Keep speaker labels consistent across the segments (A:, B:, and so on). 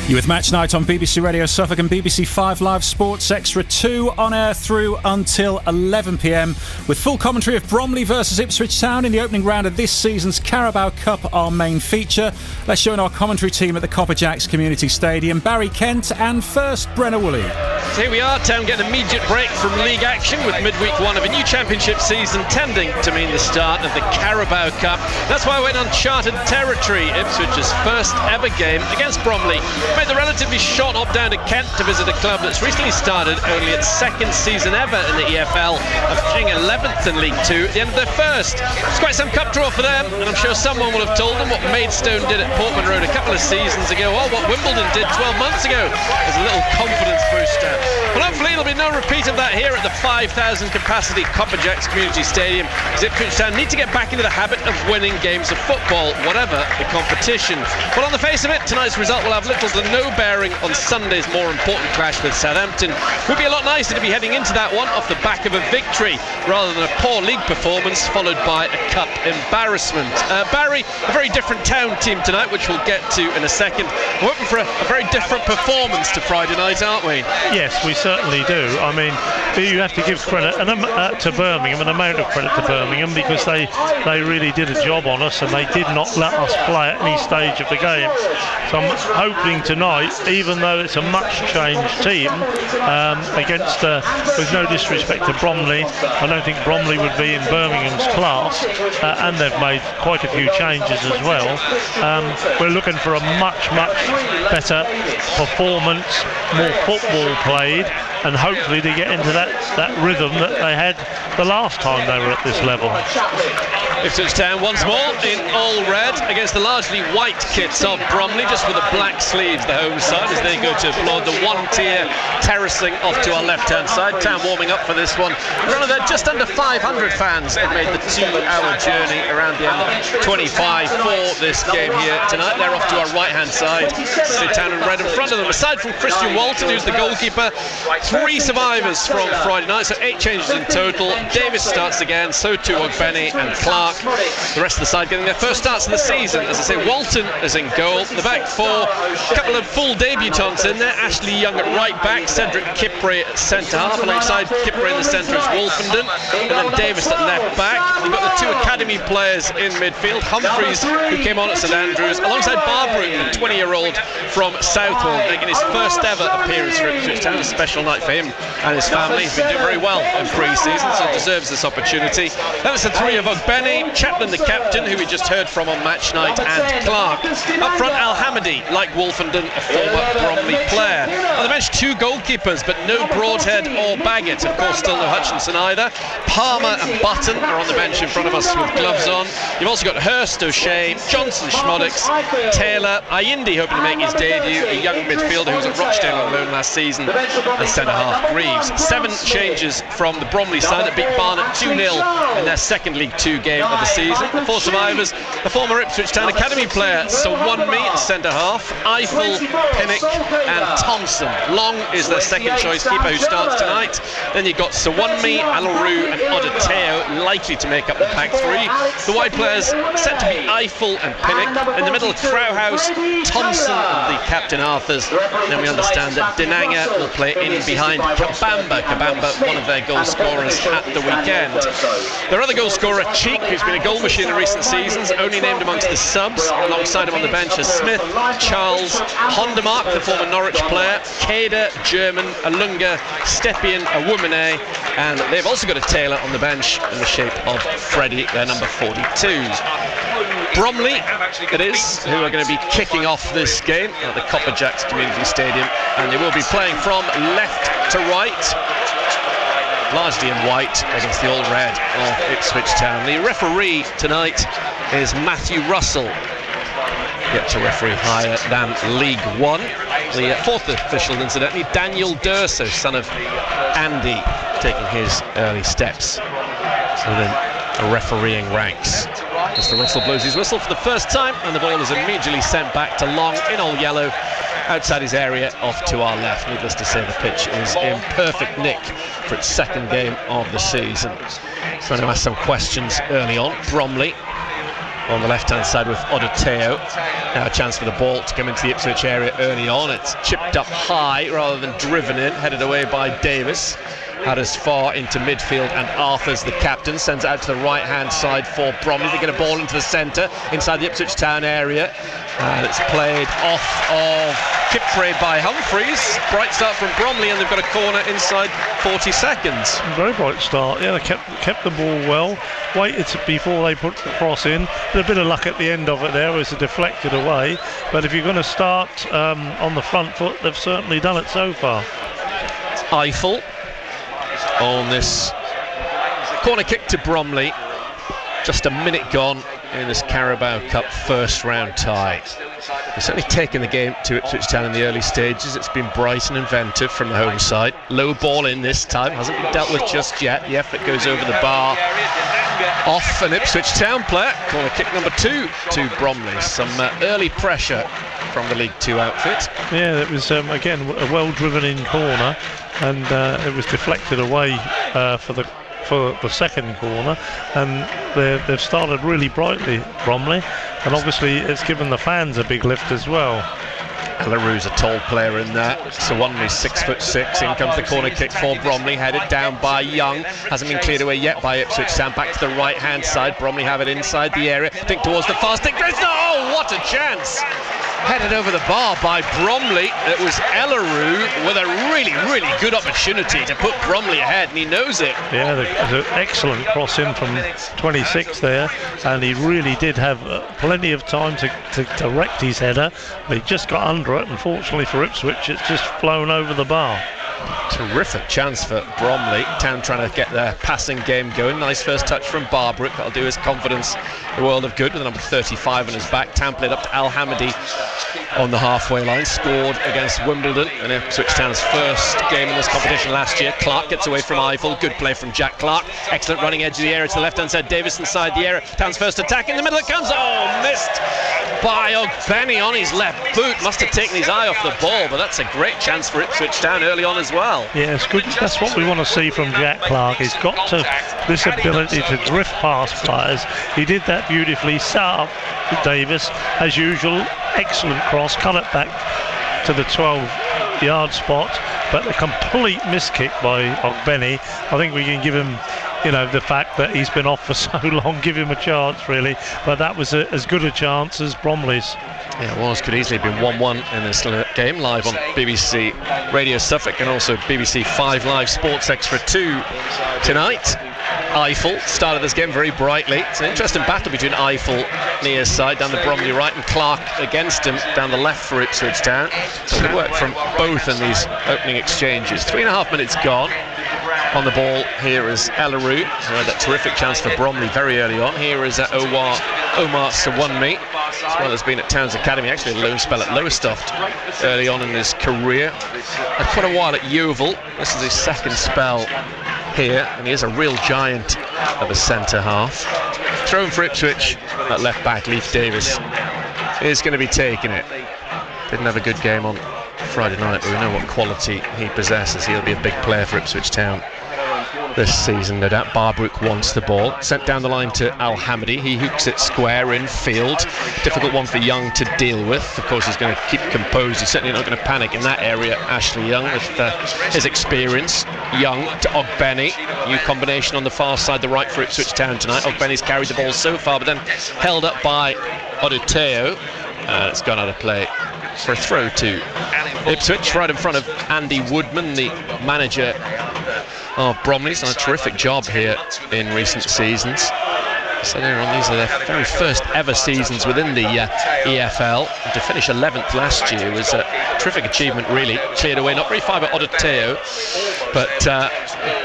A: You with Match Night on BBC Radio Suffolk and BBC 5 Live Sports Extra 2 on air through until 11 p.m. with full commentary of Bromley versus Ipswich Town in the opening round of this season's Carabao Cup, our main feature. Let's join our commentary team at the Copperjacks Community Stadium, Barry Kent and first Brenna Woolley.
B: So here we are, Town getting an immediate break from league action with midweek one of a new championship season tending to mean the start of the Carabao Cup. That's why we're in uncharted territory. Ipswich's first ever game against Bromley made the relatively short hop down to Kent to visit a club that's recently started only its second season ever in the EFL, finishing 11th in League 2 at the end of their first. It's quite some cup draw for them, and I'm sure someone will have told them what Maidstone did at Portman Road a couple of seasons ago, or what Wimbledon did 12 months ago. There's a little confidence booster. Well, hopefully there'll be no repeat of that here at the 5,000 capacity Copperjacks Community Stadium, as Ipswich Town need to get back into the habit of winning games of football, whatever the competition. Well, on the face of it, tonight's result will have little to no bearing on Sunday's more important clash with Southampton. It would be a lot nicer to be heading into that one off the back of a victory rather than a poor league performance followed by a cup embarrassment. Barry, a very different Town team tonight, which we'll get to in a second. We're hoping for a very different performance to Friday night, aren't we?
C: Yes, we certainly do. I mean, you have to give credit to Birmingham, an amount of credit to Birmingham, because they really did a job on us and they did not let us play at any stage of the game. So I'm hoping tonight, even though it's a much changed team, against, with no disrespect to Bromley, I don't think Bromley would be in Birmingham's class, and they've made quite a few changes as well. We're looking for a much better performance, more football played, and hopefully to get into that rhythm that they had the last time they were at this level.
B: Ipswich Town once more in all red against the largely white kits of Bromley, just with the black sleeves, the home side, as they go to applaud the one-tier terracing off to our left-hand side. Town warming up for this one. Around about just under 500 fans have made the 2-hour journey around the M25 for this game here tonight. They're off to our right-hand side. See Town in red in front of them. Aside from Christian Walton, who's the goalkeeper, 3 survivors from Friday night, so 8 changes in total. Davis starts again, so too Ogbenny and Clark. The rest of the side getting their first starts of the season. As I say, Walton is in goal. The back four, a couple of full debutants in there. Ashley Young at right back, Cedric Kipre at centre half. Alongside Kipre in the centre is Wolfenden, and then Davis at left back. We've got the 2 academy players in midfield. Humphreys, who came on at St Andrews, alongside Barbrook, the 20-year-old from Southall, making his first ever appearance for Ipswich Town. A special night for him and his family. He's been doing very well in pre-season, so deserves this opportunity. That was the 3 of Ogbenny, Chaplin the captain, who we just heard from on Match Night, and Clark. Up front, Al Hamady, like Wolfenden, a former Bromley player. On the bench, 2 goalkeepers, but no Broadhead or Baggett. Of course, still no Hutchinson either. Palmer and Button are on the bench in front of us with gloves on. You've also got Hurst, O'Shea, Johnson, Schmoddix, Taylor, Ayindi hoping to make his debut, a young midfielder who was at Rochdale on loan last season, and centre-half Greaves. 7 changes from the Bromley side that beat Barnet 2-0 in their second League 2 game of the season. The 4 survivors, the former Ipswich Town academy player Sawunmi at centre-half, Eiffel, Pinnock and Thompson. Long is their second choice keeper who starts tonight. Then you've got Sawunmi, Alaru and Odeteo likely to make up the back 3. The wide players set to be Eiffel and Pinnock. In the middle, Crowhouse, Thompson and the captain Arthurs. And then we understand that Dinanga will play in behind Kabamba, one of their goal scorers at the weekend. Their other goal scorer, Cheek, who's been a goal machine in recent seasons, only named amongst the subs. Alongside him on the bench are Smith, Charles, Hondermark, the former Norwich player, Kader, German, Alunga, Stepien, Awumene, and they've also got a Taylor on the bench in the shape of Freddie, their number 42. Bromley it is, who are going to be kicking off this game at the Copperjacks Community Stadium, and they will be playing from left to right, largely in white against the all red of Ipswich Town. The referee tonight is Matthew Russell, yet to referee higher than League 1. The 4th official, incidentally, Daniel Durso, son of Andy, taking his early steps within the refereeing ranks. Mr. Russell blows his whistle for the first time, and the ball is immediately sent back to Long in all yellow outside his area off to our left. Needless to say, the pitch is in perfect nick for its second game of the season. Trying to ask some questions early on. Bromley on the left-hand side with Odoteo. Now a chance for the ball to come into the Ipswich area early on. It's chipped up high rather than driven in, headed away by Davis. Had us far into midfield, and Arthur's the captain, sends it out to the right-hand side for Bromley. They get a ball into the centre, inside the Ipswich town area. And it's played off of Kipre by Humphreys. Bright start from Bromley, and they've got a corner inside 40 seconds.
C: Very bright start. Yeah, they kept the ball well, waited before they put the cross in. A bit of luck at the end of it there as it deflected away. But if you're going to start on the front foot, they've certainly done it so far.
B: Eiffel on this corner kick to Bromley. Just a minute gone in this Carabao Cup first round tie. They've certainly taken the game to Ipswich Town in the early stages. It's been bright and inventive from the home side. Low ball in this time, hasn't been dealt with just yet. The effort goes over the bar. Off an Ipswich Town player. Corner kick number 2 to Bromley. Some early pressure from the League 2 outfit.
C: Yeah, it was again a well driven in corner, and it was deflected away for the second corner, and they've started really brightly, Bromley, and obviously it's given the fans a big lift as well.
B: Laroux's a tall player in there. Sawunmi's 6'6". In comes the corner kick for Bromley, headed down by Young. Hasn't been cleared away yet by Ipswich Town. Back to the right hand side. Bromley have it inside the area. Think towards the far stick. There's no. Oh, what a chance! Headed over the bar by Bromley. It was Laroux with a really, really good opportunity to put Bromley ahead, and he knows it.
C: Yeah, there's an excellent cross in from 26 there, and he really did have plenty of time to direct his header, but he just got under it. Unfortunately for Ipswich, it's just flown over the bar.
B: Terrific chance for Bromley. Town trying to get their passing game going. Nice first touch from Barbrook. That'll do his confidence a world of good with the number 35 on his back. Town played up to Al Hamidi on the halfway line. Scored against Wimbledon in Ipswich Town's first game in this competition last year. Clark gets away from Eiffel. Good play from Jack Clark. Excellent running edge of the area to the left-hand side. Davis inside the area. Town's first attack in the middle. It comes. Oh, missed by Ogbenny on his left boot. Must have taken his eye off the ball, but that's a great chance for Ipswich Town early on as well.
C: Yeah, it's good. That's what we want to see from Jack Clark. He's got this ability to drift past players. He did that beautifully. Sat up to Davis as usual. Excellent cross. Cut it back to the 12-yard spot, but a complete miss kick by Ogbenny. I think we can give him, the fact that he's been off for so long, give him a chance really. But that was as good a chance as Bromley's.
B: Yeah, it was. Could easily have been 1-1 in this game, live on BBC Radio Suffolk and also BBC 5 Live Sports Extra 2 tonight. Eiffel started this game very brightly. It's an interesting battle between Eiffel near side down the Bromley right and Clark against him down the left for Ipswich Town. So good work from both in these opening exchanges. 3.5 minutes gone. On the ball here is Laroux, who had that terrific chance for Bromley very early on. Here is Omar Sawunmi, as well as being at Town's Academy. Actually a loan spell at Lowestoft early on in his career. Had quite a while at Yeovil. This is his second spell here, and he is a real giant of a centre half. Thrown for Ipswich at left back. Leif Davis is going to be taking it. Didn't have a good game on Friday night, but we know what quality he possesses. He'll be a big player for Ipswich Town this season, no doubt. Barbrook wants the ball, sent down the line to Al Hamidi. He hooks it square in field. Difficult one for Young to deal with. Of course, he's going to keep composed. He's certainly not going to panic in that area. Ashley Young with his experience. Young to Ogbenny. New combination on the far side, the right for Ipswich Town tonight. Ogbenny's carried the ball so far, but then held up by Odoteo. It's gone out of play for a throw to Ipswich, right in front of Andy Woodman, the manager of Bromley. He's done a terrific job here in recent seasons. So these are their very first ever seasons within the EFL. And to finish 11th last year was a terrific achievement, really. Cleared away, not very far by Odoteo, but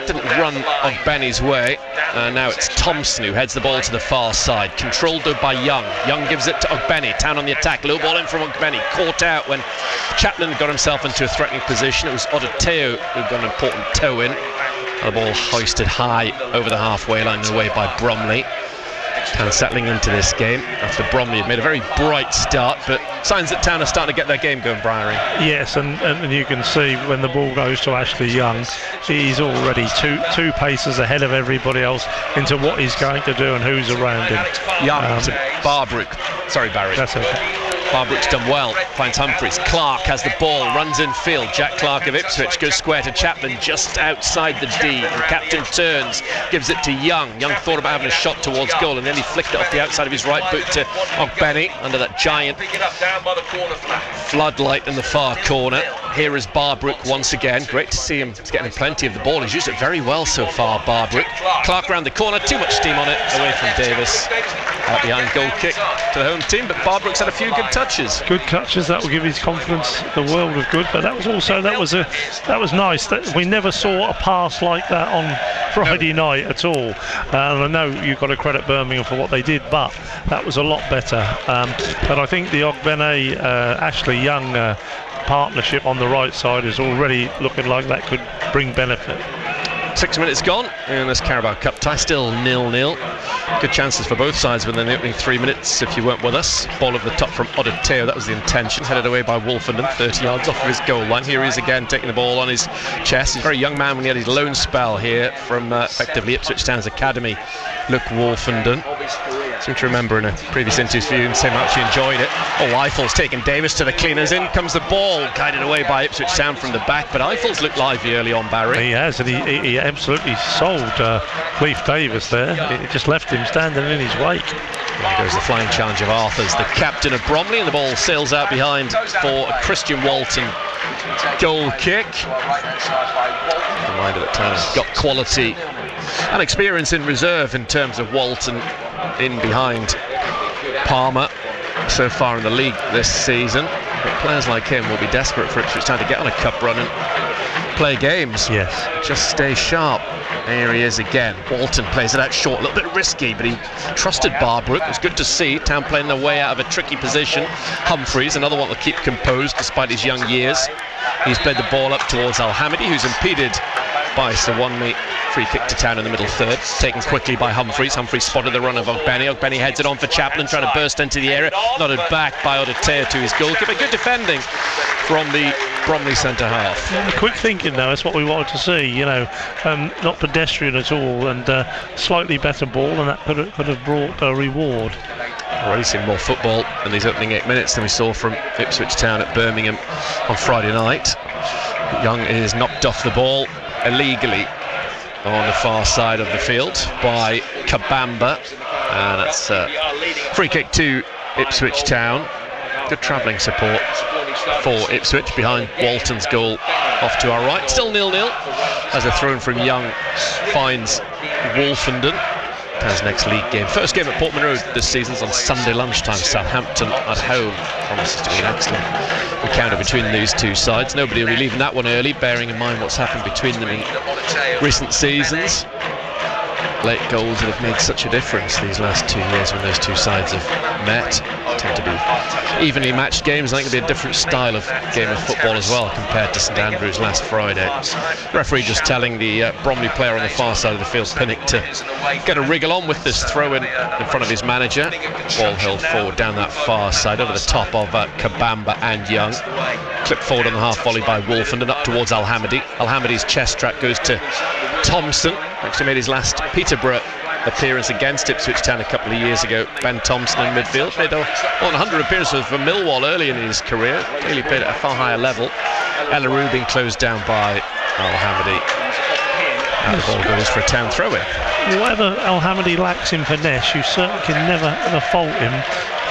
B: didn't run on Benny's way. Now it's Thompson who heads the ball to the far side, controlled though by Young. Young gives it to Ogbenny. Town on the attack, low ball in from Ogbenny, caught out when Chaplin got himself into a threatening position. It was Odoteo who got an important toe in. The ball hoisted high over the halfway line and away by Bromley. Town settling into this game after Bromley have made a very bright start, but signs that Town are starting to get their game going, Briery.
C: Yes, and you can see when the ball goes to Ashley Young, he's already two paces ahead of everybody else into what he's going to do and who's around him.
B: Young to Barbrook. Sorry, Barry.
C: That's okay.
B: Barbrook's done well, finds Humphreys. Clark has the ball, runs in field. Jack Clark of Ipswich goes square to Chapman just outside the D. The captain turns, gives it to Young. Young thought about having a shot towards goal and then he flicked it off the outside of his right boot to Ogbenny under that giant floodlight in the far corner. Here is Barbrook once again. Great to see him. He's getting plenty of the ball. He's used it very well so far, Barbrook. Clark round the corner, too much steam on it, away from Davis. Out behind, goal kick to the home team, but Barbrook's had a few good touches.
C: Good touches, that will give his confidence the world of good. But that was nice. That we never saw a pass like that on Friday night at all. And I know you've got to credit Birmingham for what they did, but that was a lot better. But I think the Ogbenny Ashley Young partnership on the right side is already looking like that could bring benefit.
B: 6 minutes gone in this Carabao Cup tie, still 0-0. Good chances for both sides within the opening 3 minutes if you weren't with us. Ball over the top from Odoteo, that was the intention. Headed away by Wolfenden, 30 yards off of his goal line. Here he is again, taking the ball on his chest. He's a very young man when he had his loan spell here from effectively Ipswich Town's academy. Luke Wolfenden. Seem to remember in a previous interview and saying how much he enjoyed it. Oh, Eiffel's taking Davis to the cleaners. In comes the ball, guided away by Ipswich Town from the back, but Eiffel's looked lively early on, Barry.
C: He has, and he absolutely sold Leif Davis there. It just left him standing in his wake.
B: There goes the flying challenge of Arthurs, the captain of Bromley, and the ball sails out behind for a Christian Walton goal kick. Reminder that Town's got quality and experience in reserve in terms of Walton in behind Palmer so far in the league this season. But players like him will be desperate for Ipswich Town to get on a cup run and play games.
C: Yes.
B: Just stay sharp. There he is again. Walton plays it out short, a little bit risky, but he trusted Barbrook. It was good to see Town playing their way out of a tricky position. Humphreys, another one to keep composed despite his young years. He's played the ball up towards Al-Hamidi, who's impeded by Sawunmi. Free kick to Town in the middle third, taken quickly by Humphreys. Humphreys spotted the run of Ogbenny. Ogbenny heads it on for Chapman, trying to burst into the area. Nodded back by Odoteo to his goalkeeper. Good defending from the Bromley centre half.
C: Yeah, quick thinking though, that's what we wanted to see. You know, not pedestrian at all, and slightly better ball, and that could have brought a reward.
B: Already seen more football in these opening 8 minutes than we saw from Ipswich Town at Birmingham on Friday night. Young is knocked off the ball illegally on the far side of the field by Kabamba, and that's a free kick to Ipswich Town. Good travelling support for Ipswich behind Walton's goal off to our right. Still 0-0 as a throw-in from Young finds Wolfenden. Town's next league game. First game at Portman Road this season's on Sunday lunchtime. Southampton at home. Promises to be an excellent encounter between these two sides. Nobody will be leaving that one early, bearing in mind what's happened between them in recent seasons. Late goals that have made such a difference these last 2 years when those two sides have met. Tend to be evenly matched games. I think it'll be a different style of game of football as well compared to St Andrews last Friday. Referee just telling the Bromley player on the far side of the field, Pinnock, to get a wriggle on with this throw-in in front of his manager. Ball held forward down that far side over the top of Kabamba and Young. Clipped forward on the half volley by Wolfenden up towards Al-Hamidi. Al-Hamidi's chest track goes to Thompson. Actually made his last Peterborough appearance against Ipswich Town a couple of years ago. Ben Thompson in midfield. Made more than 100 appearances for Millwall early in his career. Clearly played at a far higher level. Elaru being closed down by Al-Hamidi. And the ball goes for a Town throw-in.
C: Whatever Al-Hamidi lacks in finesse, you certainly can never fault him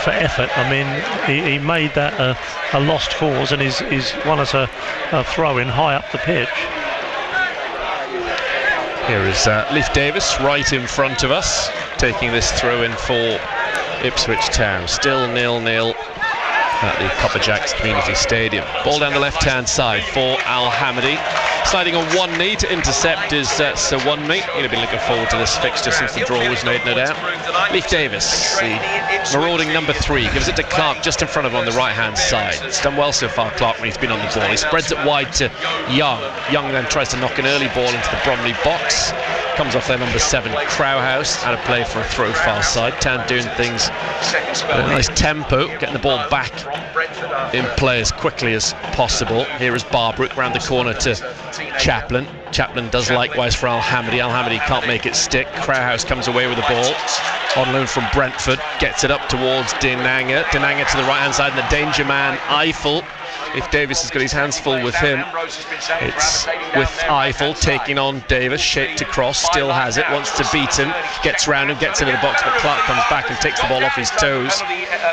C: for effort. I mean, he made that a lost cause, and he's won us a throw-in high up the pitch.
B: Here is Leif Davis right in front of us, taking this throw-in for Ipswich Town. Still 0-0 at the Copper Jacks Community Stadium. Ball down the left-hand side for Al-Hamidi. Sliding on one knee to intercept is Sawunmi. He'd have been looking forward to this fixture since the draw was made, no doubt. Leif Davis, the marauding number 3, gives it to Clark just in front of him on the right-hand side. It's done well so far, Clark, when he's been on the ball. He spreads it wide to Young. Young then tries to knock an early ball into the Bromley box. comes off their number 7, Crowhouse, out of play for a throw far side. Town doing things at a nice tempo, getting the ball back in play as quickly as possible. Here is Barbrook round the corner to Chaplin. Chaplin does likewise for Al-Hamadi. Al-Hamadi can't make it stick. Crowhouse comes away with the ball on loan from Brentford, gets it up towards Dinanga. Dinanga to the right hand side, and the danger man Eiffel. If Davis has got his hands full with him, it's with Eiffel taking on Davis, shaped to cross, still has it, wants to beat him, gets round him, gets into the box, but Clark comes back and takes the ball off his toes.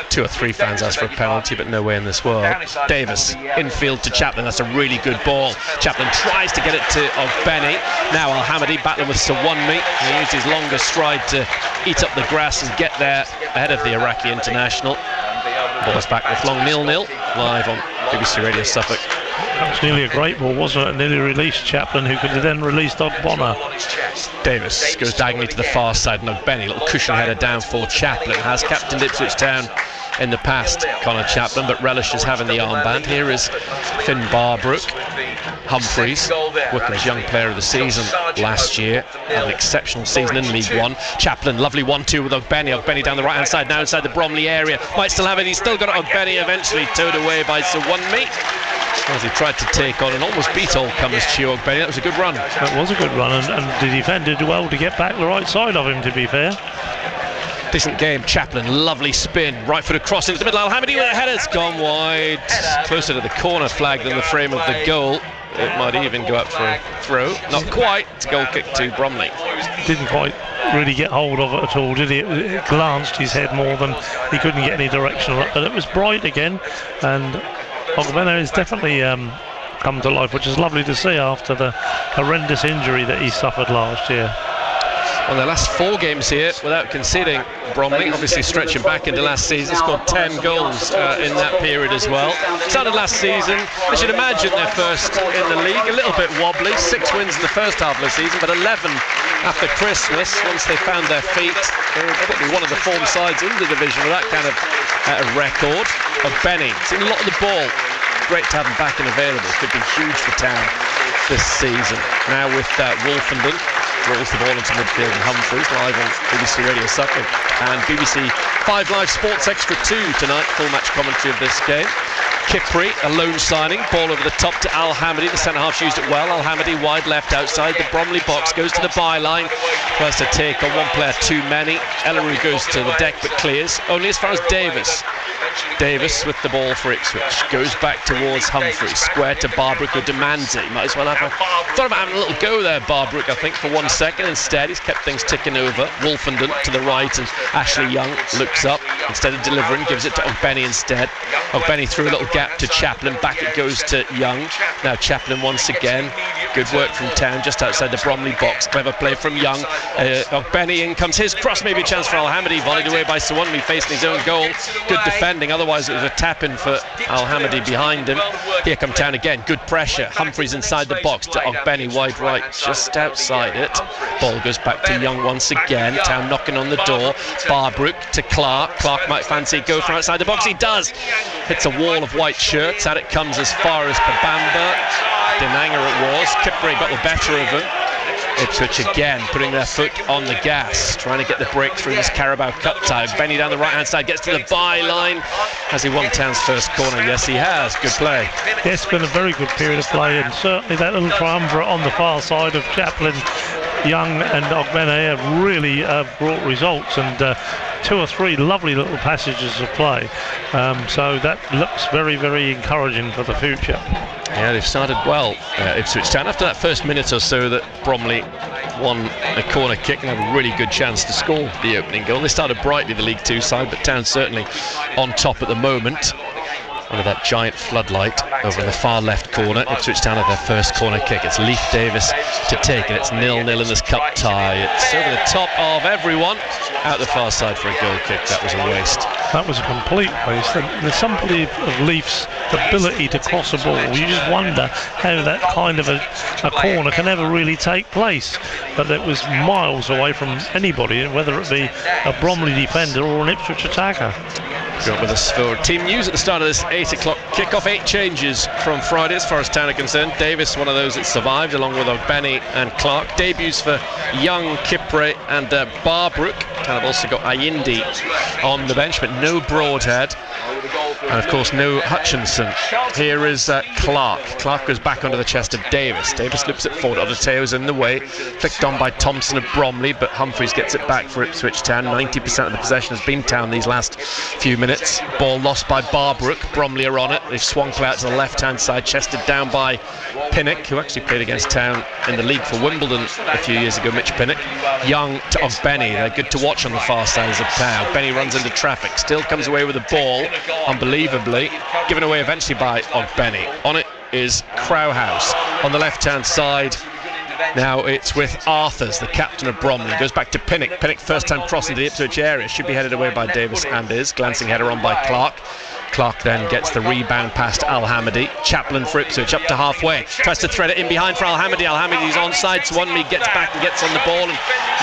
B: 2 or 3 fans ask for a penalty, but no way in this world. Davis, infield to Chaplin, that's a really good ball. Chaplin tries to get it to Ogbeni. Now Al-Hamadi battling with Sawunmi. He used his longer stride to eat up the grass and get there ahead of the Iraqi international. Ball's back with long 0-0, live on BBC Radio Suffolk.
C: That was nearly a great ball, wasn't it? Nearly released Chaplin, who could have then released Ogbonna.
B: Davis goes diagonally to the far side, and Ogbeni, little cushion header down for Chaplin, has captained Ipswich Town in the past, Connor Chaplin, but relishes having the armband. Here is Finn Barbrook. Humphreys, Wycombe's young player of the season last year, had an exceptional season in League One. Chaplin, lovely 1-2 with Ogbeni. Ogbeni down the right hand side, now inside the Bromley area, might still have it, he's still got Ogbeni, eventually towed away by Sawunmi as he tried to take on and almost beat all-comers Chio Ogbeni. That was a good run.
C: That was a good run, and the defender did well to get back the right side of him, to be fair.
B: Decent game. Chaplin, lovely spin, right foot across into the middle. Al-Hamadi with a header, it's gone wide, closer to the corner flag than the frame of the goal. It might even go up for a throw. Not quite. It's a goal kick to Bromley.
C: Didn't quite really get hold of it at all, did he? It glanced his head more than he couldn't get any direction on it. But it was bright again, and Ogbonna has definitely come to life, which is lovely to see after the horrendous injury that he suffered last year.
B: On their last 4 games here without conceding, Bromley obviously stretching back into last season, scored 10 goals in that period as well. Started last season, I should imagine their first in the league, a little bit wobbly, 6 wins in the first half of the season, but 11 after Christmas. Once they found their feet, they were probably one of the form sides in the division with that kind of record. Ogbeni, seen a lot of the ball, great to have him back and available, could be huge for Town this season. Now with Wolfenden, rolls the ball into midfield, and Humphreys live on BBC Radio Suffolk and BBC 5 Live Sports Extra 2 tonight, full match commentary of this game. Kipri, a loan signing, ball over the top to Al-Hamadi, the centre-half's used it well. Al-Hamadi wide left outside the Bromley box, goes to the byline, tries to take on one player too many. Ellery goes to the deck but clears, only as far as Davis. Davis with the ball for Ipswich, goes back towards Humphreys, square to Barbrook, who demands it. He might as well have thought about having a little go there, Barbrook, I think, for 1 second. Instead, he's kept things ticking over. Wolfenden to the right, and Ashley Young looks up. Instead of delivering, gives it to Ogbeni instead. Ogbeni through a little gap to Chaplin, back it goes to Young. Now Chaplin once again, good work from Town, just outside the Bromley box. Clever play from Young. Ogbeni, in comes his cross, maybe a chance for Al-Hamadi, volleyed away by Sawunmi, facing his own goal. Good defending, otherwise it was a tap-in for Al-Hamadi behind him. Here come Town again, good pressure. Humphreys inside the box to Ogbeni, wide right, just outside it. Ball goes back to Young once again. Town knocking on the door. Barbrook to Clark. Clark might fancy a go from outside the box. He does. Hits a wall of white shirts. Out it comes as far as Kabamba. Dinanga it was. Kipri got the better of him. Ipswich again putting their foot on the gas, trying to get the breakthrough in this Carabao Cup tie. Benny down the right hand side, gets to the byline. Has he won Town's first corner? Yes, he has. Good play.
C: Yes, it's been a very good period of play, and certainly that little triumvirate on the far side of Chaplin, Young and Ogbeni have really brought results, and 2 or 3 lovely little passages of play. So that looks very, very encouraging for the future.
B: Yeah, they've started well, Ipswich Town. After that first minute or so that Bromley won a corner kick and had a really good chance to score the opening goal. They started brightly, the League 2 side, but Town certainly on top at the moment. Under that giant floodlight over in the far left corner. Ipswich Town have their first corner kick. It's Leif Davis to take, and it's 0-0 in this cup tie. It's over the top of everyone. Out the far side for a goal kick. That was a waste.
C: That was a complete waste. There's somebody of Leif's ability to cross a ball. You just wonder how that kind of a corner can ever really take place. But it was miles away from anybody, whether it be a Bromley defender or an Ipswich attacker.
B: You're up with us for team news at the start of this 8 o'clock kickoff. 8 changes from Friday as far as Town are concerned. Davis, one of those that survived, along with Ogbenny and Clark. Debuts for Young, Kipre and Barbrook. Town have also got Ayindi on the bench, but no Broadhead. And of course no Hutchinson. Here is Clark. Clark goes back under the chest of Davis. Davis loops it forward. Odoteo's in the way. Flicked on by Thompson of Bromley, but Humphreys gets it back for Ipswich Town. 90% of the possession has been Town these last few minutes. Ball lost by Barbrook. Bromley are on it. They've swung play out to the left-hand side, chested down by Pinnock, who actually played against Town in the league for Wimbledon a few years ago, Mitch Pinnock. Young to Ogbenny. They're good to watch on the far sides of Town. Benny runs into traffic, still comes away with the ball, unbelievably, given away eventually by Ogbenny. On it is Crowhouse. On the left-hand side, now it's with Arthurs, the captain of Bromley. Goes back to Pinnock. Pinnock first time crossing the Ipswich area. Should be headed away by Davis and is. Glancing header on by Clark. Clark then gets the rebound past Al-Hamidi. Chaplin for Ipswich up to halfway. Tries to thread it in behind for Al-Hamidi. Al-Hamidi's onside. Swanme gets back and gets on the ball and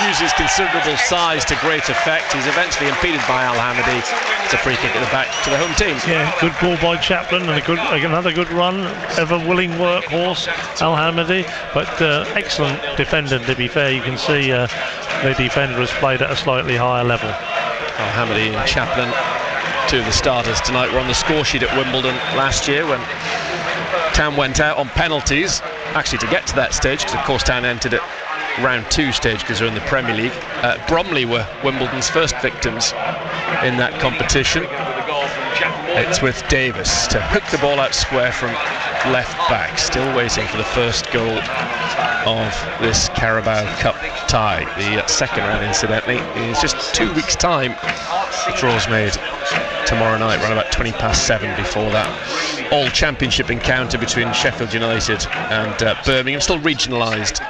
B: uses considerable size to great effect. He's eventually impeded by Al-Hamidi. It's a free kick at the back to the home team.
C: Yeah, good ball by Chaplin and another good run. Ever willing workhorse, Al-Hamidi. But excellent defender, to be fair. You can see the defender has played at a slightly higher level.
B: Al-Hamidi and Chaplin, two of the starters tonight, were on the score sheet at Wimbledon last year when Town went out on penalties, actually to get to that stage, because of course Town entered at round 2 stage because they're in the Premier League. Bromley were Wimbledon's first victims in that competition. It's with Davis to hook the ball out square from left back, still waiting for the first goal of this Carabao Cup tie. The second round, incidentally, is just 2 weeks' time. The draw's made tomorrow night, around about 7:20 before that all-championship encounter between Sheffield United and Birmingham, still regionalised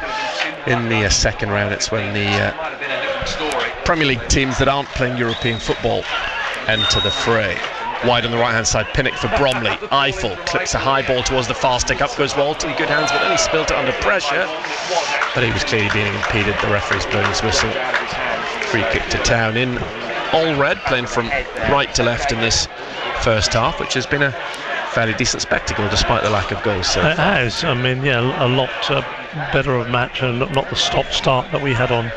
B: in the second round. It's when the Premier League teams that aren't playing European football enter the fray. Wide on the right-hand side, Pinnock for Bromley. Eiffel clips a high ball towards the far stick. Up goes Walton, good hands, but then he spilled it under pressure. But he was clearly being impeded. The referee's blowing his whistle. Free kick to Town in Allred, playing from right to left in this first half, which has been a fairly decent spectacle despite the lack of goals. So
C: it has. I mean, yeah, a lot better of match and not the stop-start that we had on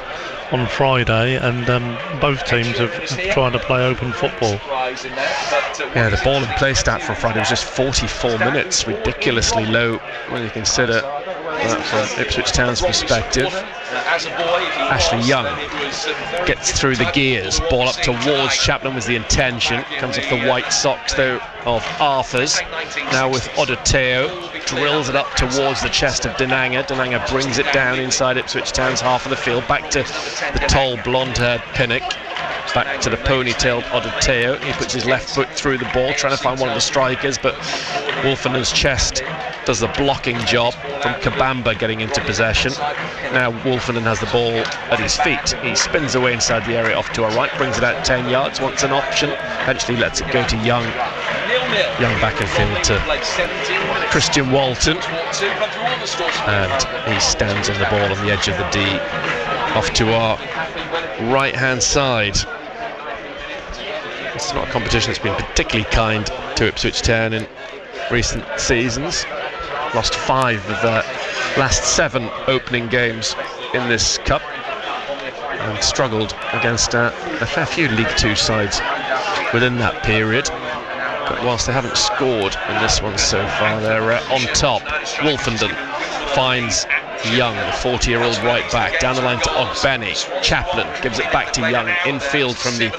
C: Friday, and both teams have tried to play open football.
B: Yeah, the ball in play stat for Friday was just 44 minutes, ridiculously low when you consider that from Ipswich Town's perspective. Ashley Young gets through the gears, ball up towards Chaplin was the intention, comes off the white socks though of Arthurs. Now with Odoteo, drills it up towards the chest of Denanga. Denanga brings it down inside Ipswich Town's half of the field, back to the tall blonde-haired Pinnock. Back to the ponytailed Odoteo. He puts his left foot through the ball, trying to find one of the strikers, but Wolfenden's chest does the blocking job from Kabamba getting into possession. Now Wolfenden has the ball at his feet. He spins away inside the area off to our right, brings it out 10 yards, wants an option, eventually lets it go to Young. Young back in field to Christian Walton, and he stands on the ball on the edge of the D off to our right hand side. It's not a competition that's been particularly kind to Ipswich Town in recent seasons. Lost 5 of their last 7 opening games in this cup and struggled against a fair few League 2 sides within that period. But whilst they haven't scored in this one so far, they're on top. Wolfenden finds Young, the 40-year-old right back, down the line to Ogbenny. Chaplin gives it back to Young, infield from the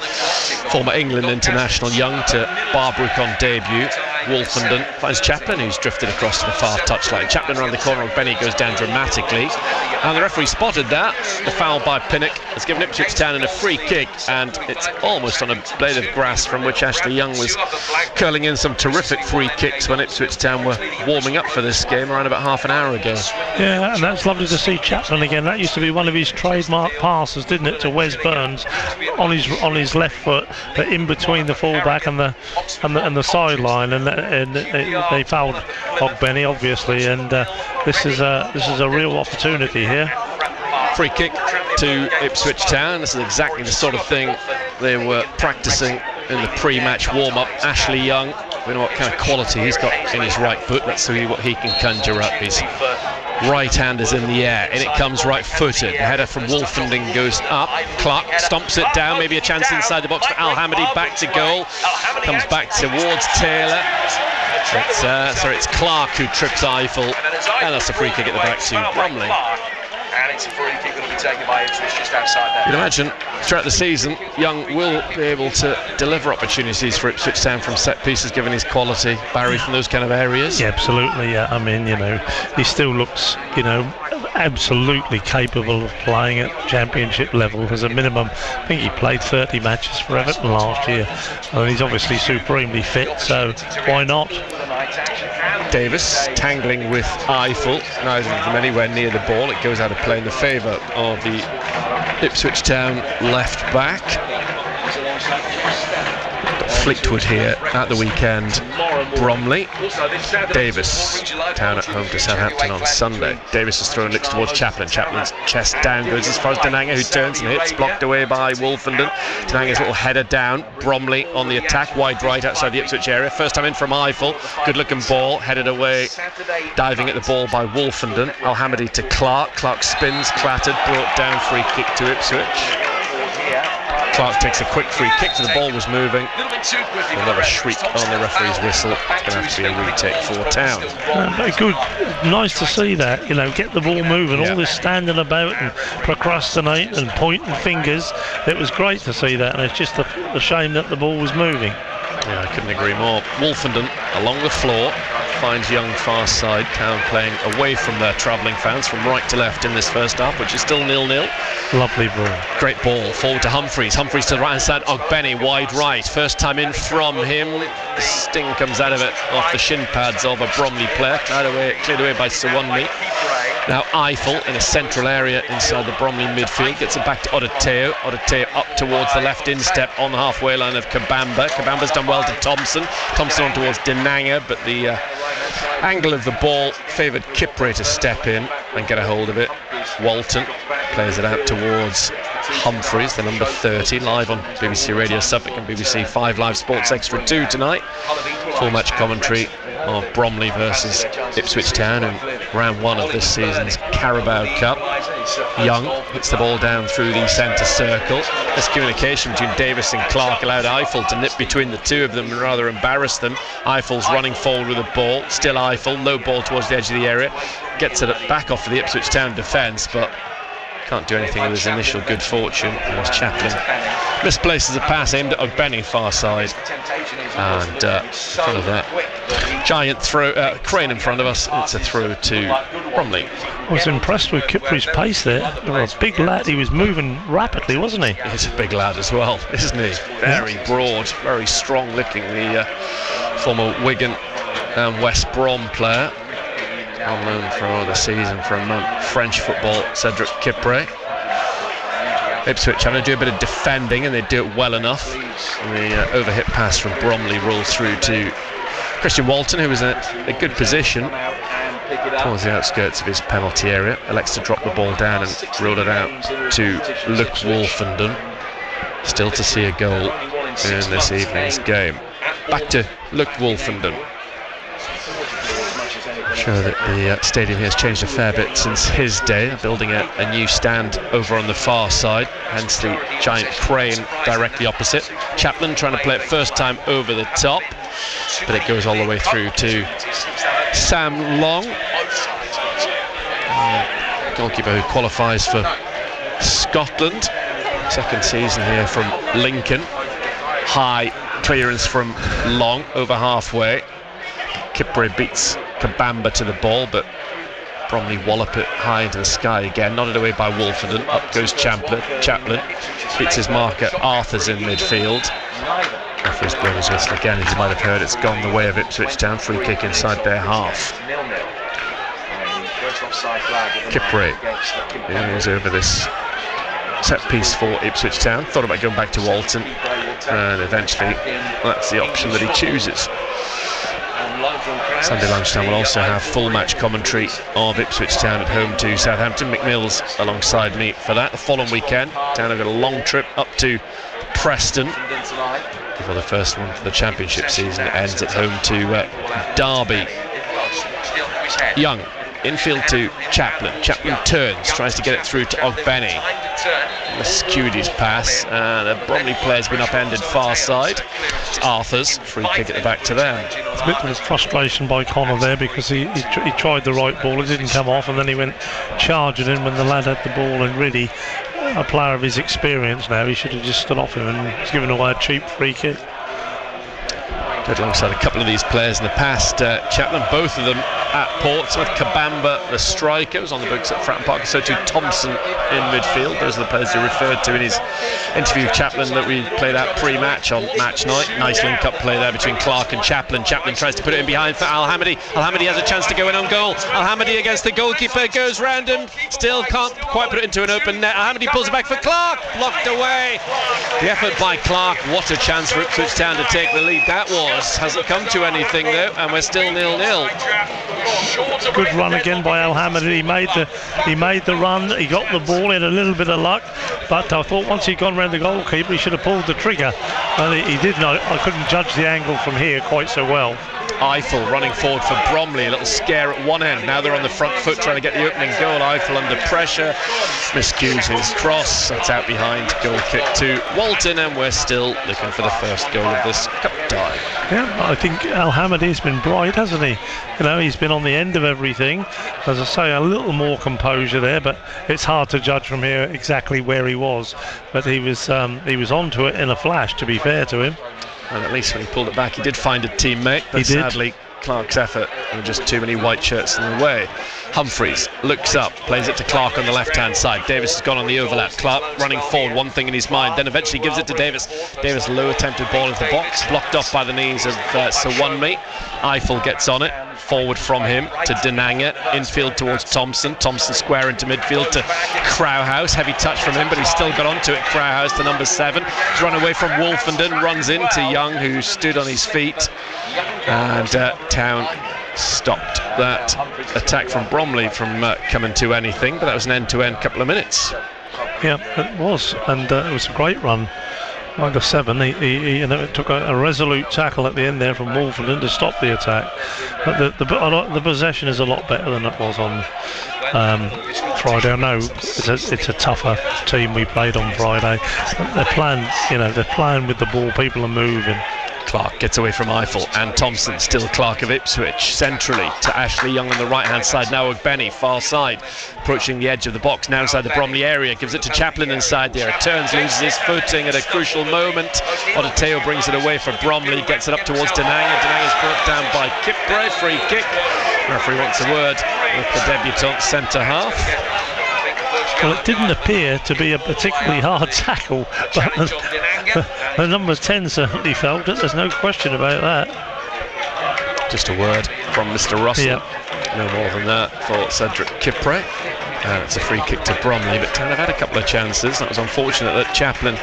B: former England international. Young to Barbrook on debut. Wolfenden finds Chaplin, who's drifted across to the far touchline. Chaplin around the corner, Ogbenny goes down dramatically, and the referee spotted that. The foul by Pinnock has given Ipswich Town in a free kick, and it's almost on a blade of grass from which Ashley Young was curling in some terrific free kicks when Ipswich Town were warming up for this game around about half an hour ago.
C: Yeah, and that's lovely to see Chaplin again. That used to be one of his trademark passes, didn't it, to Wes Burns on his left foot, but in between the fullback and the sideline, and they fouled Ogbenny obviously, and this is a real opportunity here.
B: Free kick to Ipswich Town. This is exactly the sort of thing they were practicing in the pre-match warm-up. Ashley Young, we know what kind of quality he's got in his right foot. Let's see what he can conjure up. His right hand is in the air, and it comes right-footed. The header from Wolfenden goes up. Clark stomps it down, maybe a chance inside the box for Al-Hamadi. Back to goal, comes back towards Taylor. It's Clark who trips Eiffel, and that's a free kick at the back to Bromley.
D: And it's a free kick going to be taken by Ipswich just outside there.
B: You'd imagine throughout the season, Young will be able to deliver opportunities for Ipswich Town from set pieces, given his quality. Barry, from those kind of areas.
C: Yeah, absolutely. Yeah, I mean, he still looks, absolutely capable of playing at championship level as a minimum. I think he played 30 matches for Everton last year, and he's obviously supremely fit. So why not?
B: Davis tangling with Eiffel, neither of them anywhere near the ball. It goes out of play in the favour of the Ipswich Town left back. Fleetwood here at the weekend. Bromley. Davis down at home to Southampton on Sunday. Davis is throwing, looks towards Chaplin. Chaplin's chest down, goes as far as Denanga, who turns and hits, blocked away by Wolfenden. Denanga's little header down. Bromley on the attack, wide right outside the Ipswich area. First time in from Eiffel. Good looking ball, headed away, diving at the ball by Wolfenden. Al-Hamadi to Clark. Clark spins, clattered, brought down, free kick to Ipswich. Clark takes a quick free kick to the ball, was moving. Another shriek on the referee's whistle. It's going to have to be a retake for Town.
C: Very good. Nice to see that. Get the ball moving. All this standing about and procrastinate and pointing fingers. It was great to see that, and it's just a shame that the ball was moving.
B: Yeah, I couldn't agree more. Wolfenden along the floor finds Young far side. Town playing away from their travelling fans from right to left in this first half, which is still 0-0.
C: Lovely ball.
B: Great ball forward to Humphreys. Humphreys to the right hand side. Ogbenny wide right. First time in from him. The sting comes out of it off the shin pads of a Bromley player. Cleared away by Suwunmi. Now Eiffel in a central area inside the Bromley midfield. Gets it back to Odeteo. Odeteo up towards the left instep on the halfway line of Kabamba. Kabamba's done well to Thompson. Thompson on towards Denanga, but the angle of the ball favoured Kipre to step in and get a hold of it. Walton plays it out towards Humphreys, the number 30, live on BBC Radio Suffolk and BBC 5 Live Sports Extra 2 tonight. Full match commentary of Bromley versus Ipswich Town in round 1 of this season's Carabao Cup. Young hits the ball down through the centre circle. This communication between Davis and Clark allowed Eiffel to nip between the two of them and rather embarrass them. Eiffel's running forward with the ball, still Eiffel, low ball towards the edge of the area, gets it back off for the Ipswich Town defence, but can't do anything with his initial good fortune as Chaplin misplaces a pass aimed at Ogbenny far side, and in front of that giant crane in front of us, it's a throw to Bromley.
C: I was impressed with Kipre's pace there. A big lad, he was moving rapidly, wasn't he?
B: He's a big lad as well, isn't he? Very broad, very strong looking, the former Wigan and West Brom player. On loan for the season from French football, Cedric Kipre. Ipswich having to do a bit of defending, and they do it well enough. The overhit pass from Bromley rolls through to Christian Walton, who was in a good position towards the outskirts of his penalty area. Elects to drop the ball down and roll it out to Luc Wolfenden. Still to see a goal in this evening's game. Back to Luc Wolfenden. Sure that the stadium here has changed a fair bit since his day, building a new stand over on the far side, hence the giant crane directly opposite. Chaplin trying to play it first time over the top, but it goes all the way through to Sam Long, goalkeeper who qualifies for Scotland, second season here from Lincoln. High clearance from Long over halfway. Kipre beats Kabamba to the ball, but Bromley wallop it high into the sky again, nodded away by Wolfenden. Up goes Chaplin beats his marker. Arthur's in midfield. Referee's blown his whistle again, as you might have heard. It's gone the way of Ipswich Town. Free kick inside their half. Kipre is over this set piece for Ipswich Town. Thought about going back to Walton, and eventually that's the option that he chooses. Sunday lunchtime will also have full match commentary of Ipswich Town at home to Southampton. Mick Mills alongside me for that. The following weekend, Town have got a long trip up to Preston before the first one for the championship season ends at home to Derby. Young, infield to Chaplin. Chaplin turns, tries to get it through to Ogbeni. Skewed his pass, and a Bromley player's been upended far side. It's Arthur's free kick at the back to them.
C: It's a bit of frustration by Connor there, because he tried the right ball, it didn't come off, and then he went charging in when the lad had the ball, and really a player of his experience now, he should have just stood off him, and he's given away a cheap free kick.
B: Played alongside a couple of these players in the past. Chaplin, both of them at Portsmouth. Kabamba, the striker, was on the books at Fratton Park. So too Thompson in midfield. Those are the players he referred to in his interview with Chaplin that we played out pre-match on match night. Nice link-up play there between Clark and Chaplin. Chaplin tries to put it in behind for Al-Hamadi. Al-Hamadi has a chance to go in on goal. Al-Hamadi against the goalkeeper, goes round him, still can't quite put it into an open net. Al-Hamadi pulls it back for Clark, blocked away. The effort by Clark, what a chance for Ipswich Town to take the lead that was. Hasn't come to anything though, and we're still 0-0.
C: Good run again by Al-Hamadi. He made the run, he got the ball, he had a little bit of luck, but I thought once he'd gone round the goalkeeper he should have pulled the trigger, and he did not. I couldn't judge the angle from here quite so well.
B: Eiffel running forward for Bromley, a little scare at one end. Now they're on the front foot trying to get the opening goal. Eiffel under pressure, miscues his cross, that's out behind. Goal kick to Walton, and we're still looking for the first goal of this cup tie.
C: Yeah, I think Al-Hamadi's been bright, hasn't he? You know, he's been on the end of everything. As I say, a little more composure there, but it's hard to judge from here exactly where he was. But he was onto it in a flash, to be fair to him.
B: And at least when he pulled it back, he did find a teammate, but sadly Clark's effort, there were just too many white shirts in the way. Humphreys looks up, plays it to Clark on the left-hand side. Davis has gone on the overlap. Clark running forward, one thing in his mind, then eventually gives it to Davis. Davis, low attempted ball into the box, blocked off by the knees of Sawunmi. Eiffel gets on it, forward from him to Denanga, infield towards Thompson. Thompson square into midfield to Crowhouse. Heavy touch from him, but he's still got onto it. Crowhouse to number 7. He's run away from Wolfenden, runs into Young, who stood on his feet. And Town stopped that attack from Bromley from coming to anything, but that was an end-to-end couple of minutes.
C: Yeah, it was, and it was a great run. Number 7, he it took a resolute tackle at the end there from Wolfenden to stop the attack. But the possession is a lot better than it was on Friday. I know it's a tougher team we played on Friday. They're playing with the ball. People are moving.
B: Clark gets away from Eiffel, and Thompson, still Clark of Ipswich, centrally to Ashley Young on the right hand side. Now Ogbeni, far side, approaching the edge of the box, now inside the Bromley area, gives it to Chaplin inside there. It turns, loses his footing at a crucial moment. Odeteo brings it away for Bromley, gets it up towards Denanga. Denanga's brought down by Kipre, free kick. The referee wants a word with the debutant centre half.
C: Well, it didn't appear to be a particularly hard tackle, but the number 10 certainly felt it. There's no question about that.
B: Just a word from Mr. Russell.
C: Yep.
B: No more than that for Cedric Kipre. It's a free kick to Bromley, but Town have had a couple of chances. That was unfortunate that Chaplin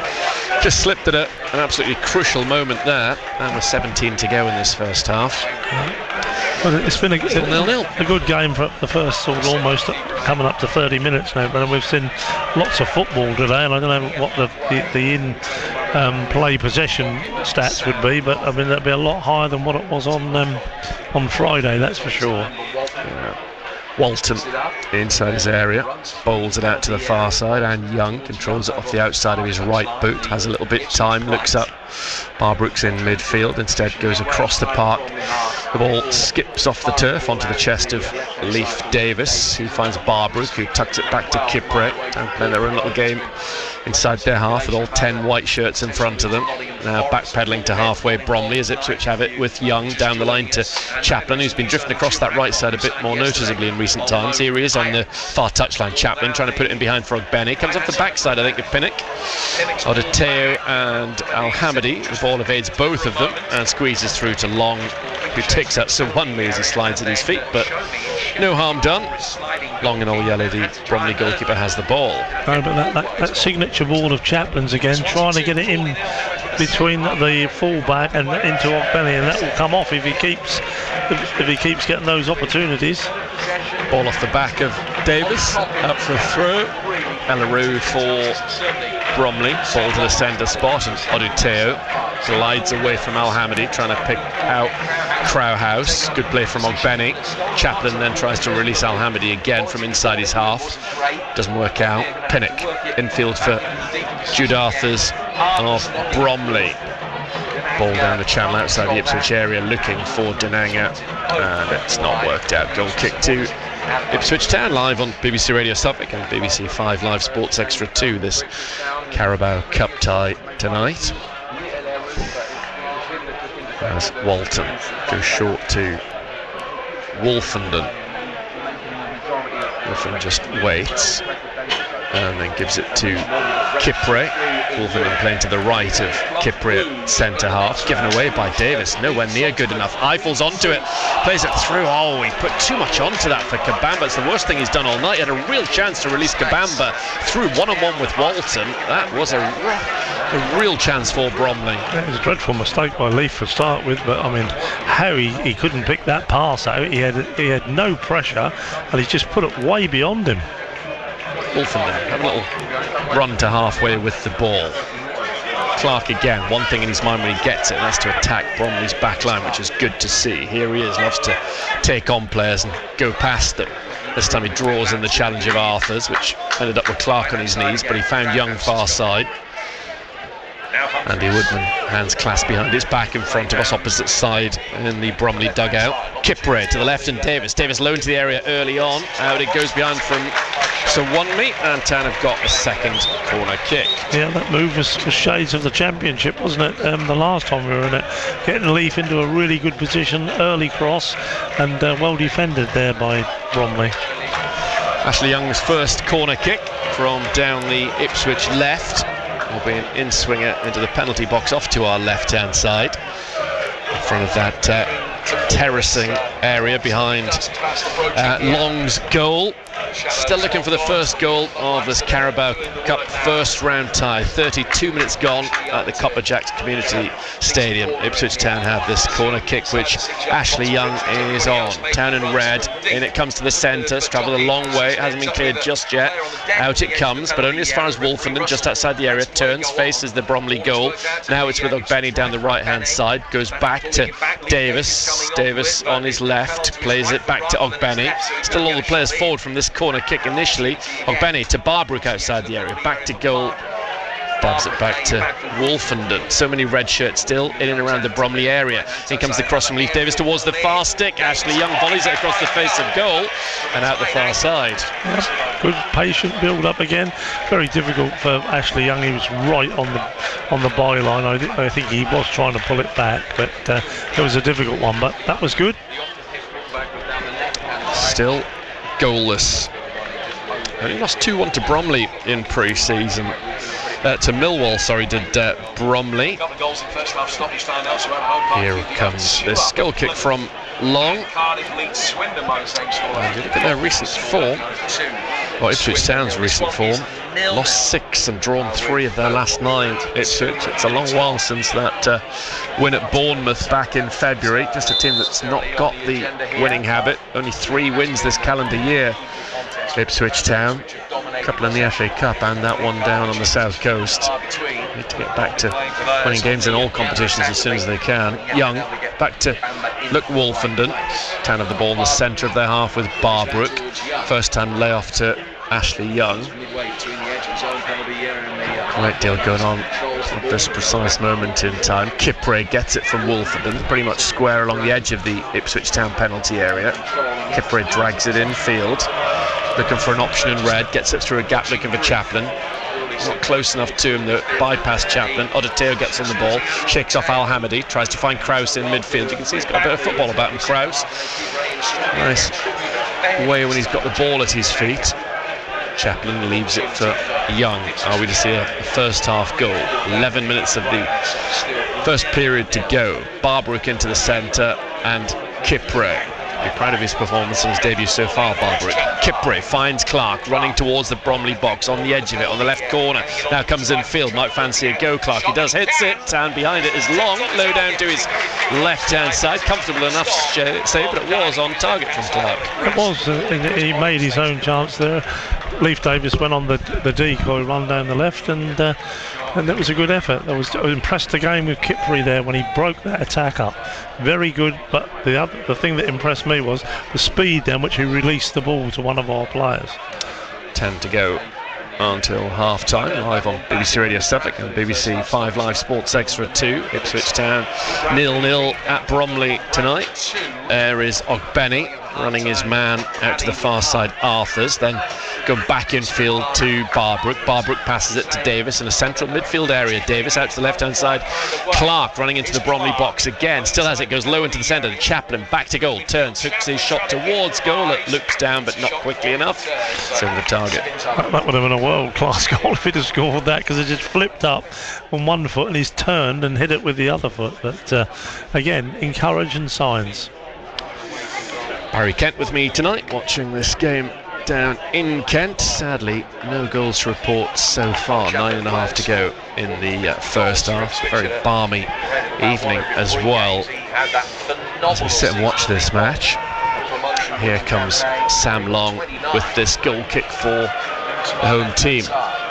B: just slipped at an absolutely crucial moment there, and with 17 to go in this first half.
C: Well, it's been a
B: 0-0.
C: good game for the first sort of almost coming up to 30 minutes now, but we've seen lots of football today, and I don't know what the in-play possession stats would be, but I mean that'd be a lot higher than what it was on Friday, that's for sure.
B: Yeah. Walton inside his area, bowls it out to the far side, and Young controls it off the outside of his right boot, has a little bit of time, looks up. Barbrook's in midfield, instead goes across the park. The ball skips off the turf onto the chest of Leif Davis, who finds Barbrook, who tucks it back to Kipre, and play their own little game inside their half with all 10 white shirts in front of them. Now backpedaling to halfway Bromley as Ipswich have it with Young down the line to Chaplin, who's been drifting across that right side a bit more noticeably in recent times. Here he is on the far touchline. Chaplin trying to put it in behind for Ogbeni. Comes off the backside, I think, of Pinnock. Odeteo and Al-Hamadi. The ball evades both of them and squeezes through to Long, who takes out Sawunmi as he slides at his feet, but no harm done. Long and all yellow, the Bromley goalkeeper has the ball.
C: No, but that signature ball of Chaplin's again, trying to get it in between the fullback and into Ogbeni, and that will come off if he keeps getting those opportunities.
B: Ball off the back of Davis, up for a throw. Elleroux for Bromley. Ball to the centre spot, and Oduteo glides away from Al-Hamidi, trying to pick out Crowhouse. Good play from Ogbeni. Chaplin then tries to release Al-Hamidi again from inside his half. Doesn't work out. Pinnock infield for Jude Arthurs of Bromley. Ball down the channel outside the Ipswich area, looking for Denanga, and it's not worked out. Goal kick to Ipswich Town, live on BBC Radio Suffolk and BBC 5 Live Sports Extra 2, this Carabao Cup tie tonight. As Walton goes short to Wolfenden. Wolfenden just waits and then gives it to Kipre. Wolfenden playing to the right of Kipre at centre half. Given away by Davis, nowhere near good enough. Eiffels onto it, plays it through. Oh, he put too much onto that for Kabamba. It's the worst thing he's done all night. He had a real chance to release Kabamba through one-on-one with Walton. That was a real chance for Bromley.
C: It was a dreadful mistake by Leaf to start with, but I mean, how he couldn't pick that pass out. He had no pressure, and he just put it way beyond him.
B: Wolfenden have a little run to halfway with the ball. Clark again, one thing in his mind when he gets it, and that's to attack Bromley's back line, which is good to see. Here he is, loves to take on players and go past them. This time he draws in the challenge of Arthurs, which ended up with Clark on his knees, but he found Young far side. Andy Woodman, hands clasped behind his back in front of us, opposite side in the Bromley dugout. Kipre to the left, and Davis low into the area early on. Out it goes behind from Sawunmi, and Town have got a second corner kick.
C: Yeah, that move was shades of the Championship, wasn't it? The last time we were in it, getting Leaf into a really good position, early cross, and well defended there by Bromley.
B: Ashley Young's first corner kick from down the Ipswich left. Will be an in-swinger into the penalty box off to our left-hand side, in front of that terracing area behind Long's goal. Still looking for the first goal of this Carabao Cup first round tie. 32 minutes gone at the Copper Jacks Community Stadium. Ipswich Town have this corner kick, which Ashley Young is on. Town in red, in it comes to the centre. It's travelled a long way, it hasn't been cleared just yet. Out it comes, but only as far as Wolfenden, just outside the area. Turns, faces the Bromley goal. Now it's with Ogbeni down the right hand side. Goes back to Davis. Davis on his left, plays it back to Ogbeni. Still all the players forward from this corner kick initially. Ogbeni to Barbrook outside the area, back to goal, dabs it back to Wolfenden. So many red shirts still in and around the Bromley area. In comes the cross from Leif Davis towards the far stick. Ashley Young volleys it across the face of goal and out the far side.
C: Good patient build up again. Very difficult for Ashley Young. He was right on the byline. I think he was trying to pull it back, but it was a difficult one, but that was good.
B: Still goalless. Only lost 2-1 to Bromley in pre-season. To Millwall, did Bromley. Here comes this goal kick from Long. And you look at their recent form. Well, Ipswich Town's recent form. Lost 6 and drawn 3 of their last 9. Ipswich. It's a long while since that win at Bournemouth back in February. Just a team that's not got the winning habit. Only 3 wins this calendar year. Ipswich Town, a couple in the FA Cup and that one down on the south coast. Need to get back to winning games in all competitions as soon as they can. Young, back to Wolfenden. Town have the ball in the centre of their half with Barbrook. First time layoff to Ashley Young. Great deal going on at this precise moment in time. Kipre gets it from Wolfenden, pretty much square along the edge of the Ipswich Town penalty area. Kipre drags it infield, looking for an option in red, gets it through a gap looking for Chaplin. Not close enough to him to bypass Chaplin. Oduteo gets on the ball, shakes off Al-Hamidi, tries to find Krause in midfield. You can see he's got a bit of football about him, Krause. Nice way when he's got the ball at his feet. Chaplin leaves it for Young. Are we to see a first half goal? 11 minutes of the first period to go. Barbrook into the centre and Kipre. Be proud of his performance in his debut so far, Barbrook. Kipre finds Clark running towards the Bromley box on the edge of it, on the left corner. Now comes in field, might fancy a go. Clark, he does, hits it, and behind it is Long, low down to his left-hand side. Comfortable enough to say, but it was on target from Clark.
C: It was, he made his own chance there. Leif Davis went on the decoy run down the left, and that was a good effort. I was impressed again with Kipri there when he broke that attack up. Very good, but the thing that impressed me was the speed down which he released the ball to one of our players.
B: 10 to go until half-time, live on BBC Radio Suffolk and BBC 5 Live Sports Extra 2. Ipswich Town 0-0 at Bromley tonight. There is Ogbeni running his man out to the far side, Arthurs, then going back infield to Barbrook. Barbrook passes it to Davis in a central midfield area. Davis out to the left-hand side. Clark running into the Bromley box again. Still has it, goes low into the centre. Chaplin back to goal, turns, hooks his shot towards goal. It loops down, but not quickly enough. It's over the target.
C: That would have been a world-class goal if he'd have scored that, because it just flipped up on one foot and he's turned and hit it with the other foot. But again, encouraging signs.
B: Barry Kent with me tonight, watching this game down in Kent. Sadly, no goals to report so far. 9.5 to go in the first half. Very balmy evening as well. As we sit and watch this match, here comes Sam Long with this goal kick for the home team.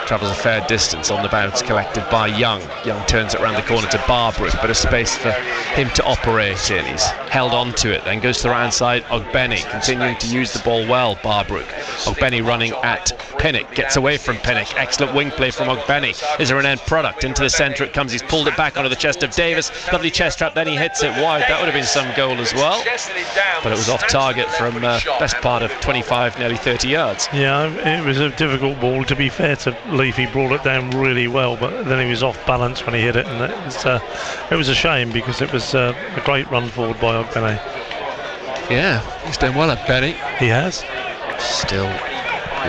B: Travels a fair distance on the bounce, collected by Young. Young turns it around the corner to Barbrook, bit of space for him to operate in. He's held on to it, then goes to the right hand side. Ogbeni continuing to use the ball well. Barbrook. Ogbeni running at Pinnock, gets away from Pinnock. Excellent wing play from Ogbeni. Is there an end product? Into the centre it comes. He's pulled it back onto the chest of Davis. Lovely chest trap, then he hits it wide. That would have been some goal as well, but it was off target from best part of 25, nearly 30 yards.
C: Yeah, it was a difficult ball. To be fair to Leaf, he brought it down really well, but then he was off balance when he hit it, and it was a shame, because it was a great run forward by Ogbeni.
B: Yeah, he's done well at Benny.
C: He has.
B: Still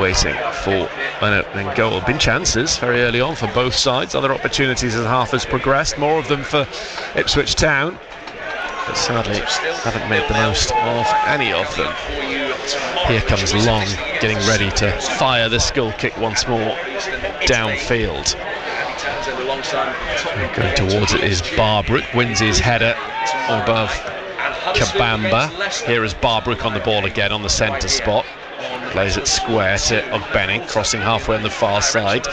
B: waiting for an opening goal. Been chances very early on for both sides. Other opportunities as the half has progressed. More of them for Ipswich Town, but sadly haven't made the most of any of them. Here comes Long, getting ready to fire this goal kick once more downfield. Going towards it is Barbrook, wins his header above Kabamba. Here is Barbrook on the ball again on the centre spot. Plays it square to Ogbeni, crossing halfway on the far side.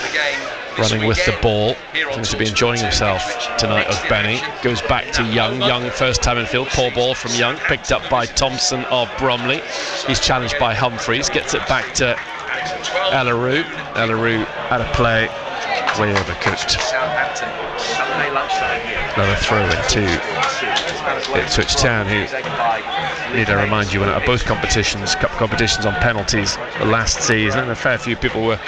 B: Running with the ball, seems to be enjoying himself tonight. Ogbeni goes back to Young. Young first time in field, poor ball from Young, picked up by Thompson of Bromley. He's challenged by Humphreys, gets it back to Elleroux. Elleroux out of play, way overcooked. Another throw into Ipswich Town, who, need I remind you, went out of both competitions, cup competitions, on penalties last season, and a fair few people were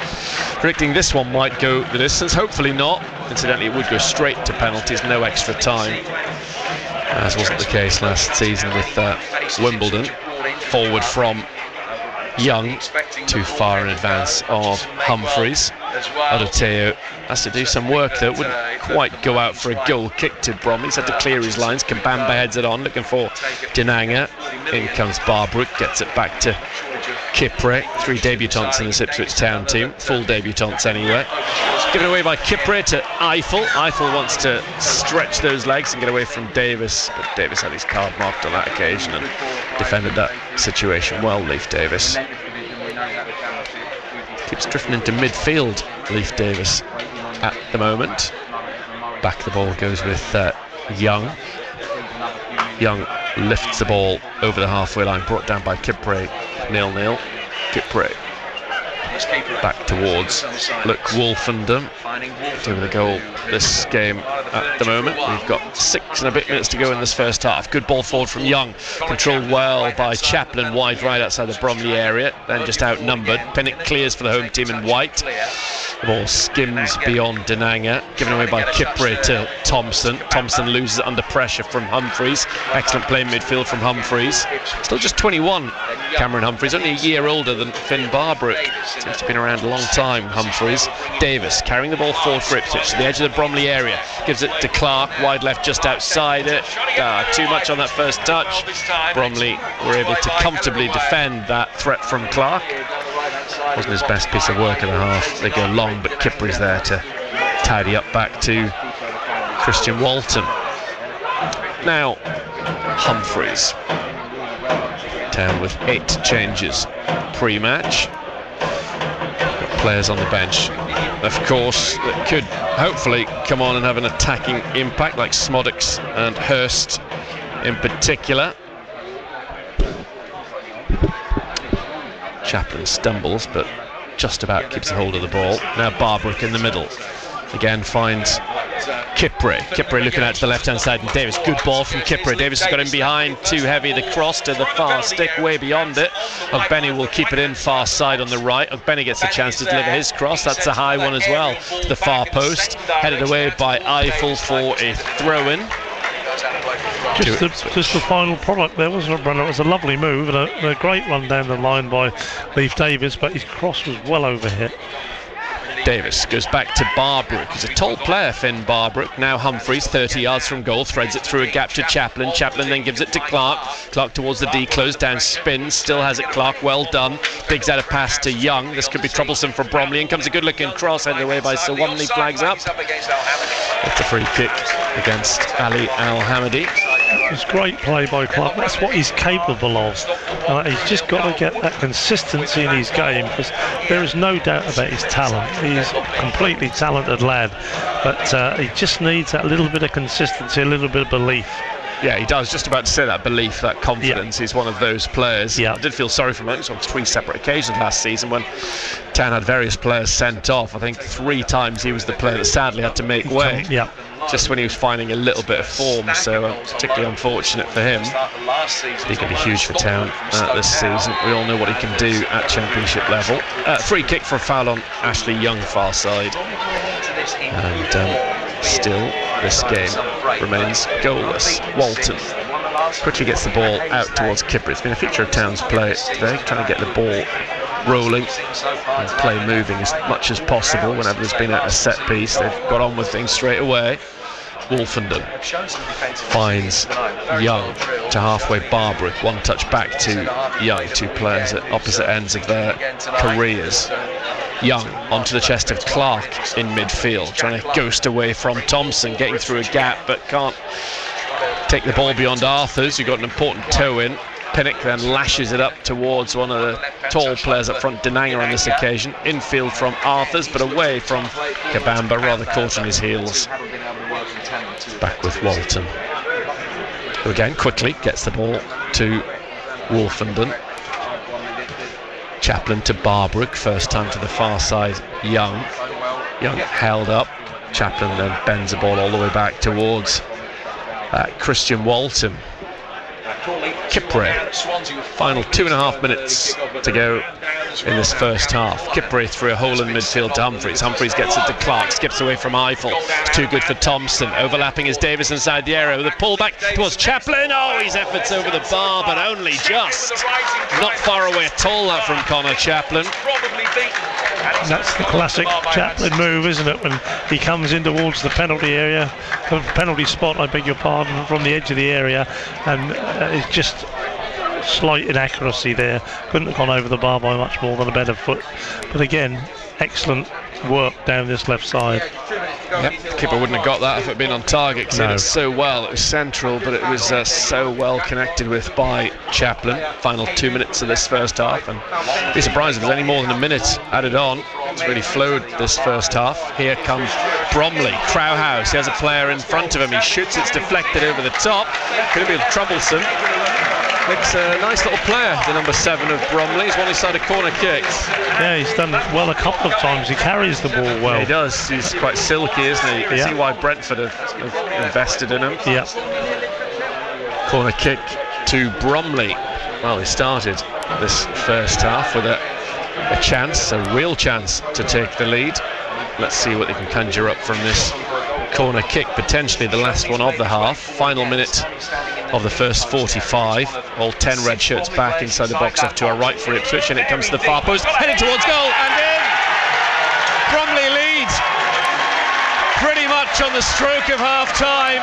B: predicting this one might go the distance. Hopefully not. Incidentally, it would go straight to penalties, no extra time, as wasn't the case last season with Wimbledon. Forward from Young, too far in advance of Humphreys. Odoteo has to do some work though. Wouldn't quite go out for a goal kick to Bromley. He's had to clear his lines. Kabamba heads it on, looking for Dinanga. In comes Barbrook, gets it back to Kipre. 3 debutants in this Ipswich Town team, full debutants anyway. Given away by Kipre to Eiffel. Eiffel wants to stretch those legs and get away from Davis, but Davis had his card marked on that occasion and defended that situation well. Leif Davis keeps drifting into midfield. Leif Davis at the moment. Back the ball goes with Young. Young lifts the ball over the halfway line, brought down by Kipre. 0-0. Kipre back towards Luke Wolfenden, doing the goal this game at the moment. We've got 6 and a bit minutes to go in this first half. Good ball forward from Young, controlled well by Chaplin, wide right outside the Bromley area, then just outnumbered. Pinnock clears for the home team in white. The ball skims beyond Dinanga, given away by Kipre to Thompson. Thompson loses it under pressure from Humphreys. Excellent play in midfield from Humphreys. Still just 21, Cameron Humphreys, only a year older than Finn Barbrook. Seems to have been around a long time, Humphreys. Davis carrying the ball forward for Ipswich to the edge of the Bromley area. Gives it to Clark, wide left just outside it. Too much on that first touch. Bromley were able to comfortably defend that threat from Clark. Wasn't his best piece of work in the half. They go long, but Kipper's there to tidy up back to Christian Walton. Now, Humphreys. Town with 8 changes pre-match. players on the bench, of course, that could hopefully come on and have an attacking impact, like Smodix and Hurst in particular. Chaplin stumbles, but just about keeps a hold of the ball. Now Barbrook in the middle. Again finds Kipre. Kipre looking out to the left-hand side, and Davis. Good ball from Kipre. Davis has got him behind, too heavy. The cross to the far stick, way beyond it. Ogbenny will keep it in far side on the right. Ogbenny gets a chance to deliver his cross. That's a high one as well, to the far post. Headed away by Eiffel for a throw-in.
C: Just the final product there, wasn't it, Brennan? It was a lovely move and a great run down the line by Leif Davis, but his cross was well overhit.
B: Davis goes back to Barbrook. He's a tall player, Finn Barbrook. Now Humphreys, 30 yards from goal, threads it through a gap to Chaplin. Chaplin then gives it to Clark. Clark towards the D, closed down, spins, still has it Clark, well done. Digs out a pass to Young. This could be troublesome for Bromley. In comes a good-looking cross, headed away by Sawamni, flags up. It's a free kick against Ali Al-Hamadi.
C: It's great play by Clark. That's what he's capable of. He's just got to get that consistency in his game, because there is no doubt about his talent. He's a completely talented lad, but he just needs that little bit of consistency, a little bit of belief.
B: Yeah, he does. Just about to say that belief, that confidence. He's one of those players.
C: Yeah.
B: I did feel sorry for him on 3 separate occasions last season when Town had various players sent off. I think 3 times he was the player that sadly had to make way.
C: Yeah.
B: Just when he was finding a little bit of form, so particularly unfortunate for him. He could be huge for Town this season. We all know what he can do at championship level. Free kick for a foul on Ashley Young, far side. And still, this game remains goalless. Walton quickly gets the ball out towards Kipper. It's been a feature of Town's play today, trying to get the ball rolling and play moving as much as possible. Whenever there's been a set piece, they've got on with things straight away. Wolfenden finds Young to halfway Barbrook. One touch back to Young. 2 players at opposite ends of their careers. Young onto the chest of Clark in midfield, trying to ghost away from Thompson, getting through a gap but can't take the ball beyond Arthurs, who got an important toe in. Pinnock then lashes it up towards one of the tall players up front, Denanga on this occasion. Infield from Arthurs, but away from Kabamba, rather caught on his heels. Back with Walton, who again quickly gets the ball to Wolfenden. Chaplin to Barbrook, first time to the far side, Young held up. Chaplin then bends the ball all the way back towards Christian Walton. Kipre, final 2.5 minutes to go in this first half. Kipre through a hole in midfield to Humphreys. Humphreys gets it to Clark, skips away from Eiffel. It's too good for Thompson. Overlapping is Davis inside the area with a pull back towards Chaplin. Oh, his efforts over the bar, but only just. Not far away at all, that from Connor Chaplin.
C: That's the classic Chaplin move, isn't it? When he comes in towards the penalty area, penalty spot, I beg your pardon, from the edge of the area, and it's just slight inaccuracy there. Couldn't have gone over the bar by much more than a better foot. But again, excellent work down this left side.
B: Yep, keeper wouldn't have got that if it had been on target, because it did so well. It was central, but it was so well connected with by Chaplin. Final 2 minutes of this first half, and I'd be surprised if there's any more than a minute added on. It's really flowed this first half. Here comes Bromley. Crowhouse, he has a player in front of him. He shoots, it's deflected over the top. Could have been troublesome. It's a nice little player, the number 7 of Bromley. He's one inside a corner kick.
C: Yeah, he's done it well a couple of times. He carries the ball well.
B: Yeah, he does. He's quite silky, isn't he? You can see why Brentford have invested in him.
C: Yeah.
B: Corner kick to Bromley. Well, he started this first half with a chance, a real chance to take the lead. Let's see what they can conjure up from this corner kick, potentially the last one of the half. Final minute of the first 45. All 10 red shirts back inside the box off to our right for Ipswich, and it comes to the far post, headed towards goal, and in! Bromley leads pretty much on the stroke of half-time.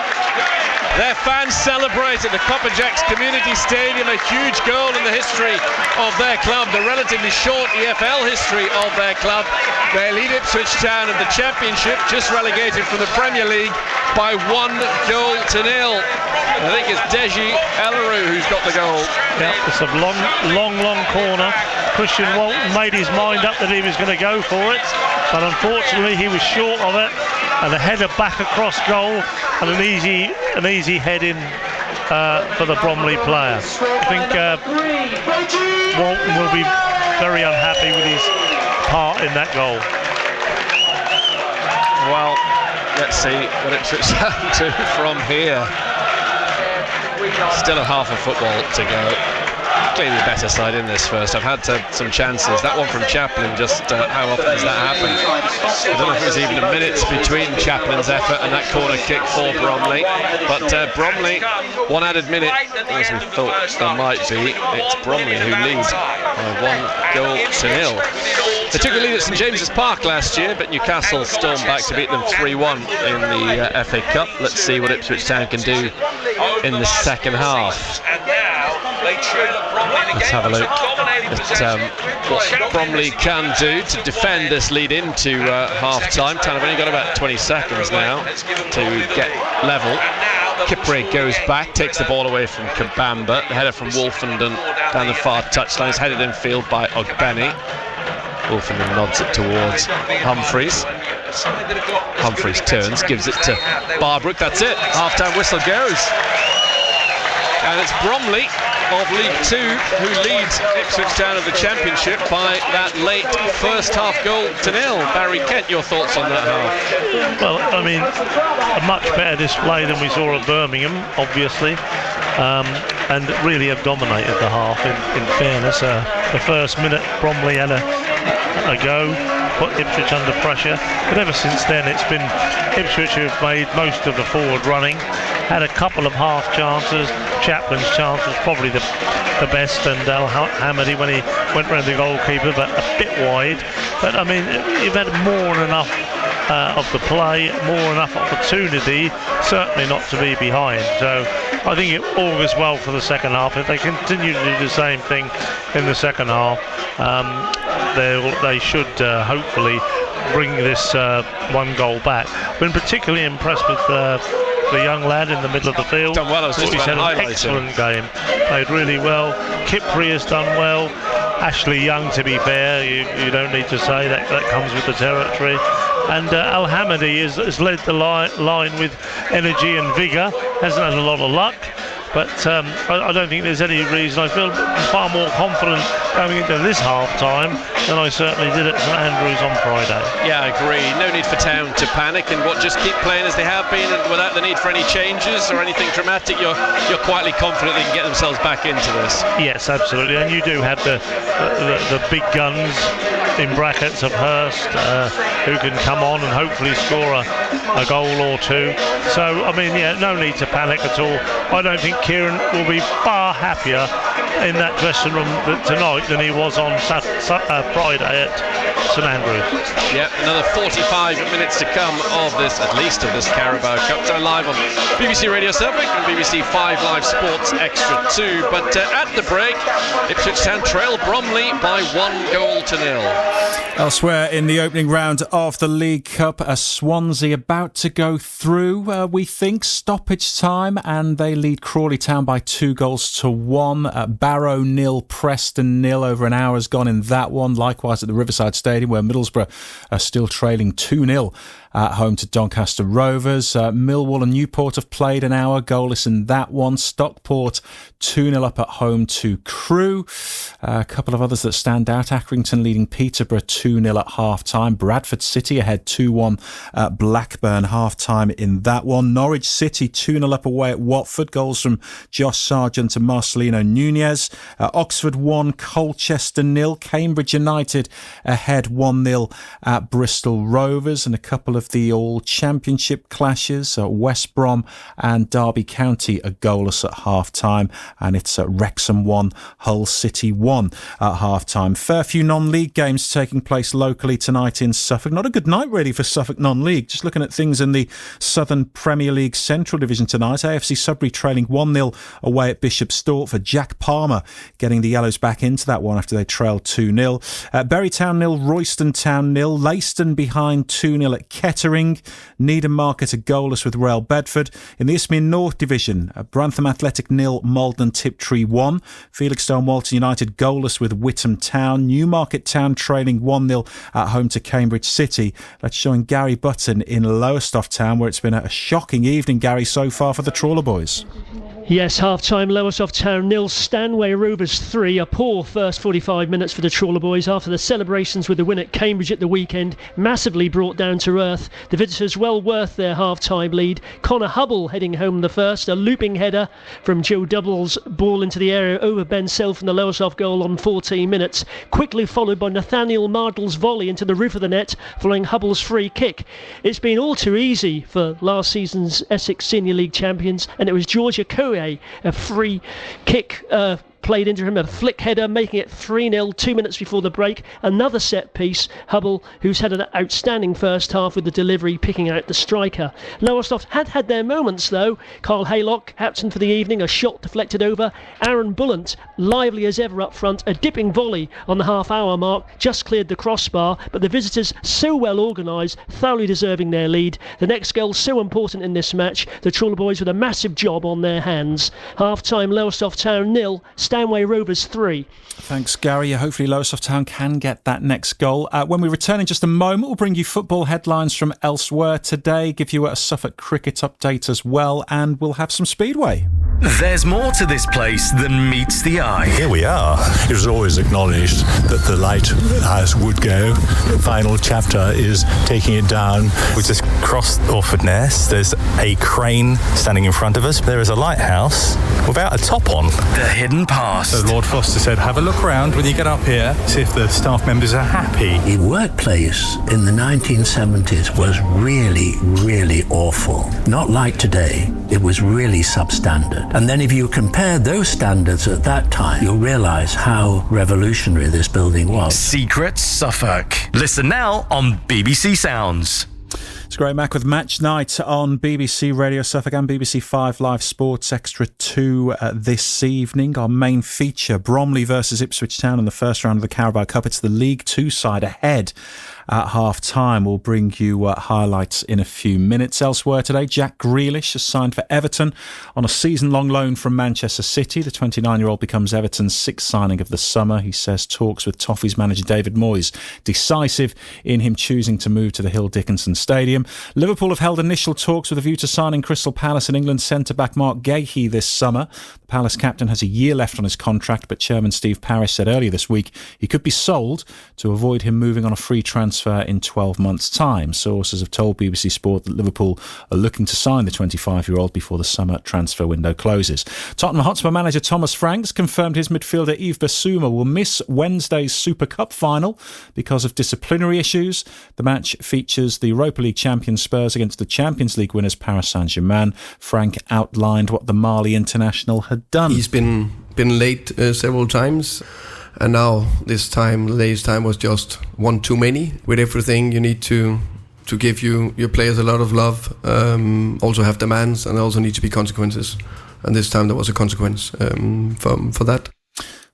B: Their fans celebrate at the Copper Jacks Community Stadium, a huge goal in the history of their club, the relatively short EFL history of their club. They lead Ipswich Town of the Championship, just relegated from the Premier League, by 1-0. I think it's Deji Elleru who's got the goal.
C: Yeah, it's a long corner. Christian Walton made his mind up that he was going to go for it, but unfortunately he was short of it, and a header back across goal and an easy head in for the Bromley player. I think Walton will be very unhappy with his part in that goal.
B: Well, let's see what Ipswich do from here. Still a half of football to go. Clearly the better side in this first. I've had some chances. That one from Chaplin, just how often does that happen? I don't know if it was even a minute between Chaplin's effort and that corner kick for Bromley. But Bromley, one added minute, as we thought there might be. It's Bromley who leads by 1-0. They took the lead at St James's Park last year, but Newcastle stormed back to beat them 3-1 in the FA Cup. Let's see what Ipswich Town can do in the second half. Let's have a look at what Bromley can do to defend this lead into half-time. Town have only got about 20 seconds now to get level. Kipre goes back, takes the ball away from Kabamba. The header from Wolfenden down the far touchline is headed in field by Ogbeni. Wolfenden nods it towards Humphreys. Humphreys turns, gives it to Barbrook. That's it. Half-time whistle goes. And it's Bromley of League Two who leads Ipswich Town of the Championship by that late first half goal to nil. Barry Kent, your thoughts on that half?
C: Well, I mean, a much better display than we saw at Birmingham, obviously, and really have dominated the half, in fairness. The first minute, Bromley had a go, put Ipswich under pressure, but ever since then it's been Ipswich who have made most of the forward running, had a couple of half chances. Chaplin's chance was probably the best, and Al-Hamadi when he went round the goalkeeper, but a bit wide. But I mean, you've had more than enough of the play, more than enough opportunity, certainly not to be behind. So I think it augurs well for the second half. If they continue to do the same thing in the second half, they should hopefully bring this one goal back. I've been particularly impressed with the young lad in the middle of the field.
B: Done well. I was just
C: he's had
B: about
C: an excellent game. Played really well. Kipri has done well. Ashley Young, to be fair, you don't need to say that comes with the territory. And Al-Hamadi has led the line with energy and vigour. Hasn't had a lot of luck, but I don't think there's any reason. I feel far more confident going into this half-time than I certainly did at St Andrews on Friday.
B: Yeah, I agree. No need for Town to panic and just keep playing as they have been, and without the need for any changes or anything dramatic. You're quietly confident they can get themselves back into this.
C: Yes, absolutely. And you do have the big guns in brackets of Hurst who can come on and hopefully score a goal or two. So I mean, yeah, no need to panic at all. I don't think Kieran will be far happier in that dressing room tonight than he was on Friday at St Andrews.
B: Yeah, another 45 minutes to come of this Carabao Cup. So live on BBC Radio Suffolk and BBC 5 Live Sports Extra 2. But at the break, Ipswich Town trail Bromley by 1-0.
A: Elsewhere in the opening round of the League Cup, Swansea about to go through, we think, stoppage time, and they lead Crawley Town by 2-1. Barrow 0, Preston 0. Over an hour has gone in that one. Likewise at the Riverside Stadium, where Middlesbrough are still trailing 2-0 at home to Doncaster Rovers. Millwall and Newport have played an hour, goalless in that one. Stockport 2-0 up at home to Crewe. A couple of others that stand out. Accrington leading Peterborough 2-0 at half-time. Bradford City ahead 2-1 at Blackburn, half-time in that one. Norwich City 2-0 up away at Watford. Goals from Josh Sargent and Marcelino Nunez. Oxford 1, Colchester 0. Cambridge United ahead 1-0 at Bristol Rovers. And a couple of the all-championship clashes. West Brom and Derby County are goalless at half-time. And it's Wrexham 1, Hull City 1 at half-time. Fair few non-league games taking place locally tonight in Suffolk. Not a good night really for Suffolk non-league. Just looking at things in the Southern Premier League Central Division tonight. AFC Sudbury trailing 1-0 away at Bishop Stortford. Jack Palmer getting the Yellows back into that one after they trailed 2-0. Bury Town 0, Royston Town 0. Leiston behind 2-0 at Kettering. Kettering. Needham Market are goalless with Rail Bedford. In the Isthmian North Division, Brantham Athletic 0, Malden Tiptree 1. Felixstowe Walton United goalless with Whittam Town. Newmarket Town trailing 1-0 at home to Cambridge City. That's showing Gary Button in Lowestoft Town, where it's been a shocking evening, Gary, so far for the Trawler boys.
E: Yes, half-time, Lowestoft Town 0, Stanway Rovers 3. A poor first 45 minutes for the Trawler boys after the celebrations with the win at Cambridge at the weekend, massively brought down to earth. The visitors well worth their half-time lead. Connor Hubble heading home the first, a looping header from Joe Double's ball into the area over Ben Self from the Lowestoft goal on 14 minutes, quickly followed by Nathaniel Mardle's volley into the roof of the net following Hubble's free kick. It's been all too easy for last season's Essex Senior League champions, and it was Georgia Coe, a free kick played into him, a flick header, making it 3-0 2 minutes before the break. Another set piece, Hubble, who's had an outstanding first half with the delivery, picking out the striker. Lowestoft had their moments though. Carl Haylock, captain for the evening, a shot deflected over. Aaron Bullant, lively as ever up front, a dipping volley on the half-hour mark, just cleared the crossbar, but the visitors so well organised, thoroughly deserving their lead. The next goal so important in this match, the Trawler boys with a massive job on their hands. Half-time, Lowestoft Town 0, Stanway Rovers 3.
A: Thanks, Gary. Hopefully Lowestoft Town can get that next goal. When we return in just a moment, we'll bring you football headlines from elsewhere today, give you a Suffolk cricket update as well, and we'll have some Speedway.
F: There's more to this place than meets the eye.
G: Here we are. It was always acknowledged that the lighthouse would go. The final chapter is taking it down.
H: We just crossed Orford Ness. There's a crane standing in front of us. There is a lighthouse without a top on.
F: The hidden past.
G: So Lord Foster said, have a look around when you get up here, see if the staff members are happy.
I: The workplace in the 1970s was really, really awful. Not like today. It was really substandard. And then if you compare those standards at that time, you'll realise how revolutionary this building was.
F: Secret Suffolk. Listen now on BBC Sounds.
A: It's Graham Mack with Match Night on BBC Radio Suffolk and BBC 5 Live Sports Extra 2 this evening. Our main feature, Bromley versus Ipswich Town in the first round of the Carabao Cup. It's the League Two side ahead at half-time. We'll bring you highlights in a few minutes. Elsewhere today, Jack Grealish has signed for Everton on a season-long loan from Manchester City. The 29-year-old becomes Everton's sixth signing of the summer. He says talks with Toffees manager David Moyes decisive in him choosing to move to the Hill Dickinson Stadium. Liverpool have held initial talks with a view to signing Crystal Palace and England centre-back Mark Gahey this summer. The Palace captain has a year left on his contract, but chairman Steve Parish said earlier this week he could be sold to avoid him moving on a free transfer in 12 months' time. Sources have told BBC Sport that Liverpool are looking to sign the 25-year-old before the summer transfer window closes. Tottenham Hotspur manager Thomas Franks confirmed his midfielder Yves Bissouma will miss Wednesday's Super Cup final because of disciplinary issues. The match features the Europa League champion Spurs against the Champions League winners Paris Saint-Germain. Frank outlined what the Mali international had done.
J: He's been late several times. And now this time, latest time was just one too many. With everything, you need to give your players a lot of love, also have demands, and also need to be consequences. And this time there was a consequence for that.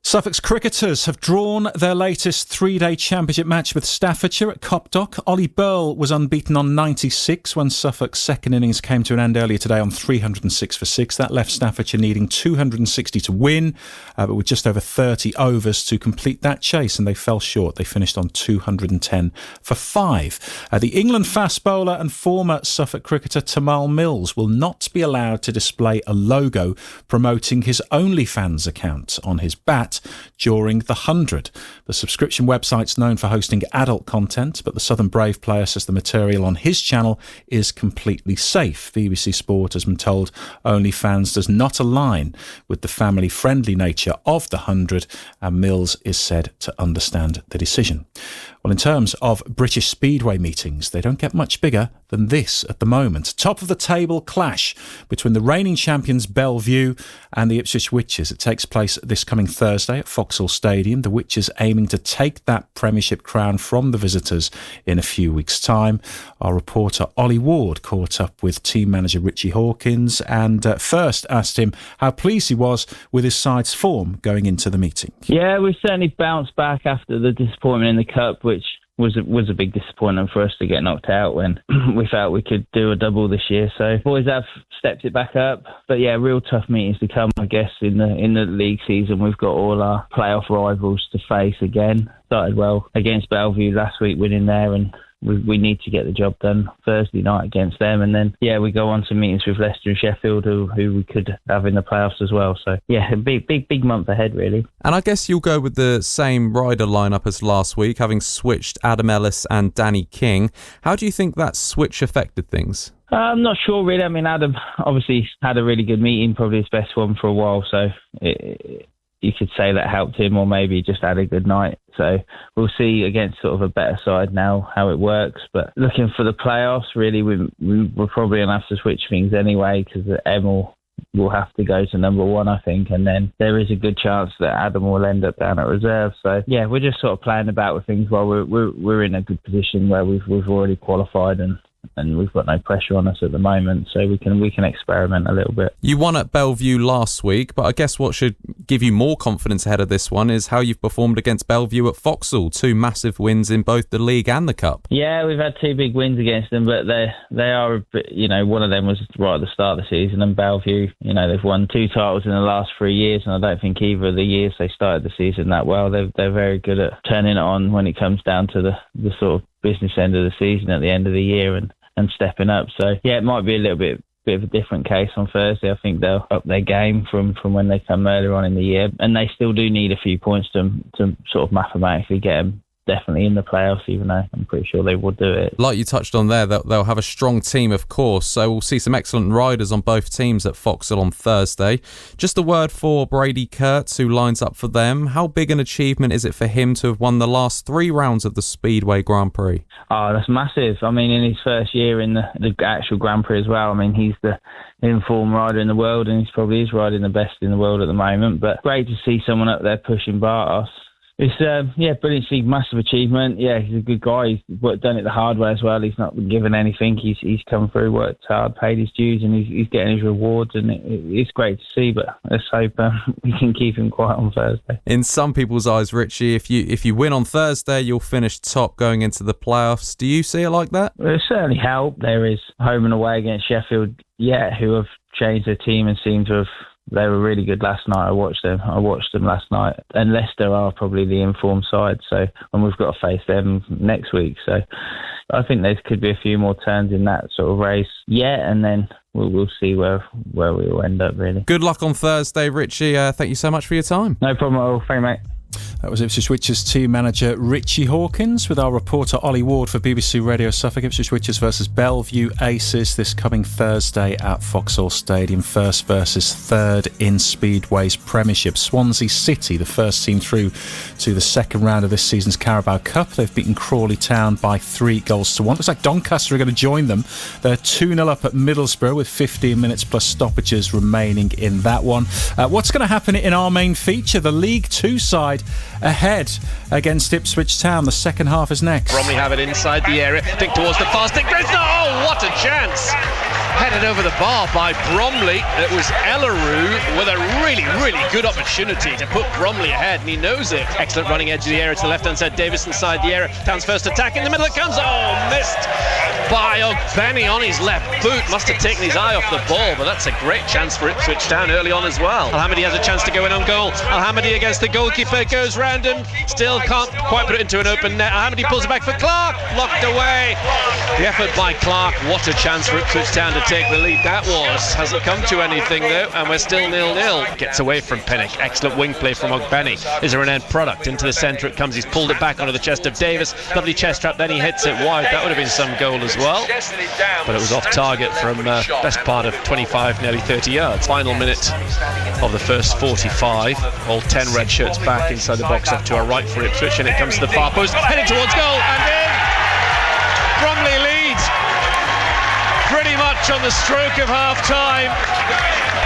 A: Suffolk's cricketers have drawn their latest three-day championship match with Staffordshire at Copdock. Ollie Burl was unbeaten on 96 when Suffolk's second innings came to an end earlier today on 306 for 6. That left Staffordshire needing 260 to win, but with just over 30 overs to complete that chase, and they fell short. They finished on 210 for 5. The England fast bowler and former Suffolk cricketer Tamal Mills will not be allowed to display a logo promoting his OnlyFans account on his bat during the 100. The subscription website's known for hosting adult content, but the Southern Brave player says the material on his channel is completely safe. BBC Sport has been told OnlyFans does not align with the family-friendly nature of the 100, and Mills is said to understand the decision. Well, in terms of British Speedway meetings, they don't get much bigger than this at the moment. Top of the table clash between the reigning champions Bellevue and the Ipswich Witches. It takes place this coming Thursday at Vauxhall Stadium. The Witches aiming to take that Premiership crown from the visitors in a few weeks' time. Our reporter Ollie Ward caught up with team manager Richie Hawkins and first asked him how pleased he was with his side's form going into the meeting.
K: Yeah, we've certainly bounced back after the disappointment in the Cup, which was a big disappointment for us to get knocked out when we felt we could do a double this year. So boys have stepped it back up. But yeah, real tough meetings to come, I guess, in the league season. We've got all our playoff rivals to face again. Started well against Bellevue last week, winning there, and we need to get the job done Thursday night against them. And then, yeah, we go on to meetings with Leicester and Sheffield, who we could have in the playoffs as well. So, yeah, a big month ahead, really.
L: And I guess you'll go with the same rider lineup as last week, having switched Adam Ellis and Danny King. How do you think that switch affected things?
K: I'm not sure, really. I mean, Adam obviously had a really good meeting, probably his best one for a while. So you could say that helped him, or maybe just had a good night. So we'll see against sort of a better side now how it works. But looking for the playoffs, really, we're probably going to have to switch things anyway, because Emil will have to go to number one, I think. And then there is a good chance that Adam will end up down at reserve. So, yeah, we're just sort of playing about with things while we're in a good position where we've already qualified and we've got no pressure on us at the moment, so we can experiment a little bit.
L: You won at Bellevue last week, but I guess what should give you more confidence ahead of this one is how you've performed against Bellevue at Vauxhall. 2 massive wins in both the league and the cup. Yeah, we've had 2 big wins against them, but they are a bit, one of them was right at the start of the season, and Bellevue, they've won 2 titles in the last 3 years, and I don't think either of the years they started the season that well. They're very good at turning it on when it comes down to the sort of business end of the season at the end of the year and stepping up. So yeah, it might be a little bit of a different case on Thursday. I think they'll up their game from when they come earlier on in the year, and they still do need a few points to sort of mathematically get them definitely in the playoffs, even though I'm pretty sure they will do it. Like you touched on there, they'll have a strong team, of course, so we'll see some excellent riders on both teams at Vauxhall on Thursday. Just a word for Brady Kurtz, who lines up for them. How big an achievement is it for him to have won the last 3 rounds of the Speedway Grand Prix? Oh, that's massive. I mean, in his first year in the actual Grand Prix as well, I mean, he's the informed rider in the world, and he's probably riding the best in the world at the moment. But great to see someone up there pushing Bartos. It's, brilliant to see, massive achievement. Yeah, he's a good guy. He's done it the hard way as well. He's not been given anything. He's come through, worked hard, paid his dues, and he's getting his rewards, and it's great to see, but let's hope we can keep him quiet on Thursday. In some people's eyes, Richie, if you win on Thursday, you'll finish top going into the playoffs. Do you see it like that? Well, it certainly helped. There is home and away against Sheffield, who have changed their team and seem to have... They were really good last night. I watched them last night. And Leicester are probably the informed side, and we've got to face them next week. So I think there could be a few more turns in that sort of race. Yeah, and then we'll see where we will end up, really. Good luck on Thursday, Richie. Thank you so much for your time. No problem at all. Thank you, mate.
A: That was Ipswich Witches team manager Richie Hawkins with our reporter Ollie Ward for BBC Radio Suffolk. Ipswich Witches versus Bellevue Aces this coming Thursday at Vauxhall Stadium. First versus third in Speedway's Premiership. Swansea City, the first team through to the second round of this season's Carabao Cup. They've beaten Crawley Town by 3-1. Looks like Doncaster are going to join them. They're 2-0 up at Middlesbrough with 15 minutes plus stoppages remaining in that one. What's going to happen in our main feature? The League Two side ahead against Ipswich Town. The second half is next.
B: Bromley have it inside the area. Think towards the fast stick. Oh, what a chance! Headed over the bar by Bromley. It was Ellerue with a really, really good opportunity to put Bromley ahead, and he knows it. Excellent running edge of the area to the left-hand side. Davis inside the area. Town's first attack in the middle. It comes. Oh, missed by Benny on his left boot. Must have taken his eye off the ball, but that's a great chance for Ipswich Town early on as well. Alhamady has a chance to go in on goal. Alhamady against the goalkeeper goes round and still can't quite put it into an open net. Alhamady pulls it back for Clark. Locked away. The effort by Clark. What a chance for Ipswich Town to take the lead. That hasn't come to anything though, and we're still 0-0. Gets away from Pinnock. Excellent wing play from Ogbenny. Is there an end product? Into the centre it comes. He's pulled it back onto the chest of Davis. Lovely chest trap, then he hits it wide. That would have been some goal as well, but it was off target from best part of 25, nearly 30 yards. Final minute of the first 45. All 10 red shirts back inside the box off to our right for Ipswich, and it comes to the far post, heading towards goal, and in! Bromley leads pretty much on the stroke of half-time.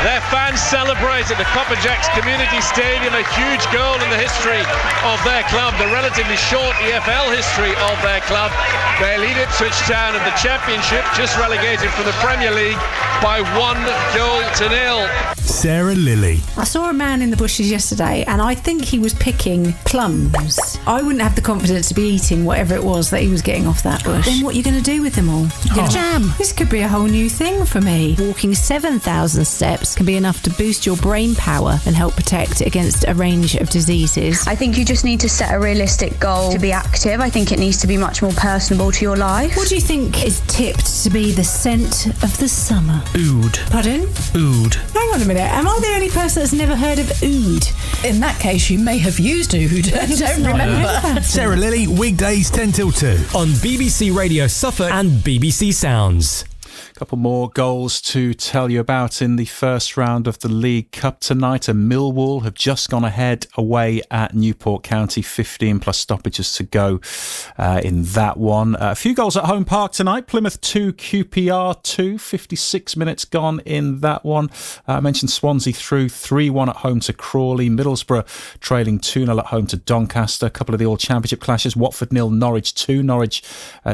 B: Their fans celebrate at the Copper Jacks Community Stadium, a huge goal in the history of their club, the relatively short EFL history of their club. They lead Ipswich Town in the Championship, just relegated from the Premier League, by 1-0.
M: Sarah Lilly.
N: I saw a man in the bushes yesterday and I think he was picking plums. I wouldn't have the confidence to be eating whatever it was that he was getting off that bush. Then what are you going to do with them all? Jam. This could be a whole new thing for me.
O: Walking 7,000 steps can be enough to boost your brain power and help protect against a range of diseases.
P: I think you just need to set a realistic goal to be active. I think it needs to be much more personable to your life.
N: What do you think is tipped to be the scent of the summer?
Q: Oud.
N: Pardon?
Q: Oud.
N: Hang on a minute. Am I the only person that's never heard of oud?
R: In that case, you may have used oud. I don't remember.
M: Sarah Lilly, weekdays 10 till 2 on BBC Radio Suffolk and BBC Sounds.
A: Couple more goals to tell you about in the first round of the League Cup tonight. And Millwall have just gone ahead away at Newport County, 15 plus stoppages to go in that one. A few goals at Home Park tonight. Plymouth 2, QPR 2, 56 minutes gone in that one. I mentioned Swansea through 3-1 at home to Crawley. Middlesbrough trailing 2-0 at home to Doncaster. A couple of the All-Championship clashes. Watford 0, Norwich 2. Norwich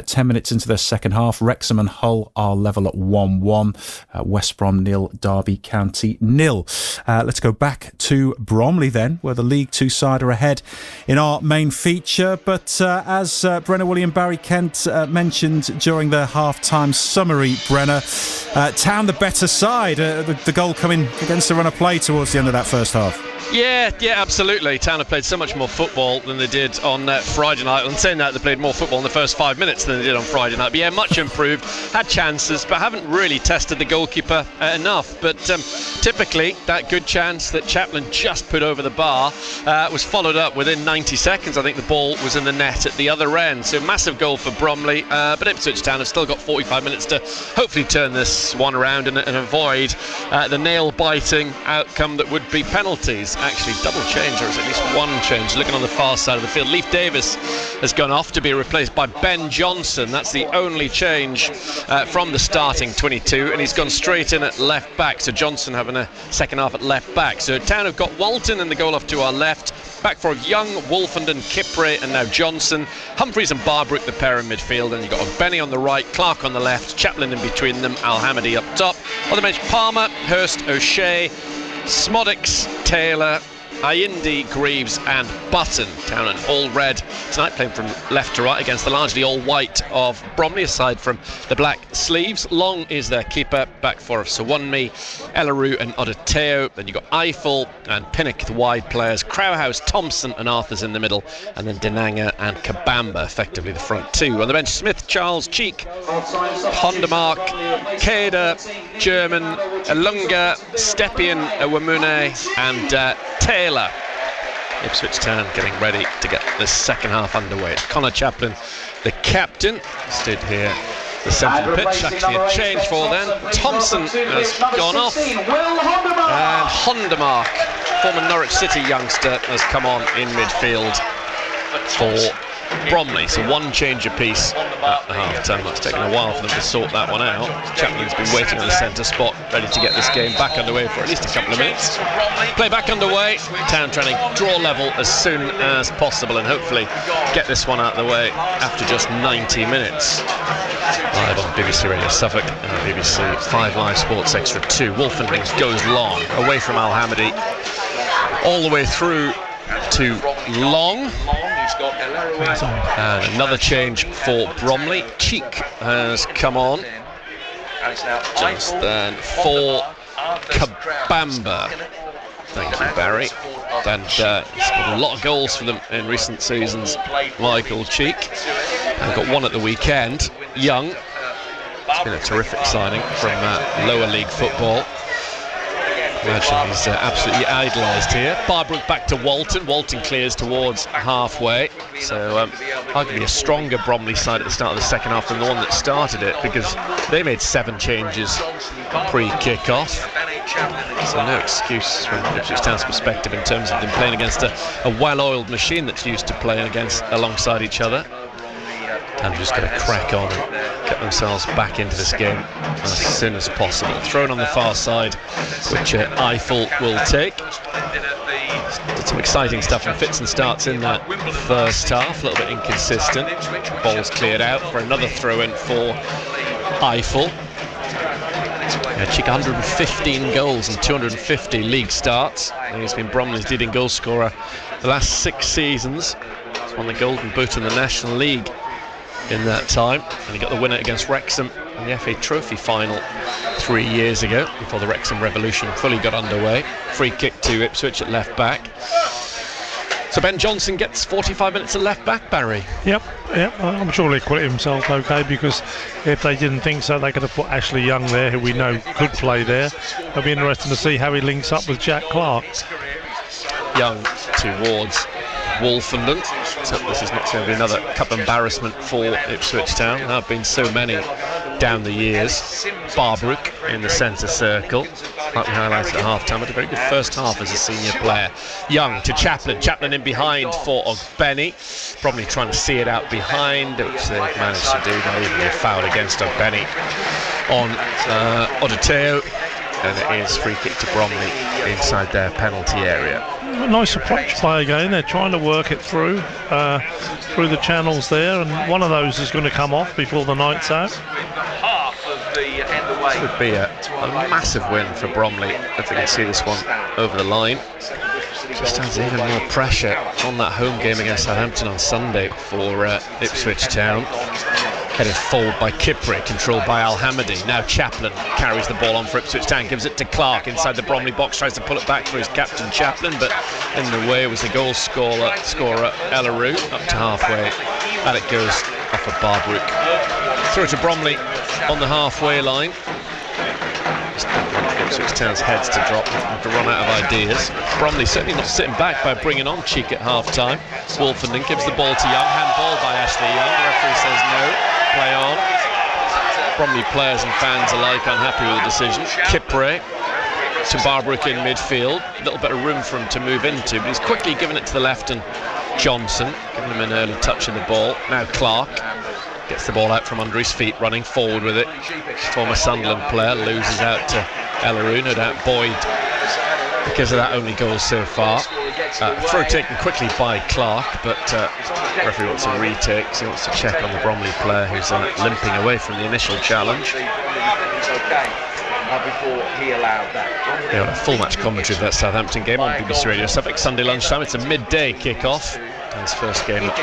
A: 10 minutes into their second half. Wrexham and Hull are level at 1-1. West Brom 0, Derby County 0. Let's go back to Bromley then, where the League Two side are ahead in our main feature. But as Brenner William Barry Kent mentioned during the half-time summary, Brenner, Town the better side. The goal coming against the run of play towards the end of that first half.
B: Yeah, absolutely. Town have played so much more football than they did on Friday night. On saying that, they played more football in the first 5 minutes than they did on Friday night. But yeah, much improved. Had chances, but haven't really tested the goalkeeper enough. But typically, that good chance that Chaplin just put over the bar was followed up within 90 seconds. I think the ball was in the net at the other end. So massive goal for Bromley. But Ipswich Town have still got 45 minutes to hopefully turn this one around and avoid the nail-biting outcome that would be penalties. Actually, double change, or is at least one change. Looking on the far side of the field, Leif Davis has gone off to be replaced by Ben Johnson. That's the only change from the starting 22, and he's gone straight in at left back. So Johnson having a second half at left back. So Town have got Walton in the goal off to our left. Back for Young, Wolfenden, Kipre, and now Johnson. Humphreys and Barbrook, the pair in midfield. And you've got Benny on the right, Clark on the left, Chaplin in between them, Al-Hamadi up top. On the bench, Palmer, Hurst, O'Shea, Smodix, Taylor, Ayindi, Greaves and Button. Town and all red tonight, playing from left to right against the largely all white of Bromley, aside from the black sleeves. Long is their keeper, back for Sawunmi, Elleru and Odeteo. Then you've got Eiffel and Pinnock, the wide players, Crowhouse, Thompson and Arthur's in the middle, and then Denanga and Kabamba effectively the front two. On the bench, Smith, Charles, Cheek, Hondermark, Keda, German, Alunga, Stepien, Wamune and Taylor. Ipswich Town getting ready to get this second half underway. Connor Chaplin, the captain, stood here the centre of the pitch. Actually a change for them. Thompson has gone off, and Hondermark, former Norwich City youngster, has come on in midfield for Bromley. So one change apiece at the half-time. It's taken a while for them to sort that one out. Chaplin's been waiting on the centre spot, ready to get this game back underway for at least a couple of minutes. Play back underway. Town trying to draw level as soon as possible and hopefully get this one out of the way after just 90 minutes. Live on BBC Radio Suffolk and BBC 5 Live Sports Extra 2. Wolfenden goes long, away from Al-Hamadi, all the way through to Long. And another change for Bromley. Cheek has come on just then for Kabamba. Thank you, Barry. And he's got a lot of goals for them in recent seasons, Michael Cheek. And got one at the weekend. Young. It's been a terrific signing from lower league football. Imagine he's absolutely idolised here. Barbrook back to Walton. Walton clears towards halfway. So arguably a stronger Bromley side at the start of the second half than the one that started it, because they made 7 changes pre-kick-off. So no excuse from Ipswich Town's perspective in terms of them playing against a well-oiled machine that's used to playing against alongside each other. And just going to crack on and get themselves back into this game as soon as possible. Thrown on the far side, which Eiffel will take. Did some exciting stuff in fits and starts in that first half, a little bit inconsistent. Ball's cleared out for another throw-in for Eiffel. Cheek 115 goals and 250 league starts. He's been Bromley's leading goal scorer the last 6 seasons. He's won the Golden Boot in the National League in that time, and he got the winner against Wrexham in the FA Trophy final 3 years ago, before the Wrexham Revolution fully got underway. Free kick to Ipswich at left back. So Ben Johnson gets 45 minutes at left back, Barry.
C: Yep. I'm sure he quit himself okay, because if they didn't think so, they could have put Ashley Young there, who we know could play there. It'll be interesting to see how he links up with Jack Clark.
B: Young towards Wolfenden. So this is not going to be another cup embarrassment for Ipswich Town. There have been so many down the years. Barbrook in the centre circle. Like we highlighted at half-time, had a very good first half as a senior player. Young to Chaplin. Chaplin in behind for Ogbenny. Probably trying to see it out behind, which they've managed to do. Now even a foul against Ogbenny on Odoteo. And it is free kick to Bromley inside their penalty area.
C: A nice approach play again. They're trying to work it through the channels there, and one of those is going to come off before the night's out.
B: This would be a massive win for Bromley if they can see this one over the line. Just adds even more pressure on that home game against Southampton on Sunday for Ipswich Town. Headed forward by Kipre, controlled by Al-Hamadi. Now Chaplin carries the ball on for Ipswich Town, gives it to Clark inside the Bromley box, tries to pull it back for his captain Chaplin, but in the way was the goal scorer Elleroux, up to halfway, and it goes off of Barbrook. Through to Bromley on the halfway line. Ipswich Town's heads to drop and to run out of ideas. Bromley certainly not sitting back by bringing on Cheek at half-time. Wolfenden gives the ball to Young, handball by Ashley Young. The referee says no, play on. Bromley players and fans alike unhappy with the decision. Kipre to Barbrook in midfield. A little bit of room for him to move into, but he's quickly giving it to the left, and Johnson giving him an early touch of the ball. Now Clark gets the ball out from under his feet, running forward with it. Former Sunderland player loses out to Elleroux, no doubt Boyd because of that only goal so far. Throw taken quickly by Clark, but referee wants a retake, so he wants to check on the Bromley player who's limping away from the initial challenge.
D: Before he allowed that.
B: Yeah, a full match commentary of that Southampton game on BBC Radio Suffolk Sunday lunchtime. It's a midday kick-off. His first game at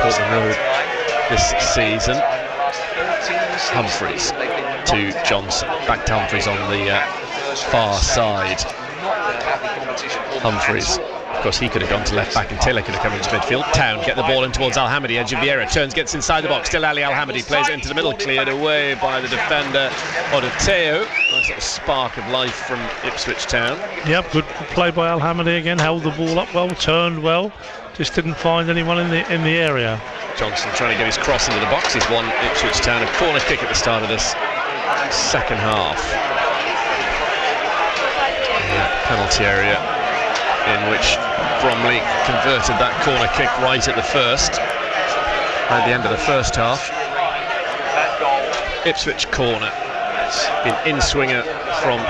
B: Portland Road this season. Humphreys to Johnson. Back to Humphreys on the far side. Humphreys, of course, he could have gone to left back and Taylor could have come into midfield. Town get the ball in towards Al-Hamadi. Edge of the area, turns, gets inside the box. Still Ali Al-Hamadi plays it into the middle, cleared away by the defender Odoteo. Nice little spark of life from Ipswich Town.
C: Yep, good play by Al-Hamadi again. Held the ball up well, turned well. Just didn't find anyone in the area.
B: Johnson trying to get his cross into the box. He's won Ipswich Town a corner kick at the start of this second half. Penalty area in which Bromley converted that corner kick right at the first, at the end of the first half. Ipswich corner. Been in-swinger from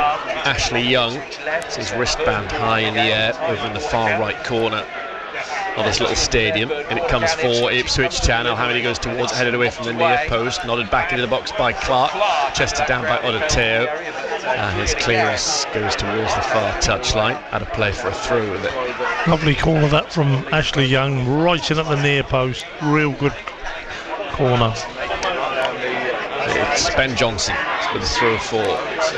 B: Ashley Young. It's his wristband high in the air over in the far right corner of this little stadium, and it comes for Ipswich Town. Al-Hamadi goes towards, headed away from the near post, nodded back into the box by Clark, chested down by Odoteo, and his clearance goes towards the far touchline. Had a play for a throw with it.
C: Lovely corner that from Ashley Young, right in at the near post. Real good corner.
B: It's Ben Johnson with a throw for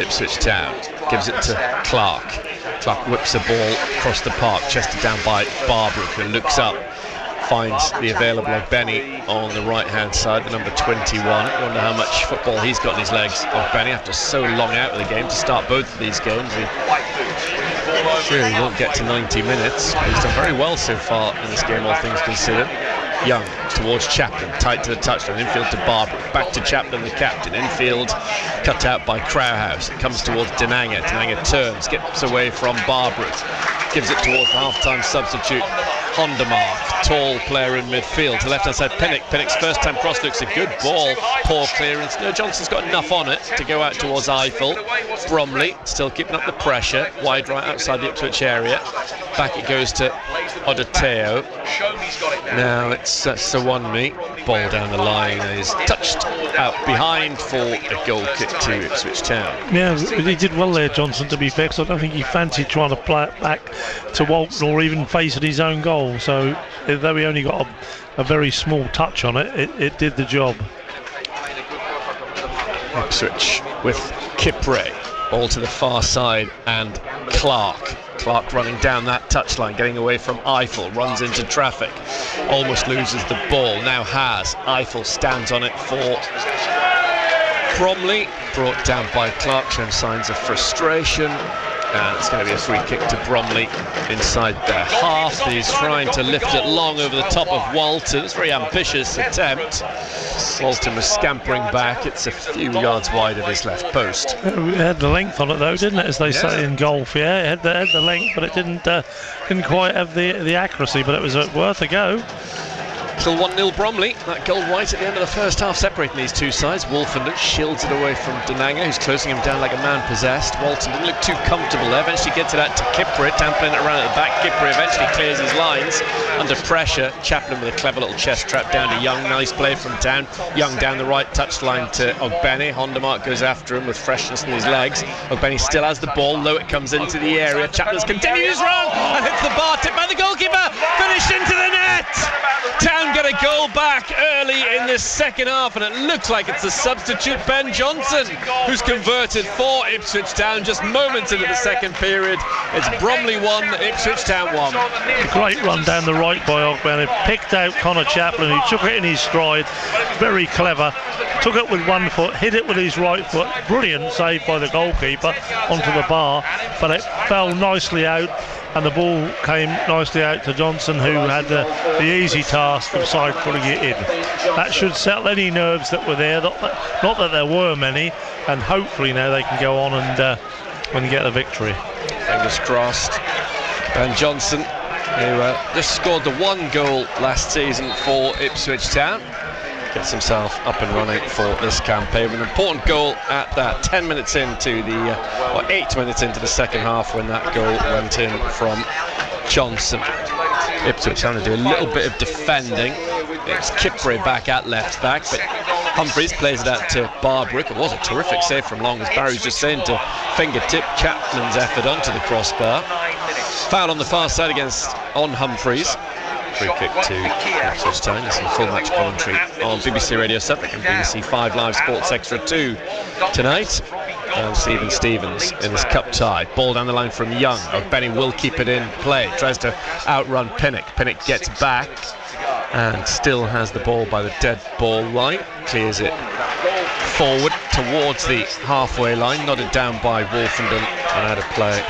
B: Ipswich Town. Gives it to Clark. Clark whips the ball across the park, chested down by Barbrook, who looks up, finds the available Ogbenny on the right hand side, the number 21. I wonder how much football he's got in his legs. Ogbenny, after so long out of the game, to start both of these games, he really won't get to 90 minutes. He's done very well so far in this game, all things considered. Young towards Chaplin, tight to the touchline, infield to Barbrook, back to Chaplin, the captain, infield cut out by Crowhouse. It comes towards Denanga. Denanga turns, gets away from Barbrook, gives it towards the half-time substitute Hondermark. tall player in midfield. To the left-hand side, Pinnock. Pinnock's first-time cross looks a good ball. Poor clearance. No, Johnson's got enough on it to go out towards Eiffel. Bromley still keeping up the pressure. Wide right outside the Ipswich area. Back it goes to Odoteo. Now it's Sawanmi. Ball down the line is touched out behind for a goal kick to Ipswich Town.
C: Yeah, he did well there, Johnson, to be fair, because I don't think he fancied trying to play it back to Walton or even face at his own goal. So, though he only got a very small touch on it, it did the job.
B: Ipswich with Kipre. Ball to the far side and Clark running down that touchline, getting away from Eiffel, runs into traffic, almost loses the ball, now has. Eiffel stands on it for Bromley, brought down by Clark, showing signs of frustration. And it's going to be a free kick to Bromley inside their half. He's trying to lift it long over the top of Walton. It's a very ambitious attempt. Walton was scampering back. It's a few yards wide of his left post.
C: It had the length on it though, didn't it, as they say in golf? Yeah, it had the length, but it didn't quite have the accuracy, but it was worth a go.
B: Still 1-0 Bromley. That goal right at the end of the first half separating these two sides. Wolfenden shields it away from Denanga, who's closing him down like a man possessed. Walton didn't look too comfortable there. Eventually gets it out to Kipre, tampering it around at the back. Kipre eventually clears his lines under pressure. Chaplin with a clever little chest trap down to Young. Nice play from Town. Young down the right touchline to Ogbene. Hondermark goes after him with freshness in his legs. Ogbene still has the ball. Low it comes into the area. Chaplin's continues his run and hits the bar, tipped by the goalkeeper. Finished into the net. Town get a goal back early in this second half, and it looks like it's the substitute Ben Johnson who's converted for Ipswich Town just moments into the second period. It's Bromley 1, Ipswich Town 1.
C: A great run down the right by Ogbene. Picked out Connor Chaplin, who took it in his stride. Very clever. Took it with one foot, hit it with his right foot. Brilliant save by the goalkeeper onto the bar, but it fell nicely out. And the ball came nicely out to Johnson, who had the easy task of side-footing it in. That should settle any nerves that were there, not that there were many, and hopefully now they can go on and get the victory.
B: Fingers crossed. Ben Johnson, who just scored the one goal last season for Ipswich Town, gets himself up and running for this campaign. An important goal at that 10 minutes into or 8 minutes into the second half when that goal went in from Johnson. Ipswich trying to do a little bit of defending. It's Kipre back at left back, but Humphreys plays it out to Barbrick. It was a terrific save from long, as Barry's just saying, to fingertip Chaplin's effort onto the crossbar. Foul on the far side on Humphreys. Free kick to Ipswich Town. There's some full match commentary on BBC Radio Suffolk and BBC 5 Live Sports Extra 2 tonight. And Stephen Stevens in this cup tie. Ball down the line from Young. Ogbene will keep it in play. Tries to outrun Pinnock. Pinnock gets back and still has the ball by the dead ball line. Clears it forward towards the halfway line. Nodded down by Wolfenden and out of play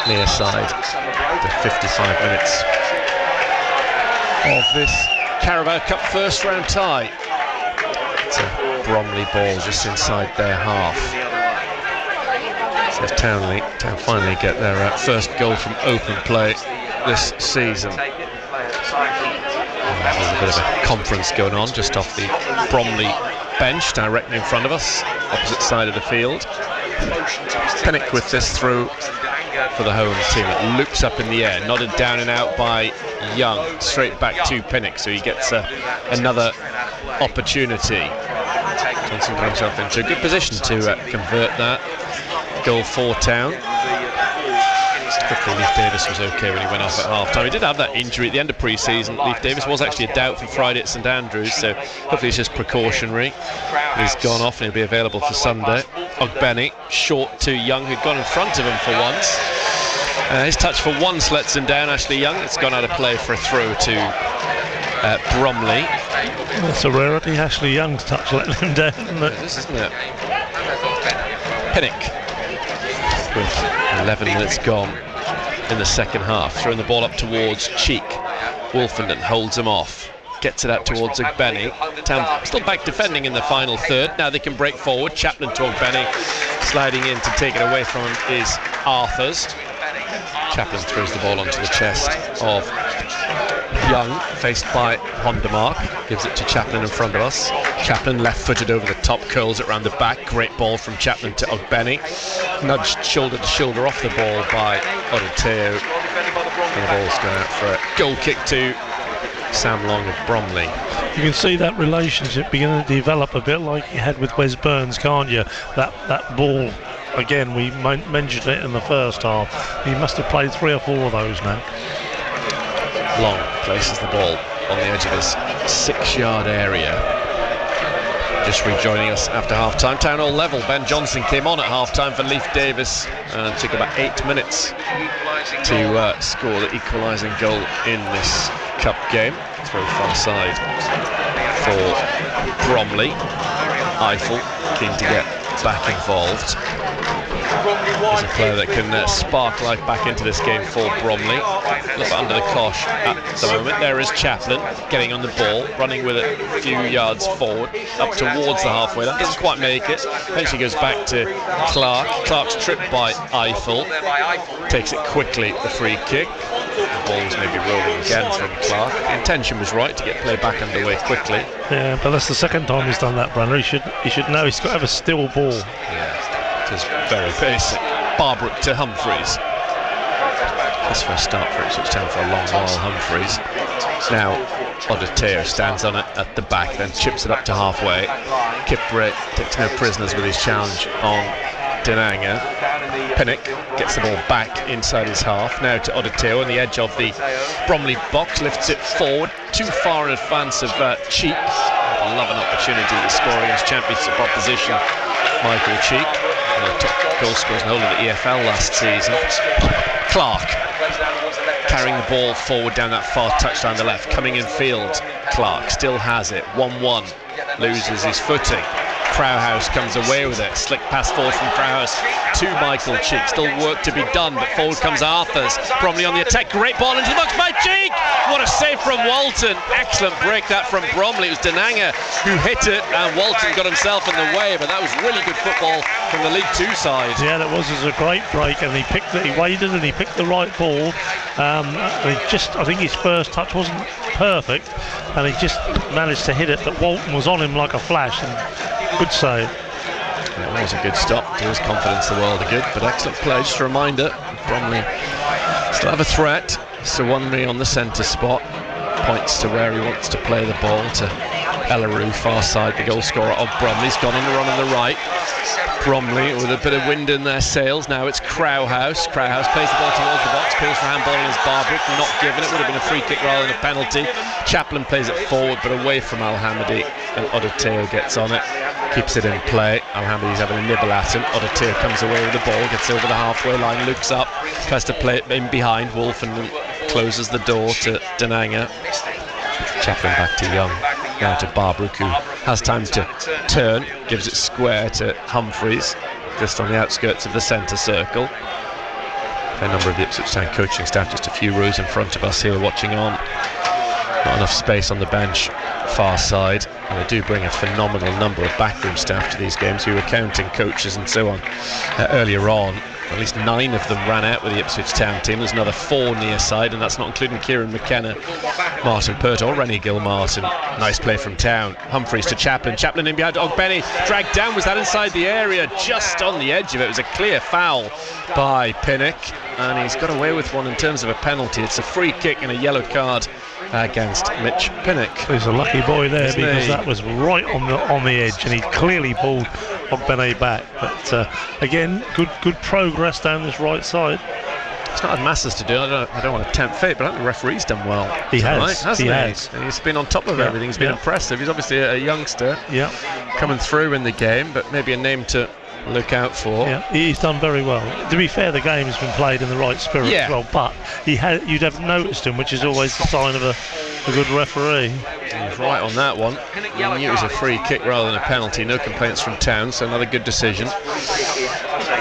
B: near side. The 55 minutes of this Carabao Cup first round tie. It's a Bromley ball just inside their half. So Town finally get their first goal from open play this season. There's a bit of a conference going on just off the Bromley bench directly in front of us, opposite side of the field. Pinnock with this through for the home team. It loops up in the air, nodded down and out by Young, straight back to Pinnock, so he gets another opportunity. Johnson got himself into a good position to convert that goal for Town. Hopefully Leif Davis was okay when he went off at half-time. He did have that injury at the end of pre-season. Leif Davis was actually a doubt for Friday at St Andrews, so hopefully it's just precautionary. He's gone off and he'll be available for Sunday. Ogbene, short to Young, who'd gone in front of him for once. His touch for once lets him down, Ashley Young. It's gone out of play for a throw to Bromley.
C: That's a rarity, Ashley Young's touch letting him down, isn't it?
B: This isn't it. Pinnock, with 11 minutes gone in the second half, throwing the ball up towards Cheek. Wolfenden holds him off, gets it out towards Ogbene. Town still back defending in the final third. Now they can break forward. Chaplin to Ogbene, sliding in to take it away from him is Arthurs. Chaplin throws the ball onto the chest of Young, faced by Hondermark, gives it to Chaplin in front of us. Chaplin left-footed over the top, curls it round the back. Great ball from Chaplin to Ogbeni. Nudged shoulder to shoulder off the ball by Odoteo. And the ball's going out for a goal kick to Sam Long of Bromley.
C: You can see that relationship beginning to develop a bit like you had with Wes Burns, can't you? That ball, again, we mentioned it in the first half. He must have played 3 or 4 of those now.
B: Long places the ball on the edge of his 6-yard area. Just rejoining us after half-time. Town Hall level. Ben Johnson came on at half-time for Leif Davis and took about 8 minutes to score the equalising goal in this cup game. Throw far side for Bromley. Eiffel keen to get back involved. He's a player that can spark life back into this game for Bromley. A little bit under the cosh at the moment. There is Chaplin getting on the ball, running with it a few yards forward, up towards the halfway line. Doesn't quite make it. Eventually goes back to Clark. Clark's tripped by Eiffel. Takes it quickly, the free kick. The ball's maybe rolling again from Clark. The intention was right to get play back underway quickly.
C: Yeah, but that's the second time he's done that, Brandon. He should know he's got to have a still ball.
B: Yeah, it is very basic. Barbrook to Humphreys. His first start for Ipswich Town for a long while, Humphreys. Now Odoteo stands on it at the back, then chips it up to halfway. Kipre takes no prisoners with his challenge on Denanga. Pinnock gets the ball back inside his half. Now to Odoteo on the edge of the Bromley box, lifts it forward, too far in advance of Cheek. Love an opportunity to score against championship opposition Michael Cheek, one of the top goal scorers in the whole of the EFL last season. Clark carrying the ball forward down that far touchline the left, coming in field. Clark still has it, 1-1, loses his footing. Crowhouse comes away with it. Slick pass forward from Crowhouse to Michael Cheek. Still work to be done, but forward comes Arthurs. Bromley on the attack. Great ball into the box by Cheek. What a save from Walton. Excellent break that from Bromley. It was Denanga who hit it, and Walton got himself in the way, but that was really good football from the League 2 side.
C: Yeah, that was a great break, and he waited and he picked the right ball. I think his first touch wasn't perfect, and he just managed to hit it, but Walton was on him like a flash, and good save.
B: It was a good stop. To his confidence, the world of good, but excellent play. Just a reminder, Bromley still have a threat. Sawunmi on the centre spot, points to where he wants to play the ball to Elleroux, far side, the goal scorer of Bromley's gone on the run on the right. Bromley with a bit of wind in their sails. Now it's Crowhouse. Crowhouse plays the ball towards the box, calls for handball and is Barbrook, not given. It would have been a free kick rather than a penalty. Chaplin plays it forward but away from Al-Hamadi, and Odoteo gets on it, keeps it in play. Al-Hamadi's having a nibble at him. Odoteo comes away with the ball, gets over the halfway line, looks up, tries to play it in behind Wolf and closes the door to Denanga. Chaplin back to Young. Now to Barbrook, who has time to turn, gives it square to Humphreys, just on the outskirts of the centre circle. A number of the Ipswich Town coaching staff just a few rows in front of us here watching on. Not enough space on the bench far side, and they do bring a phenomenal number of backroom staff to these games. We were counting coaches and so on earlier on. At least 9 of them ran out with the Ipswich Town team. There's another 4 near side, and that's not including Kieran McKenna, Martin Pert or Rennie Gilmartin. Nice play from Town. Humphreys to Chaplin. Chaplin in behind Ogbeni. Dragged down. Was that inside the area? Just on the edge of it. It was a clear foul by Pinnock, and he's got away with one in terms of a penalty. It's a free kick and a yellow card against Mitch Pinnock.
C: He's a lucky boy there, because that was right on the edge, and he clearly pulled Ogbeni back. But again, good progress down this right side.
B: It's not had masses to do. I don't want to tempt fate, but I think the referee's done well.
C: He has,
B: hasn't he? And he's been on top of everything. He's been impressive. He's obviously a youngster coming through in the game, but maybe a name to look out for.
C: Yeah, he's done very well. To be fair, the game has been played in the right spirit as well, but you'd have noticed him, which is always the sign of a good referee.
B: He's right on that one. He knew it was a free kick rather than a penalty. No complaints from Town, so another good decision.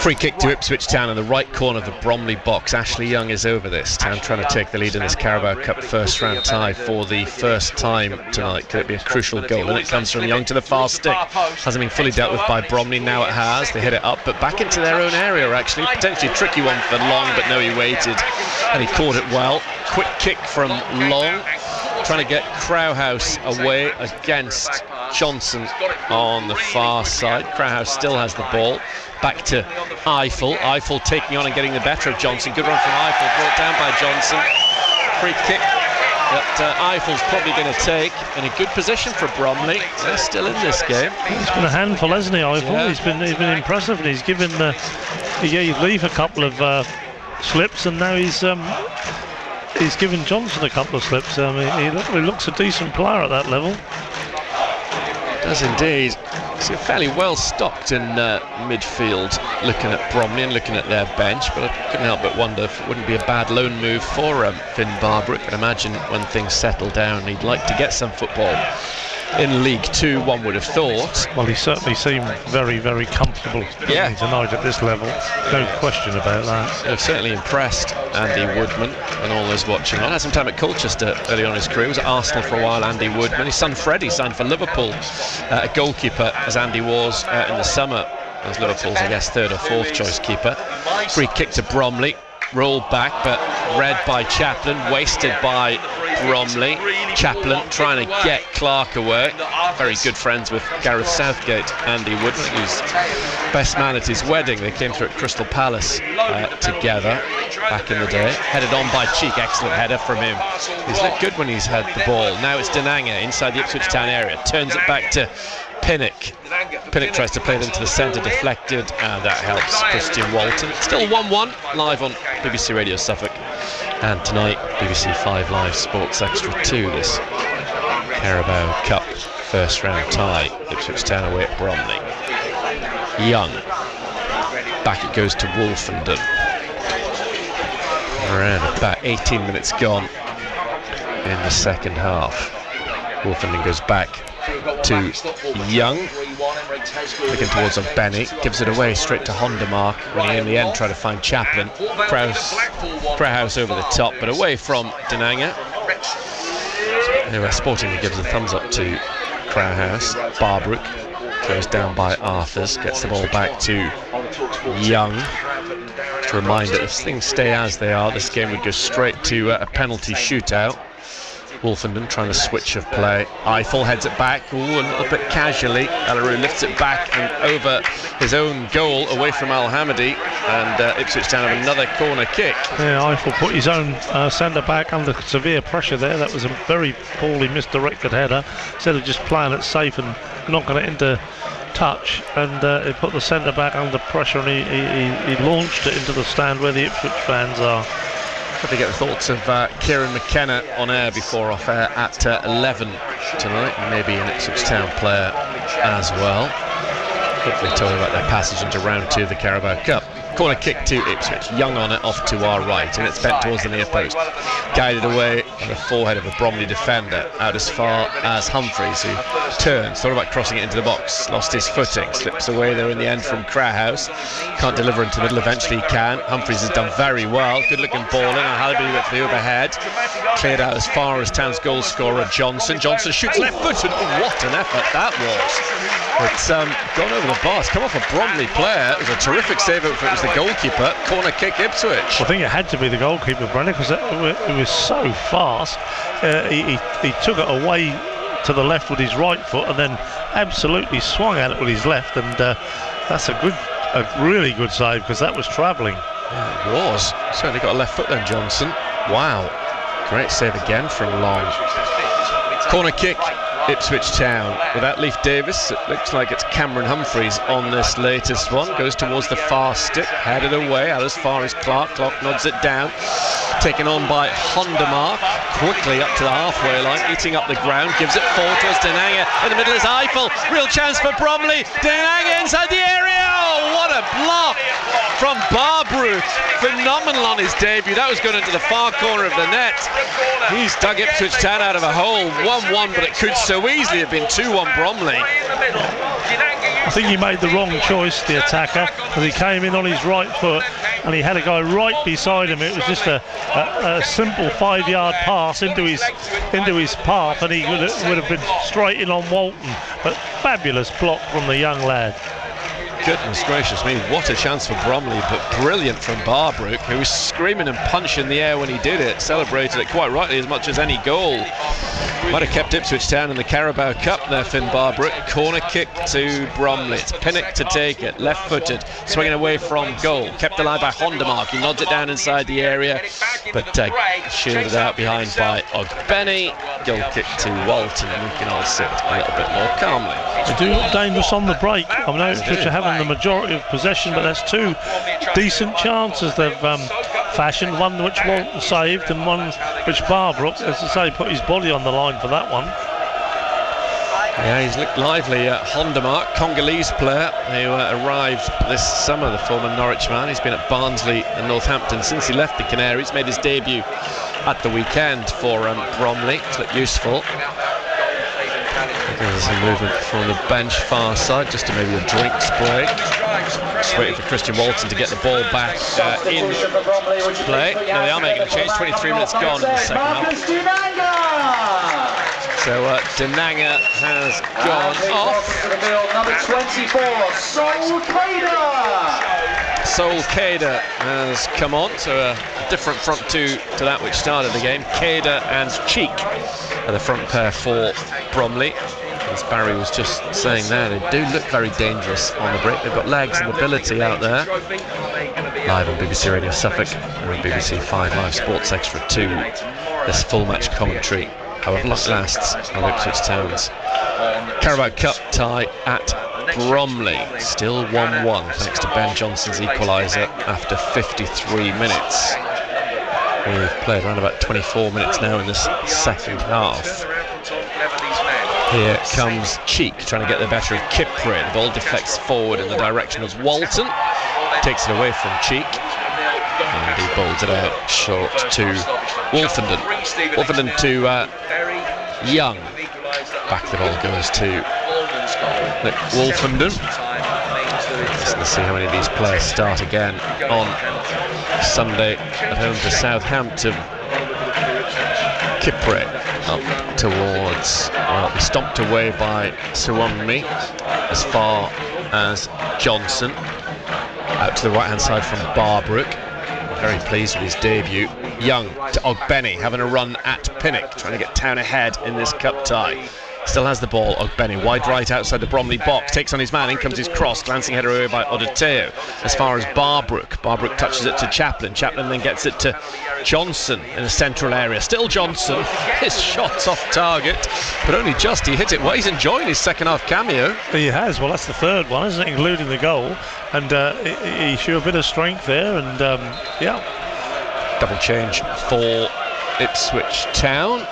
B: Free kick to Ipswich Town in the right corner of the Bromley box. Ashley Young is over this. Town trying to take the lead in this Carabao Cup first round tie for the first time tonight. Could it be a crucial goal? And it comes from Young to the far stick. Hasn't been fully dealt with by Bromley. Now it has. They hit it up, but back into their own area actually. Potentially a tricky one for Long, but no, he waited and he caught it well. Quick kick from Long. trying to get Crowhouse away against Johnson on the far side. Crowhouse still has the ball. Back to Eiffel. Eiffel taking on and getting the better of Johnson. Good run from Eiffel, brought down by Johnson. Free kick that Eiffel's probably going to take, in a good position for Bromley. They're still in this game.
C: He's been a handful, hasn't he, Eiffel? Yeah. He's been impressive, and he's given he'd leave a couple of slips, and now he's given Johnson a couple of slips. I mean, he looks a decent player at that level.
B: Does indeed. So fairly well stocked in midfield, looking at Bromley and looking at their bench, but I couldn't help but wonder if it wouldn't be a bad loan move for Finn Barbrook. I imagine when things settle down he'd like to get some football in League Two, one would have thought.
C: Well, he certainly seemed very, very comfortable tonight at this level. No question about that.
B: They've certainly impressed Andy Woodman and all those watching on. Had some time at Colchester early on in his career. He was at Arsenal for a while, Andy Woodman. His son Freddie signed for Liverpool, a goalkeeper, as Andy was in the summer, as Liverpool's, I guess, third or fourth choice keeper. Free kick to Bromley. Rolled back, but read by Chaplin, wasted by Bromley. Chaplin trying to get Clark away. Very good friends with Gareth Southgate, Andy Woodman, who's best man at his wedding. They came through at Crystal Palace together back in the day. Headed on by Cheek, excellent header from him. He's looked good when he's had the ball. Now it's Denanga inside the Ipswich town area. Turns it back to Pinnock. Pinnock tries to play them to the centre, deflected, and that helps Christian Walton. Still 1-1, live on BBC Radio Suffolk. And tonight, BBC 5 Live Sports Extra 2, this Carabao Cup first round tie. Ipswich Town away at Bromley. Young. Back it goes to Wolfenden. Around about 18 minutes gone in the second half. Wolfenden goes back to Young, looking towards Benny, gives it away straight to Hondermark when he in the end tried to find Chaplin. Crowhouse over the top, but away from Denanga. Anyway, Sporting gives a thumbs up to Crowhouse. Barbrook goes down by Arthurs, gets the ball back to Young. To remind that if things stay as they are, this game would go straight to a penalty shootout. Wolfenden trying to switch of play. Eiffel heads it back, a little bit casually. Alaroo lifts it back and over his own goal, away from Al-Hamadi, and Ipswich Town have another corner kick.
C: Yeah, Eiffel put his own centre back under severe pressure there. That was a very poorly misdirected header. Instead of just playing it safe and knocking it into touch, and he put the centre back under pressure, and he launched it into the stand where the Ipswich fans are.
B: Got to get the thoughts of Kieran McKenna on air before off air at 11 tonight, and maybe an Ipswich Town player as well. Hopefully talking about their passage into round 2 of the Carabao Cup. Corner kick to Ipswich. Young on it, off to our right, and it's bent towards the near post. Guided away on the forehead of a Bromley defender, out as far as Humphreys, who turns, thought about crossing it into the box, lost his footing, slips away there in the end from Crowhouse. Can't deliver into the middle, eventually he can. Humphreys has done very well, good looking ball in, and Halliby with the overhead. Cleared out as far as Town's goal scorer Johnson. Johnson shoots left footed. Oh, what an effort that was. It's gone over the bar. It's come off a Bromley player. It was a terrific save if it was the goalkeeper. Corner kick Ipswich.
C: I think it had to be the goalkeeper, Brennan, because it was so fast. He took it away to the left with his right foot and then absolutely swung at it with his left, and that's a really good save, because that was travelling.
B: Yeah, it was. Certainly got a left foot then, Johnson. Wow. Great save again from Long. Corner kick Ipswich Town. Without Leif Davis, it looks like it's Cameron Humphreys on this latest one. Goes towards the far stick, headed away out as far as Clark. Clark nods it down. Taken on by Hondermark. Quickly up to the halfway line, eating up the ground. Gives it forward towards Denanga. In the middle is Eiffel. Real chance for Bromley. Denanga inside the area. Oh, what a block from Barbrook. Phenomenal on his debut. That was going into the far corner of the net. He's dug Ipswich Town out of a hole. 1-1, but it could so easily have been 2-1 Bromley.
C: I think he made the wrong choice, the attacker, because he came in on his right foot and he had a guy right beside him. It was just a simple 5-yard pass into his path, and he would have been straight in on Walton. But fabulous block from the young lad.
B: goodness gracious me, what a chance for Bromley, but brilliant from Barbrook, who was screaming and punching in the air when he did it, celebrated it quite rightly as much as any goal. Might have kept Ipswich Town in the Carabao Cup there, Finn Barbrook. Corner kick to Bromley. It's Pinnock to take it, left-footed, swinging away from goal. Kept alive by Hondermark. He nods it down inside the area, but shielded out behind by Ogbenny. Goal kick to Walton, and we can all sit a little bit more calmly.
C: They do look dangerous on the break. I know Ipswich are having the majority of possession, but that's two decent chances they've fashioned. One which Walton saved, and one which Barbrook, as I say, put his body on the line for that one.
B: Yeah, he's looked lively. Hondermark, Congolese player who arrived this summer, the former Norwich man. He's been at Barnsley and Northampton since he left the Canaries. Made his debut at the weekend for Bromley. It's looked useful. There's some movement from the bench far side, just to maybe a drinks break. Just waiting for Christian Walton to get the ball back in play. Now they are making a change. 23 minutes gone in the second half. So Denanga has gone off.
D: Number 24,
B: Sol Kader has come on, so a different front two to that which started the game. Kader and Cheek are the front pair for Bromley. As Barry was just saying there, they do look very dangerous on the break. They've got legs and ability out there. Live on BBC Radio Suffolk and on BBC 5 Live Sports Extra 2. This full match commentary, however long it lasts, on Ipswich Town's Carabao Cup tie at Bromley. Still 1-1 thanks to Ben Johnson's equaliser after 53 minutes. We've played around about 24 minutes now in this second half. Here comes Cheek trying to get the better of Kipre. The ball deflects forward in the direction of Walton. Takes it away from Cheek. And he bowls it out short to Wolfenden. Wolfenden to Young. Back the ball goes to Nick Wolfenden. Let's see how many of these players start again on Sunday at home to Southampton. Kipre up towards, well, stomped away by Suwunmi as far as Johnson. Out to the right hand side from Barbrook. Very pleased with his debut. Young to Ogbenny, having a run at Pinnock, trying to get Town ahead in this cup tie. Still has the ball, Ogbenny, wide right outside the Bromley box, takes on his man, in comes his cross, glancing header away by Odeteo. As far as Barbrook touches it to Chaplin then gets it to Johnson in a central area. Still Johnson, his shot's off target, but only just, he hit it well. He's enjoying his second half cameo.
C: He has, well that's the third one, isn't it, including the goal, and he showed a bit of strength there, and yeah.
B: Double change for Ipswich Town.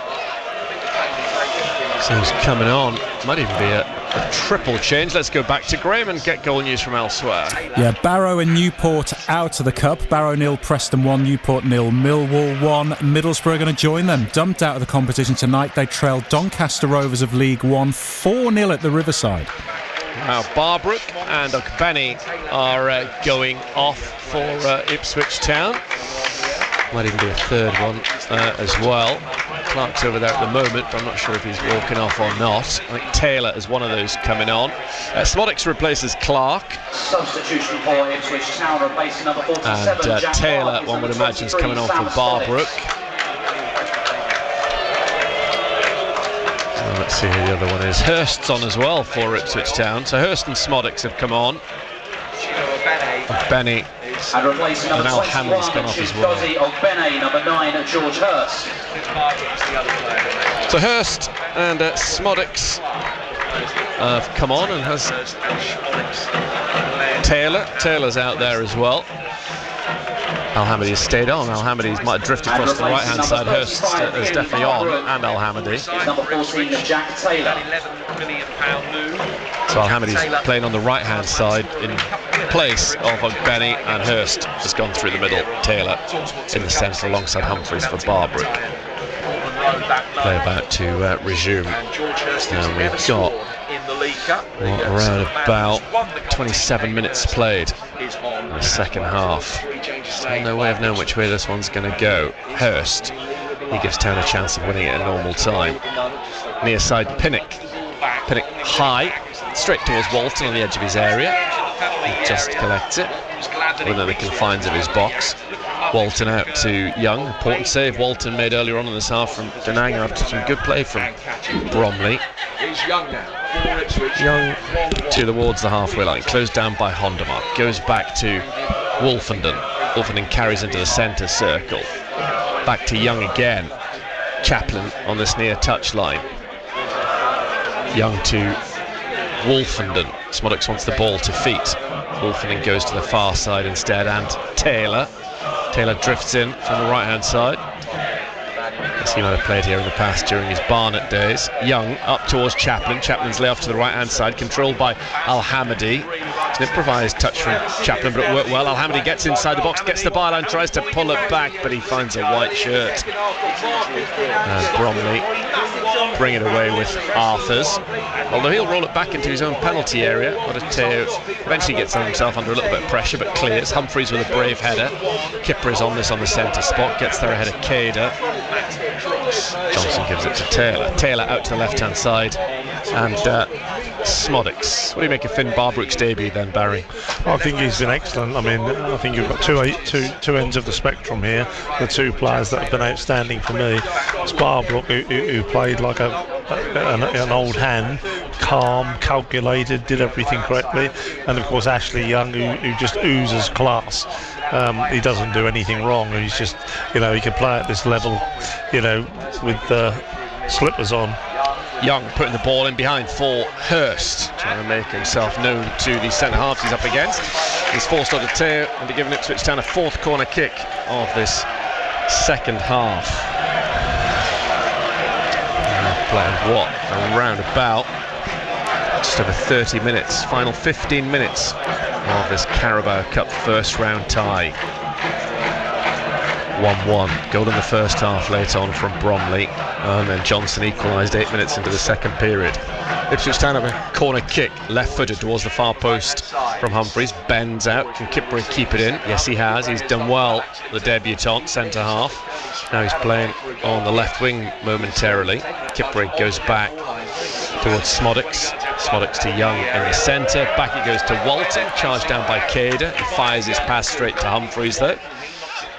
B: So he's coming on. Might even be a triple change. Let's go back to Graham and get goal news from elsewhere.
A: Yeah, Barrow and Newport out of the cup. Barrow 0, Preston 1, Newport 0, Millwall 1. Middlesbrough are going to join them. Dumped out of the competition tonight. They trailed Doncaster Rovers of League One 4-0 at the Riverside.
B: Now Barbrook and Ogbenny are going off for Ipswich Town. Might even be a third one as well. Clark's over there at the moment, but I'm not sure if he's walking off or not. I think Taylor is one of those coming on. Smodix replaces Clark.
D: Substitution for Ipswich Town, replacing number 47.
B: And Taylor, one would imagine, is coming on for Barbrook. Let's see who the other one is. Hurst's on as well for Ipswich Town. So Hurst and Smodix have come on. Ogbenny
D: and replacing number 21,
B: gone off as well.
D: Ogbenny, number 9, George Hurst.
B: So Hurst and Smodix have come on, and has Taylor's out there as well. Al-Hamidi has stayed on. Al-Hamidi might have drifted across the right hand side. Hurst is definitely on, and Al-Hamidi.
D: Number 14, Jack Taylor.
B: So Al-Hamidi's playing on the right hand side in place of Ogbenny, and Hurst has gone through the middle. Taylor in the centre alongside Humphreys for Barbrook. Play about to resume. And we've got around about 27 minutes played in the second half. Still no way of knowing which way this one's going to go. Hurst, he gives Town a chance of winning it at normal time. Near side Pinnock high, straight towards Walton on the edge of his area. He just collects it within the confines of his box. Walton out to Young. Important save Walton made earlier on in this half from Denanga after some good play from Bromley. Young towards the halfway line, closed down by Hondermark, goes back to Wolfenden. Wolfenden carries into the centre circle. Back to Young again. Chaplin on this near touchline. Young to Wolfenden. Smodix wants the ball to feet. Wolfenden goes to the far side instead, and Taylor drifts in from the right hand side. As he might have played here in the past during his Barnet days. Young up towards Chaplin. Chaplin's lay off to the right hand side, controlled by Al-Hamadi. It's an improvised touch from Chaplin, but it worked well. Al-Hamadi gets inside the box, gets the byline, tries to pull it back, but he finds a white shirt. And Bromley bring it away with Arthurs, although he'll roll it back into his own penalty area. Odateo eventually gets himself under a little bit of pressure, but clears. Humphreys with a brave header. Kipper is on this on the centre spot, gets there ahead of Cader. Johnson gives it to Taylor out to the left hand side, and Smodix. What do you make of Finn Barbrook's debut then, Barry?
C: I think he's been excellent. I mean, I think you've got two ends of the spectrum here. The two players that have been outstanding for me. It's Barbrook, who played like an old hand, calm, calculated, did everything correctly, and of course Ashley Young, who just oozes class. He doesn't do anything wrong. He's just, he can play at this level, with slippers on.
B: Young putting the ball in behind for Hurst, trying to make himself known to the centre half he's up against. He's forced Odateo into giving Ipswich Town a fourth corner kick of this second half. Playing around about just over 30 minutes, final 15 minutes of this Carabao Cup first round tie. 1-1. Goal in the first half late on from Bromley, and then Johnson equalised 8 minutes into the second period. Ipswich Town have a corner kick, left-footed towards the far post from Humphreys. Bends out. Can Kipper keep it in? Yes, he has. He's done well, the debutant centre-half. Now he's playing on the left wing momentarily. Kipper goes back towards Smodix. Smodix to Young in the centre. Back it goes to Walton, charged down by Cader. He fires his pass straight to Humphreys though.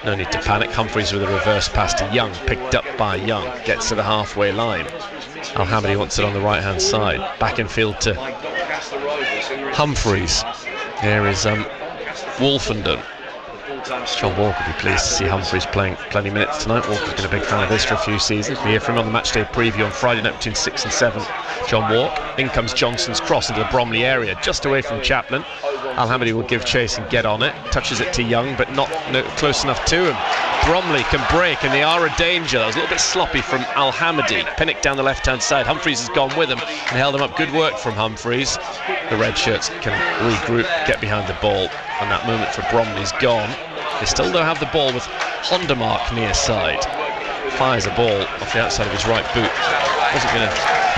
B: No need to panic. Humphreys with a reverse pass to Young, picked up by Young, gets to the halfway line. Al-Hamadi wants it on the right hand side. Back in field to Humphreys. Here is Wolfenden. John Walker will be pleased to see Humphreys playing plenty of minutes tonight. Walker's been a big fan of this for a few seasons. We hear from him on the matchday preview on Friday night between 6 and 7. John Walk. In comes Johnson's cross into the Bromley area, just away from Chaplin. Al-Hamadi will give chase and get on it. Touches it to Young, but not close enough to him. Bromley can break, and they are a danger. That was a little bit sloppy from Al-Hamadi. Pinnock down the left-hand side. Humphreys has gone with him and held him up. Good work from Humphreys. The red shirts can regroup, get behind the ball, and that moment for Bromley's gone. They still don't have the ball with Hondermark near side. Fires a ball off the outside of his right boot. Wasn't going to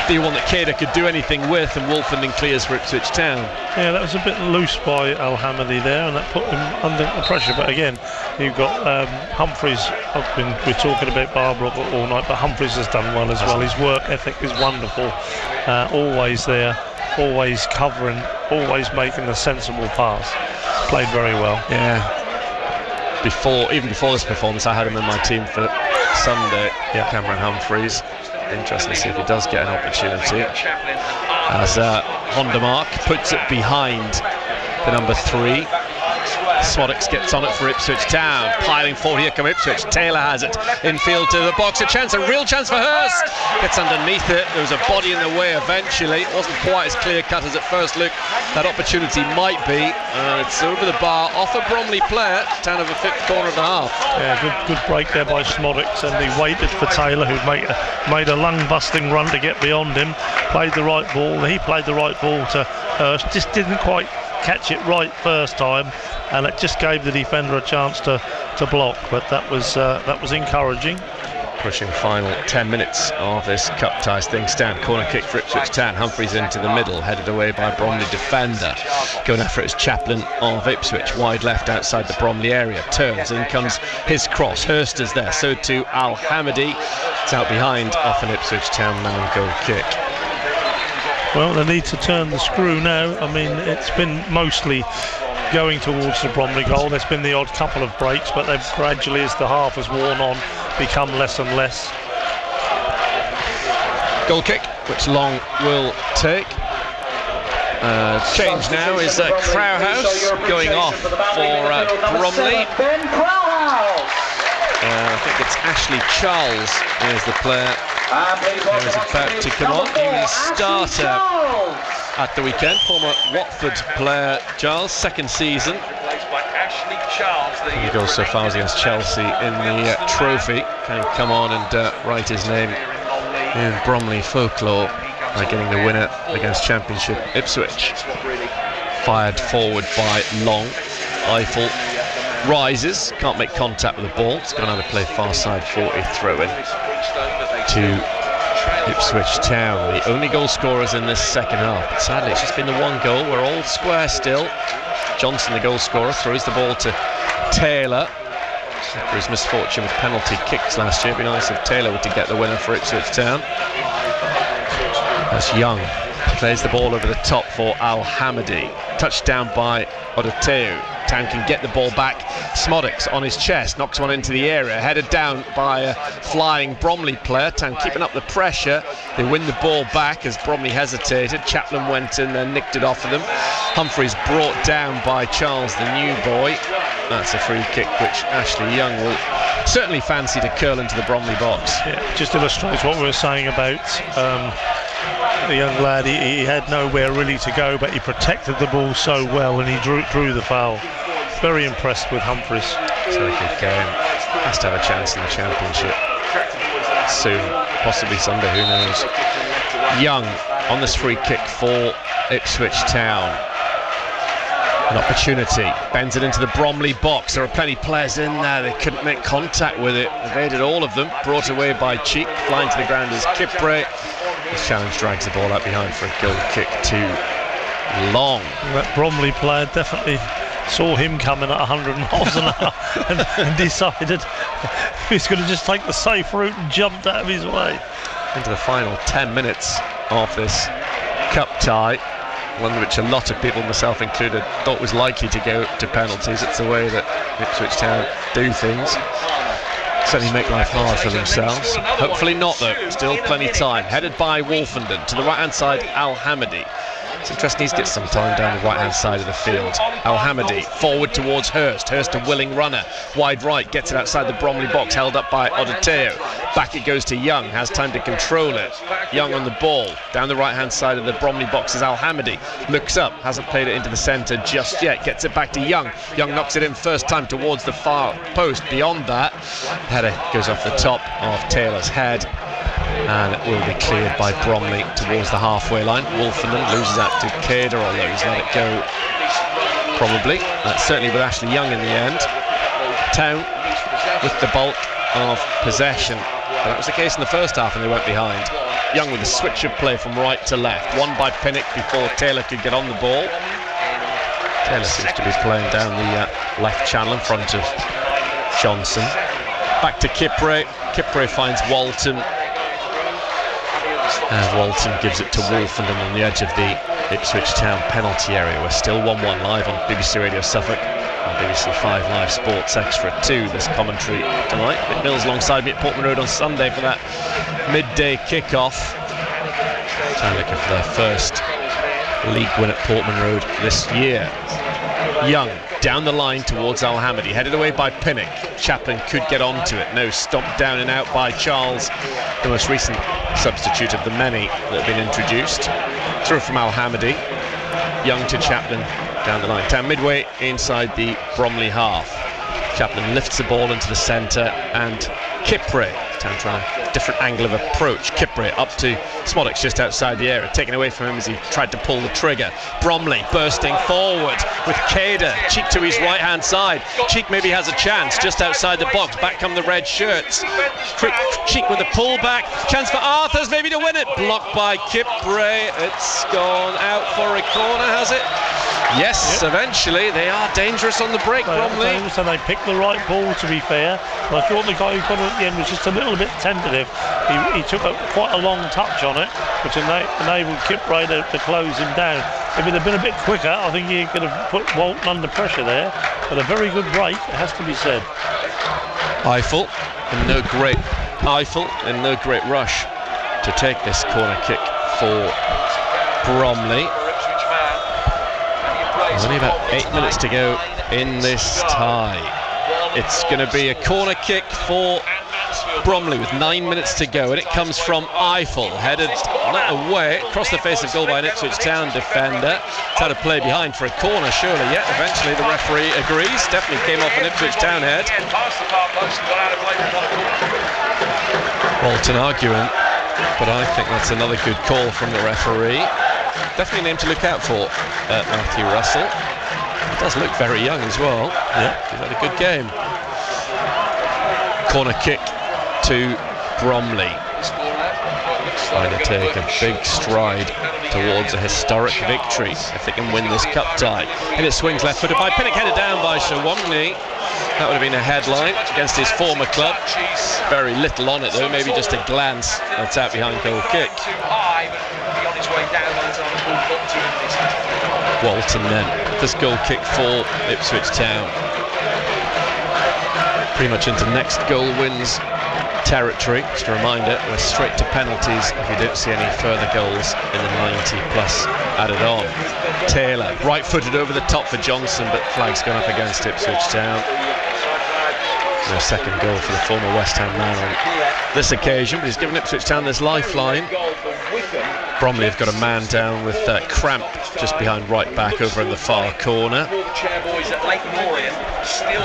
B: be one that Cader could do anything with, and Wolfenden clears for Ipswich Town. Yeah, that was a bit loose by Al-Hamadi there, and that put him under pressure. But again, you've got Humphreys. We're talking about Barbrook all night, but Humphreys has done well as well. His work ethic is wonderful. Always there, always covering, always making a sensible pass. Played very well. Yeah. Even before this performance, I had him in my team for Sunday. Yeah, Cameron Humphreys. Interesting to see if he does get an opportunity. As Hondermark puts it behind the number 3. Smodix gets on it for Ipswich Town. Piling forward, here come Ipswich. Taylor has it infield to the box. A real chance for Hurst. Gets underneath it. There was a body in the way eventually. It wasn't quite as clear cut as at first look. That opportunity might be. It's over the bar off a Bromley player. Town of a fifth corner of the half. Yeah, good break there by Smodix, and he waited for Taylor, who made a lung-busting run to get beyond him. Played the right ball. He played the right ball to Hurst. Just didn't quite catch it right first time, and it just gave the defender a chance to block, but that was encouraging. Pushing final 10 minutes of this cup ties things stand. Corner kick for Ipswich Town. Humphreys into the middle, headed away by Bromley defender. Going after it is Chaplin of Ipswich, wide left outside the Bromley area. Turns, in comes his cross. Hurst is there, so too Al-Hamadi. It's out behind off an Ipswich Town man goal kick.
C: Well, they need to turn the screw now. I mean, it's been mostly going towards the Bromley goal. There's been the odd couple of breaks, but they've gradually, as the half has worn on, become less and less.
B: Goal kick, which Long will take. Change now is Crowhouse going off for Bromley. I think it's Ashley Charles is the player who is about to come on. He was starter at the weekend, former Watford player Charles, second season. He goes so far as against Chelsea in the trophy. Can he come on and write his name in Bromley folklore by getting the winner against Championship Ipswich? Fired forward by Long. Eiffel rises, can't make contact with the ball. It's going to play far side 40 throw in to Ipswich Town, the only goal scorers in this second half. But sadly, it's just been the one goal. We're all square still. Johnson, the goal scorer, throws the ball to Taylor. After his misfortune with penalty kicks last year, it'd be nice if Taylor were to get the winner for Ipswich Town. That's Young. Plays the ball over the top for Al-Hamadi. Touchdown by Odeteu. Town can get the ball back. Smodics on his chest, knocks one into the area, headed down by a flying Bromley player. Town keeping up the pressure. They win the ball back as Bromley hesitated. Chaplin went in and nicked it off of them. Humphreys brought down by Charles, the new boy. That's a free kick which Ashley Young will certainly fancy to curl into the Bromley box.
C: Yeah, just illustrates what we were saying about the young lad. He had nowhere really to go, but he protected the ball so well, and he drew the foul. Very impressed with Humphreys.
B: It's a good game. Has to have a chance in the Championship soon, possibly Sunday, who knows. Young on this free kick for Ipswich Town. An opportunity, bends it into the Bromley box. There are plenty of players in there, they couldn't make contact with it. Evaded all of them, brought away by Cheek. Flying to the ground is Kipre. This challenge drags the ball out behind for a goal kick to Long.
C: That Bromley player definitely saw him coming at 100 miles an hour and decided he's going to just take the safe route and jumped out of his way.
B: Into the final 10 minutes of this cup tie, one which a lot of people, myself included, thought was likely to go to penalties. It's the way that Ipswich Town do things. Certainly make life hard for themselves. Hopefully not, though. Still plenty of time. Headed by Wolfenden to the right-hand side, Al-Hamadi. It's interesting he's got some time down the right-hand side of the field. Al-Hamadi forward towards Hurst. Hurst a willing runner. Wide right, gets it outside the Bromley box, held up by Odeteu. Back it goes to Young, has time to control it. Young on the ball. Down the right-hand side of the Bromley box is Al-Hamadi. Looks up, hasn't played it into the centre just yet. Gets it back to Young. Young knocks it in first time towards the far post. Beyond that, header goes off the top of Taylor's head. And it will be cleared by Bromley towards the halfway line. Wolfenden loses out to Cader, although he's let it go probably. That's certainly with Ashley Young in the end. Town with the bulk of possession. But that was the case in the first half and they went behind. Young with a switch of play from right to left. Won by Pinnock before Taylor could get on the ball. Taylor seems to be playing down the left channel in front of Johnson. Back to Kipre. Kipre finds Walton. And Walton gives it to Wolfenden on the edge of the Ipswich Town penalty area. We're still 1-1 live on BBC Radio Suffolk and BBC 5 Live Sports Extra 2. This commentary tonight. Mick Mills alongside me at Portman Road on Sunday for that midday kick-off. Town looking for their first league win at Portman Road this year. Young down the line towards Al-Hamadi, headed away by Pinnock. Chaplin could get onto it. No, stomped down and out by Charles, the most recent substitute of the many that have been introduced. Through from Al-Hamadi. Young to Chaplin down the line. Down midway inside the Bromley half. Chaplin lifts the ball into the centre and Kipre. Town trying a different angle of approach. Kipre up to Smodics just outside the area, taken away from him as he tried to pull the trigger. Bromley bursting forward with Cader. Cheek to his right hand side. Cheek maybe has a chance just outside the box. Back come the red shirts. Quick Cheek with a pullback. Chance for Arthurs maybe to win it. Blocked by Kipre. It's gone out for a corner, has it? Yes, eventually. They are dangerous on the break, Bromley.
C: And they picked the right ball, to be fair. And I thought the guy who got it at the end was just a little bit tentative. He took quite a long touch on it, which enabled Kipray to close him down. If it had been a bit quicker, I think he could have put Walton under pressure there. But a very good break, it has to be said.
B: Eiffel in no great rush to take this corner kick for Bromley. There's only about 8 minutes to go in this tie. It's going to be a corner kick for Bromley with 9 minutes to go, and it comes from Eiffel, headed not away, across the face of goal by an Ipswich Town defender. It's had a play behind for a corner, surely. Yet eventually the referee agrees. Definitely came off an Ipswich Town head. Walton arguing, but I think that's another good call from the referee. Definitely a name to look out for, Matthew Russell. He does look very young as well. Yeah, he's had a good game. Corner kick to Bromley. Trying to take a big stride towards a historic victory if they can win this cup tie. And it swings left-footed by Pinnock, headed down by Shawamni. That would have been a headline against his former club. Very little on it though, maybe just a glance. That's out behind goal kick. Walton then, this goal kick for Ipswich Town. Pretty much into next goal wins territory. Just a reminder, we're straight to penalties if you don't see any further goals in the 90 plus added on. Taylor, right-footed over the top for Johnson, but flag's gone up against Ipswich Town. No second goal for the former West Ham man on this occasion, but he's given Ipswich Town this lifeline. Bromley have got a man down with Cramp just behind right back over in the far corner.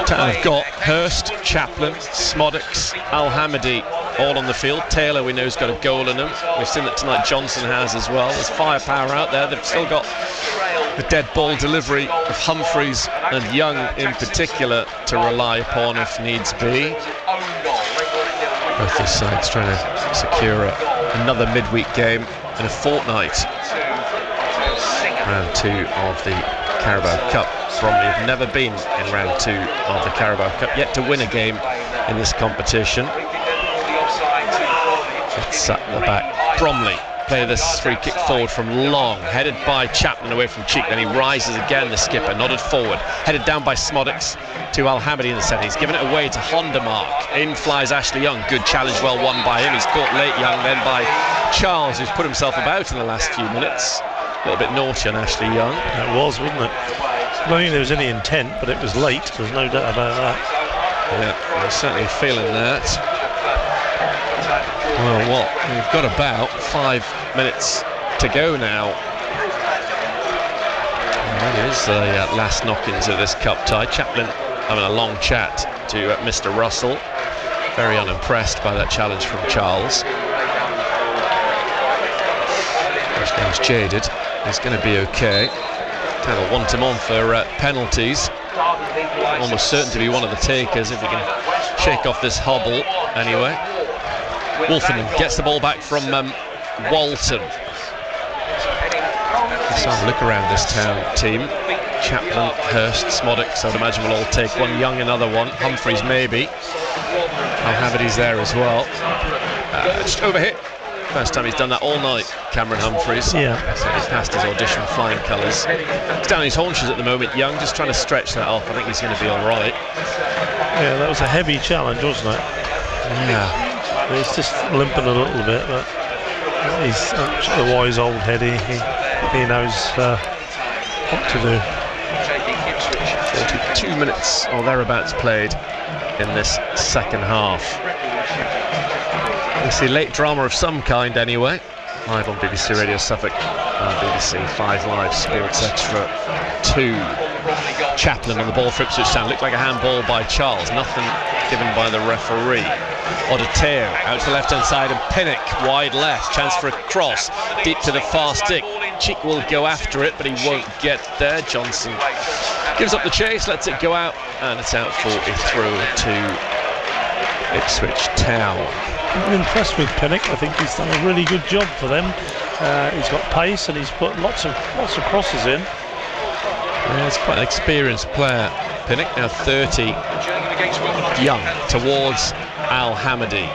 B: Town have got Hurst, Chaplin, Smodix, Al-Hamidi all on the field. Taylor, we know, has got a goal in him. We've seen that tonight Johnson has as well. There's firepower out there. They've still got the dead ball delivery of Humphreys and Young in particular to rely upon if needs be. Both these sides trying to secure another midweek game in a fortnight. Round 2 of the Carabao Cup. Bromley have never been in round 2 of the Carabao Cup, yet to win a game in this competition. It's at the back. Bromley play this free kick forward from long, headed by Chapman away from Cheek, then he rises again, the skipper, nodded forward, headed down by Smodix to Al-Hamidi in the centre. He's given it away to Hondermark. In flies Ashley Young, good challenge, well won by him. He's caught late Young, then by Charles, who's put himself about in the last few minutes. A little bit naughty on Ashley Young.
C: That was, wasn't it? I don't think there was any intent, but it was late, there's no doubt about that.
B: Yeah, I'm certainly feeling that. Well, we've got about 5 minutes to go now. And that is the last knock-ins of this cup tie. Chaplin having a long chat to Mr. Russell. Very unimpressed by that challenge from Charles. He's jaded. He's going to be okay. Kind of want him on for penalties. Almost certain to be one of the takers if he can shake off this hobble anyway. Wolfenden gets the ball back from Walton. Let's have a look around this Town team. Chaplin, Hurst, Smodix, I would imagine will all take one. Young another one. Humphreys maybe. Al-Hamidi's there as well. Just overhit. First time he's done that all night, Cameron Humphreys.
C: Yeah.
B: So he's passed his audition flying colours. He's down his haunches at the moment, Young, just trying to stretch that off. I think he's going to be all right.
C: Yeah, that was a heavy challenge, wasn't it?
B: Yeah.
C: He's just limping a little bit, but he's a wise old head. He knows what to do.
B: 42 minutes or thereabouts played in this second half. We see late drama of some kind anyway. Live on BBC Radio Suffolk and BBC 5 Live Sports Extra 2. Chaplin on the ball for Ipswich Town. Looked like a handball by Charles. Nothing given by the referee. Odeteo out to the left hand side and Pinnock wide left. Chance for a cross deep to the far stick. Cheek will go after it, but he won't get there. Johnson gives up the chase, lets it go out, and it's out for a throw to Ipswich Town.
C: I'm impressed with Pinnock. I think he's done a really good job for them. He's got pace and he's put lots of crosses in.
B: Yeah, he's quite an experienced player. Pinnock now 30. Young towards Al-Hamadi.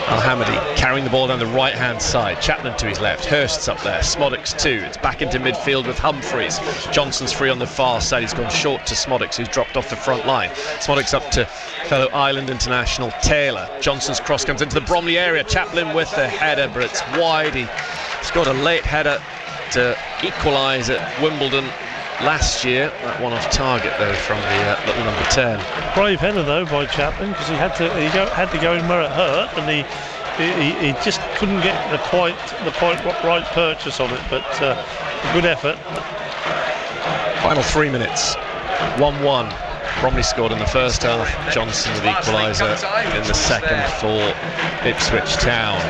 B: Al-Hamadi carrying the ball down the right-hand side. Chapman to his left. Hurst's up there. Smodix too. It's back into midfield with Humphreys. Johnson's free on the far side. He's gone short to Smodix, who's dropped off the front line. Smodix up to fellow Ireland international Taylor. Johnson's cross comes into the Bromley area. Chaplin with the header, but it's wide. He scored a late header to equalise at Wimbledon last year. That one off target though from the little number 10.
C: Brave header though by Chaplin, because he had to go in where it hurt, and he just couldn't get the right purchase on it, but good effort.
B: Final 3 minutes. 1-1. Bromley scored in the first half. Johnson with the equaliser in the second for Ipswich Town.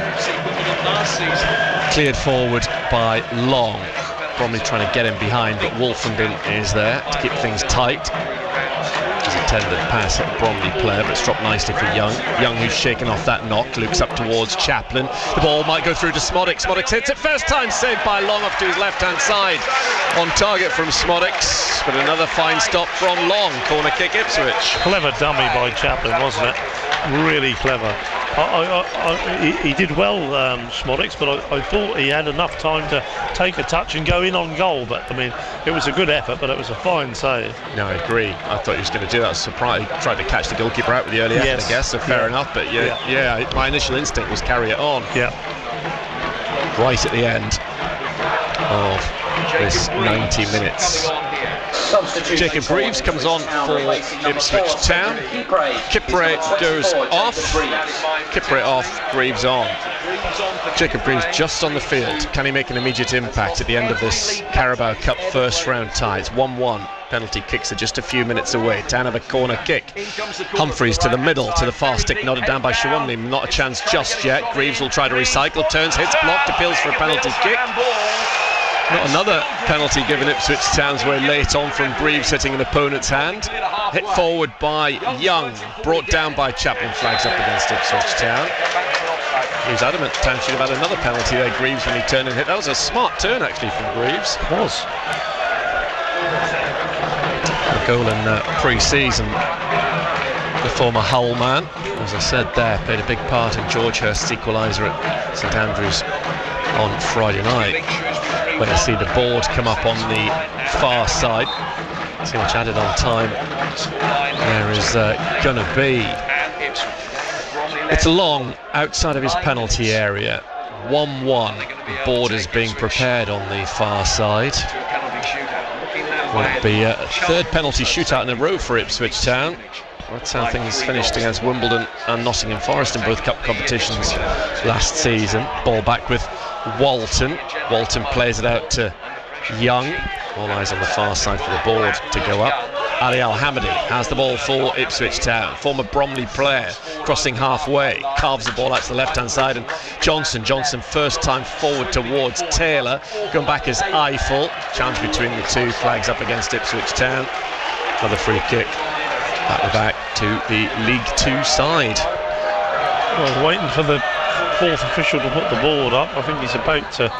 B: Cleared forward by Long. Bromley trying to get him behind, but Wolfenden is there to keep things tight. His intended pass at the Bromley player, but it's dropped nicely for Young. Young, who's shaken off that knock, looks up towards Chaplin. The ball might go through to Smodix. Smodix hits it first time, saved by Long off to his left-hand side. On target from Smodix, but another fine stop from Long. Corner kick Ipswich.
C: Clever dummy by Chaplin, wasn't it? Really clever. He did well, Smodix, but I thought he had enough time to take a touch and go in on goal. But I mean, it was a good effort, but it was a fine save.
B: No, I agree. I thought he was going to do that. I was surprised. He tried to catch the goalkeeper out with the early effort, I guess, so fair enough. But yeah, my initial instinct was carry it on.
C: Yeah.
B: Right at the end of this 90 minutes. Jacob Greaves comes on for Ipswich Town. Kipre goes off. Kipre off, Greaves on. Jacob Greaves just on the field. Can he make an immediate impact at the end of this Carabao Cup first round tie? It's 1-1. Penalty kicks are just a few minutes away. Town have a corner kick. Humphreys to the middle, to the far stick, nodded down by Shawumley. Not a chance just yet. Greaves will try to recycle, turns, hits, blocked, appeals for a penalty kick. Not another penalty given Ipswich Town's way late on from Greaves hitting an opponent's hand. Hit forward by Young, brought down by Chaplin, flags up against Ipswich Town. He was adamant Town should have had another penalty there, Greaves, when he turned and hit. That was a smart turn actually from Greaves.
C: It was.
B: A goal in pre-season. The former Hull man, as I said there, played a big part in George Hurst's equaliser at St Andrews on Friday night. When I see the board come up on the far side, see much added on time there is gonna be. It's Long outside of his penalty area. 1-1. Board is being prepared on the far side. Will it be a third penalty shootout in a row for Ipswich Town? That's how things finished against Wimbledon and Nottingham Forest in both cup competitions last season. Ball back with Walton. Walton plays it out to Young. All eyes on the far side for the board to go up. Ali Al-Hamadi has the ball for Ipswich Town. Former Bromley player crossing halfway. Carves the ball out to the left-hand side, and Johnson first time forward towards Taylor. Going back as Eiffel. Challenge between the two. Flags up against Ipswich Town. Another free kick. Back to the League Two side.
C: Well, waiting for the fourth official to put the board up. I think he's about to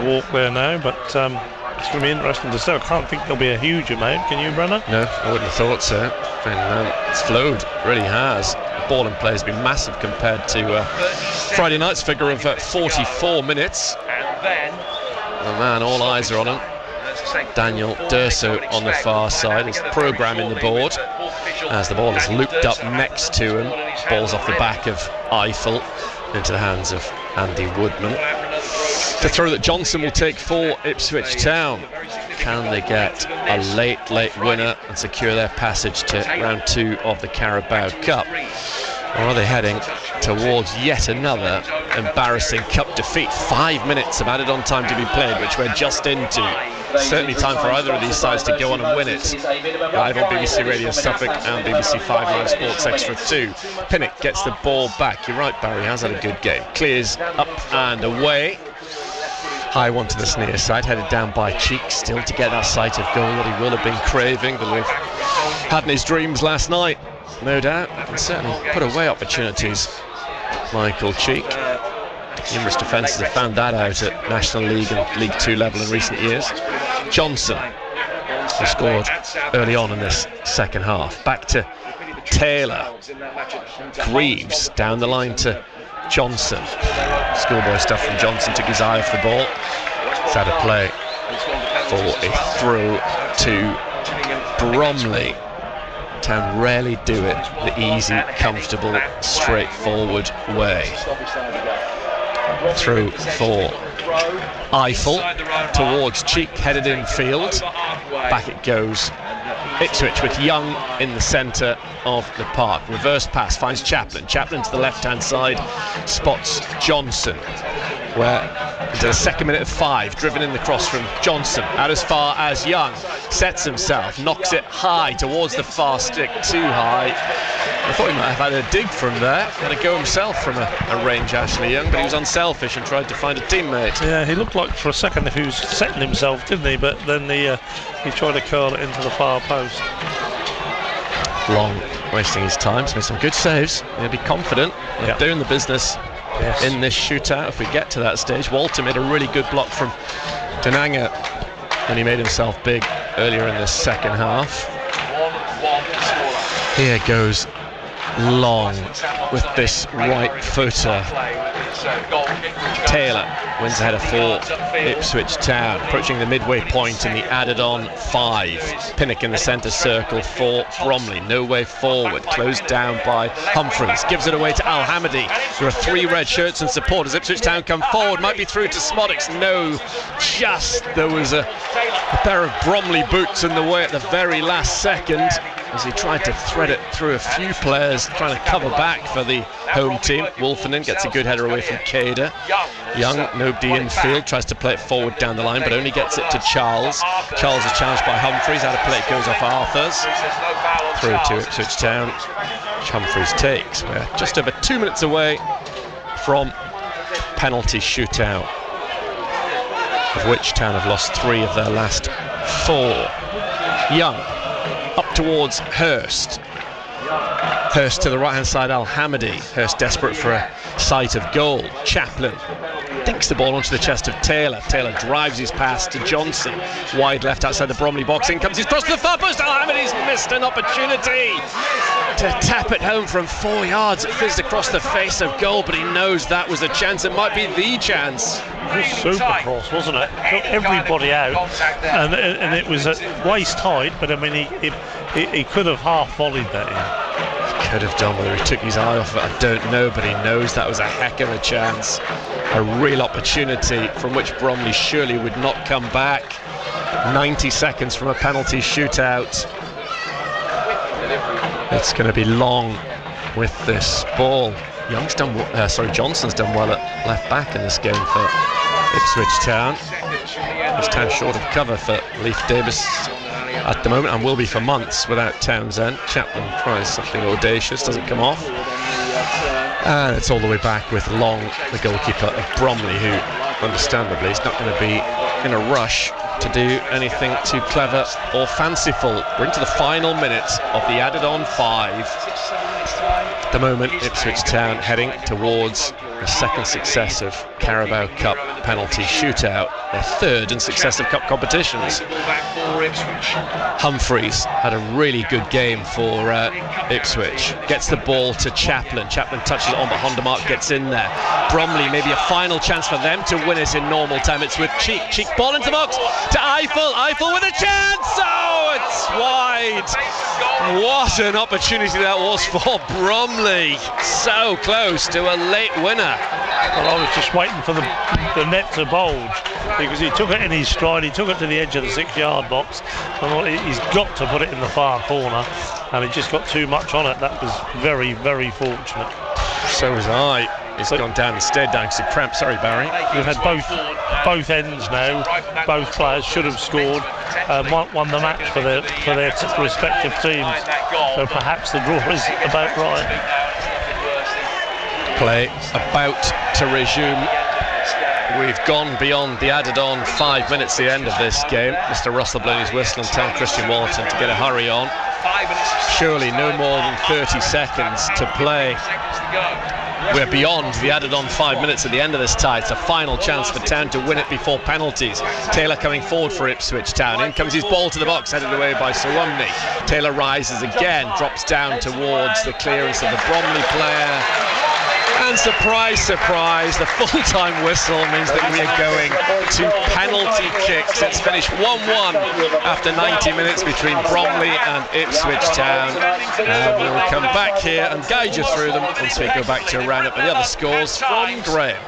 C: walk there now, but it's going to be interesting to see. I can't think there'll be a huge amount. Can you, Brenner?
B: No, I wouldn't have thought so. And it's flowed, really has. The ball in play has been massive compared to Friday night's figure of 44 minutes. The man, all eyes are on him. Daniel Durso on the far side is programming the board as the ball is looped up next to him. Ball's off the back of Eiffel into the hands of Andy Woodman. The throw that Johnson will take for Ipswich Town. Can they get a late winner and secure their passage to round 2 of the Carabao Cup? Or are they heading towards yet another embarrassing cup defeat? 5 minutes of added on time to be played, which we're just into. Certainly time for either of these sides to go on and win it. Live on BBC Radio Suffolk and BBC 5 Live Sports Extra 2. Pinnock gets the ball back. You're right, Barry has had a good game. Clears up and away. High one to the near side, headed down by Cheek, still to get that sight of goal that he will have been craving, that we've had in his dreams last night, no doubt. And certainly put away opportunities, Michael Cheek. Numerous defences have found that out at National League and League Two level in recent years. Johnson He scored early on in this second half. Back to Taylor. Greaves down the line to Johnson. Schoolboy stuff from Johnson, took his eye off the ball. It's out of play for a throw to Bromley. Town rarely do it the easy, comfortable, straightforward way. Through for Eiffel towards Cheek, headed in field. Back it goes. Ipswich with Young in the centre of the park. Reverse pass finds Chaplin. Chaplin to the left-hand side, spots Johnson. Where into the second minute of 5, driven in the cross from Johnson, out as far as Young. Sets himself, knocks it high towards the far stick, too high. I thought he might have had a dig from there. Had a go himself from a range, Ashley Young, but he was unselfish and tried to find a teammate.
C: Yeah, he looked like for a second he was setting himself, didn't he? But then he tried to curl it into the far post.
B: Long wasting his time. He's made some good saves. He'll be confident of doing the business in this shootout if we get to that stage. Walter made a really good block from Denanga when he made himself big earlier in the second half. Here goes Long with this right footer. Taylor wins ahead of 4. Ipswich Town approaching the midway point in the added on 5. Pinnock in the centre circle for Bromley. No way forward. Closed down by Humphreys. Gives it away to Al-Hamidi. There are 3 red shirts and supporters. Ipswich Town come forward. Might be through to Smodix. No. Just there was a pair of Bromley boots in the way at the very last second as he tried to thread it through a few players, trying to cover back for the home team. Wolfenden gets a good header away from Cader. Young, nobody in field, tries to play it forward down the line, but only gets it to Charles. Charles is challenged by Humphreys. Out of play, it goes off Arthurs. Through to Ipswich Town, which Humphreys takes. We're just over 2 minutes away from penalty shootout, of which Town have lost 3 of their last 4. Young up towards Hurst. Hurst to the right-hand side, Al-Hamidi. Hurst desperate for a sight of goal. Chaplin dinks the ball onto the chest of Taylor. Taylor drives his pass to Johnson. Wide left outside the Bromley box. In comes his cross to the far post. Al-Hamidi's missed an opportunity to tap it home from 4 yards. It fizzed across the face of goal, but he knows that was a chance. It might be the chance.
C: It was super cross, wasn't it? Took everybody out, and it was at waist height. But I mean, he could have half volleyed that in.
B: Could have done. Whether he took his eye off it, I don't know, but he knows that was a heck of a chance, a real opportunity from which Bromley surely would not come back. 90 seconds from a penalty shootout. It's going to be Long with this ball. Johnson's done well at left back in this game for Ipswich Town. It's Town short of cover for Leif Davis at the moment, and will be for months without Townsend. Chaplin tries something audacious, doesn't come off, and it's all the way back with Long, the goalkeeper of Bromley, who understandably is not going to be in a rush to do anything too clever or fanciful. We're into the final minutes of the added on 5. At the moment, Ipswich Town heading towards the second successive Carabao Cup penalty shootout, their third in successive cup competitions. Humphreys had a really good game for Ipswich. Gets the ball to Chaplin. Chaplin touches it on, but Hondermark gets in there. Bromley, maybe a final chance for them to win it in normal time. It's with Cheek. Cheek ball into the box to Eiffel. Eiffel with a chance. Oh, it's wide. What an opportunity that was for Bromley. So close to a late winner.
C: Well, I was just waiting for the net to bulge, because he took it in his stride. He took it to the edge of the 6-yard box, and he's got to put it in the far corner, and he just got too much on it. That was very, very fortunate.
B: So was I. It's gone down instead, down to cramp. Sorry, Barry.
C: We've had both ends now. Both players should have scored, won the match for their respective teams. So perhaps the draw is about right.
B: Play about to resume. We've gone beyond the added on 5 minutes, the end of this game. Mr. Russell blowing his whistle and telling Christian Walton to get a hurry on. Surely no more than 30 seconds to play. we're beyond the added on 5 minutes at the end of this tie. It's a final chance for Town to win it before penalties. Taylor coming forward for Ipswich Town. In comes his ball to the box, headed away by Sarumni. Taylor rises again, drops down towards the clearance of the Bromley player. And surprise, surprise, the full-time whistle means that we are going to penalty kicks. It's finished 1-1 after 90 minutes between Bromley and Ipswich Town. We'll come back here and guide you through them once we go back to a roundup of the other scores from Graham.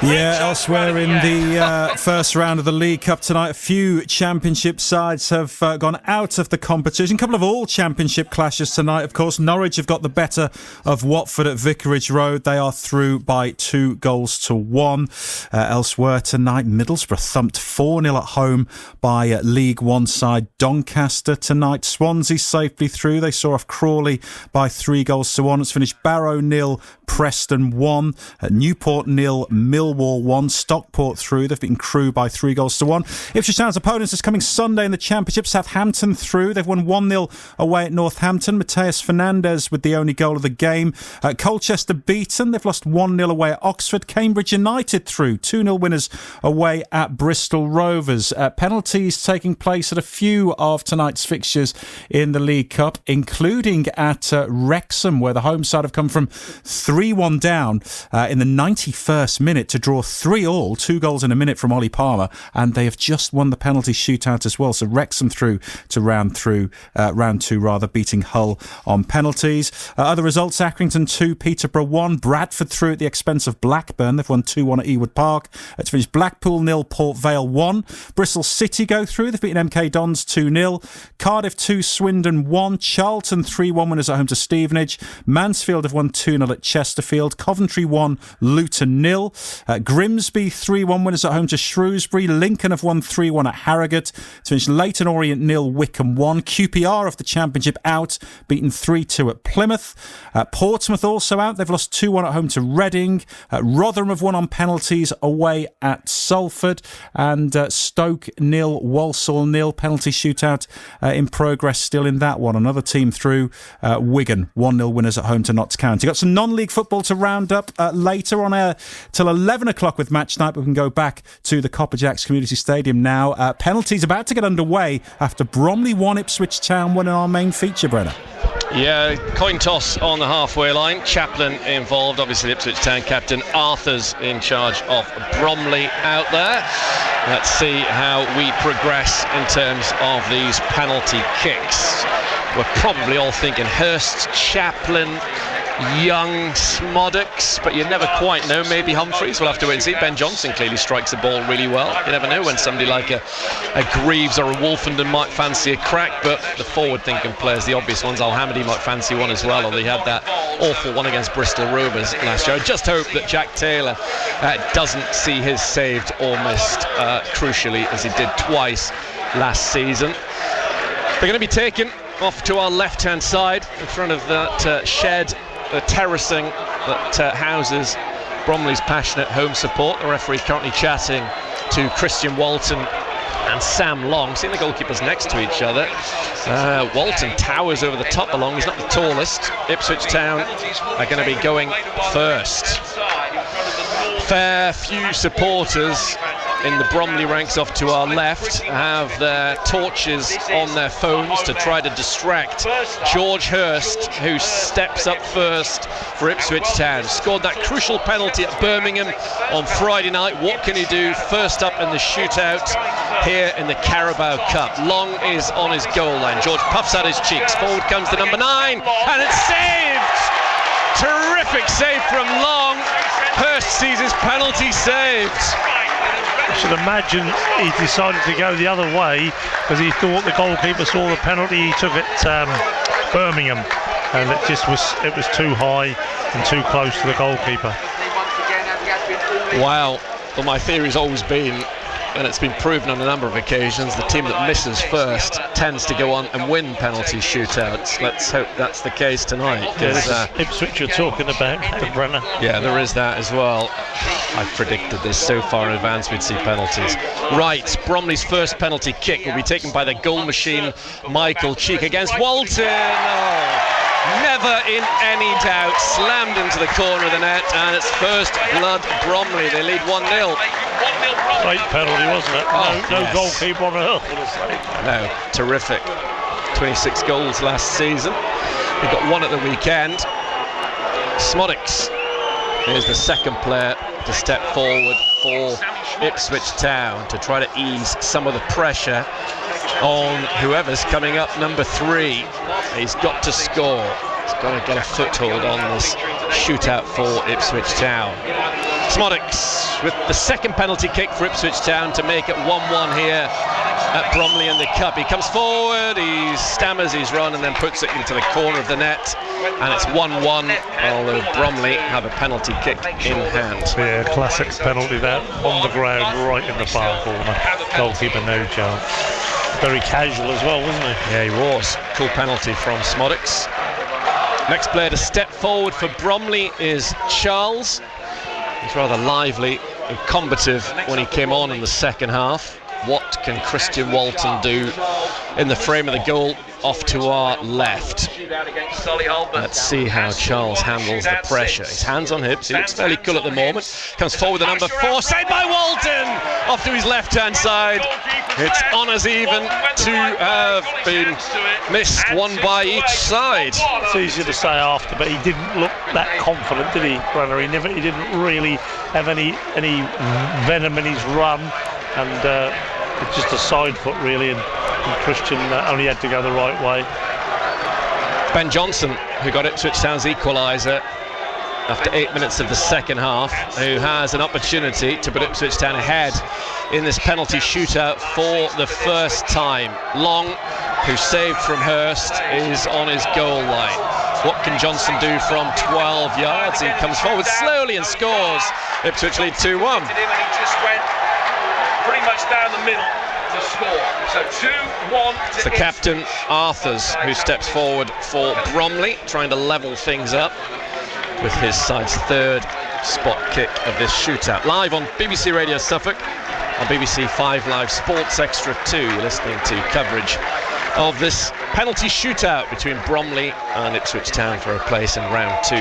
A: Yeah, elsewhere in the first round of the League Cup tonight, a few Championship sides have gone out of the competition. A couple of all-Championship clashes tonight, of course. Norwich have got the better of Watford at Vicarage Road. They are through by 2-1. Elsewhere tonight, Middlesbrough thumped 4-0 at home by League One side Doncaster tonight. Swansea safely through. They saw off Crawley by 3-1. It's finished Barrow 0, Preston 1, Newport 0, Millwall 1, Stockport through. They've beaten Crewe by 3-1. Ipswich Town's opponents is coming Sunday in the Championship. Southampton through. They've won 1-0 away at Northampton. Mateus Fernandes with the only goal of the game. Colchester beaten. They've lost 1-0 away at Oxford. Cambridge United through. 2-0 winners away at Bristol Rovers. Penalties taking place at a few of tonight's fixtures in the League Cup, including at Wrexham, where the home side have come from 3-1 down in the 91st minute to draw 3-3, 2 goals in a minute from Ollie Palmer, and they have just won the penalty shootout as well. So Wrexham through to round two, beating Hull on penalties. Other results: Accrington 2, Peterborough 1, Bradford through at the expense of Blackburn. They've won 2-1 at Ewood Park. It's finished Blackpool 0, Port Vale 1. Bristol City go through. They've beaten MK Dons 2-0. Cardiff 2, Swindon 1. Charlton 3-1 winners at home to Stevenage. Mansfield have won 2-0 at Chesterfield. Coventry 1, Luton 0. Grimsby 3-1 winners at home to Shrewsbury. Lincoln have won 3-1 at Harrogate. It's finished Leyton Orient 0, Wickham 1. QPR of the Championship out, beaten 3-2 at Plymouth. Portsmouth also out. They've lost 2-1 at home to Reading. Rotherham have won on penalties away at Salford. And Stoke 0, Walsall 0. Penalty shootout in progress still in that one. Another team through. Wigan 1-0 winners at home to Notts County. Got some non-league football to round up later on air till 11 o'clock with match night. But we can go back to the Copperjacks Community Stadium now. Penalties about to get underway after Bromley 1, Ipswich Town 1 in our main feature, Brenner.
B: Yeah, coin toss on the halfway line. Chaplin involved, obviously Ipswich Town captain. Arthur's in charge of Bromley out there. Let's see how we progress in terms of these penalty kicks. We're probably all thinking Hurst, Chaplin, Young, Smoddox, but you never quite know. Maybe Humphreys. We'll have to wait and see. Ben Johnson clearly strikes the ball really well. You never know when somebody like a Greaves or a Wolfenden might fancy a crack, but the forward-thinking players, the obvious ones, Al-Hamidi might fancy one as well, although he had that awful one against Bristol Rovers last year. I just hope that Jack Taylor doesn't see his saved or missed, crucially, as he did twice last season. They're going to be taken off to our left-hand side in front of that shed, the terracing that houses Bromley's passionate home support. The referee currently chatting to Christian Walton and Sam Long, seeing the goalkeepers next to each other. Walton towers over the top along. He's not the tallest. Ipswich Town are going to be going first. Fair few supporters in the Bromley ranks off to our left have their torches on their phones to try to distract George Hurst, who steps up first for Ipswich Town. Scored that crucial penalty at Birmingham on Friday night. What can he do first up in the shootout here in the Carabao Cup? Long is on his goal line. George puffs out his cheeks. Forward comes the number 9, and it's saved! Terrific save from Long. Hurst sees his penalty saved.
C: I should imagine he decided to go the other way because he thought the goalkeeper saw the penalty he took at Birmingham, and it was too high and too close to the goalkeeper.
B: Wow. Well, my theory's always been, and it's been proven on a number of occasions, the team that misses first tends to go on and win penalty shootouts. Let's hope that's the case tonight.
C: Ipswich you're talking about, the Brenner.
B: Yeah, there is that as well. I predicted this so far in advance we'd see penalties. Right, Bromley's first penalty kick will be taken by the goal machine, Michael Cheek, against Walton. Oh. never in any doubt, slammed into the corner of the net, and it's first blood Bromley. They lead 1-0.
C: Great penalty, wasn't it? No
B: yes.
C: goalkeeper on earth would have saved.
B: No, terrific. 26 goals last season. He got one at the weekend. Smodics is the second player to step forward for Ipswich Town to try to ease some of the pressure on whoever's coming up number 3. He's got to score. He's got to get a foothold on this shootout for Ipswich Town. Smodics with the second penalty kick for Ipswich Town to make it 1-1 here at Bromley in the Cup. He comes forward, he stammers his run and then puts it into the corner of the net, and it's 1-1, although Bromley have a penalty kick in hand.
C: Yeah, classic penalty there, on the ground, right in the far corner. Goalkeeper no chance. Very casual as well, wasn't he?
B: Yeah, he was. Cool penalty from Smodics. Next player to step forward for Bromley is Charles. He's rather lively and combative when he came on in the second half. What can Christian Walton do in the frame of the goal off to our left? Let's see how Charles handles the pressure. His hands on hips, he looks fairly cool at the moment. Comes forward the number 4, saved by Walton! Off to his left-hand side. It's honours even to have been missed, one by each side.
C: It's easy to say after, but he didn't look that confident, did he, Brenner? He didn't really have any venom in his run, and it's just a side foot really, and Christian only had to go the right way.
B: Ben Johnson, who got Ipswich Town's equaliser after 8 minutes of the second half, who has an opportunity to put Ipswich Town ahead in this penalty shootout for the first time. Long, who saved from Hurst, is on his goal line. What can Johnson do from 12 yards? He comes forward slowly and scores. Ipswich lead 2-1.
D: Pretty much down the middle to score. So 2-1.
B: It's the captain, Arthurs, who steps forward for Bromley, trying to level things up with his side's third spot kick of this shootout. Live on BBC Radio Suffolk, on BBC 5 Live Sports Extra 2. You're listening to coverage of this penalty shootout between Bromley and Ipswich Town for a place in round 2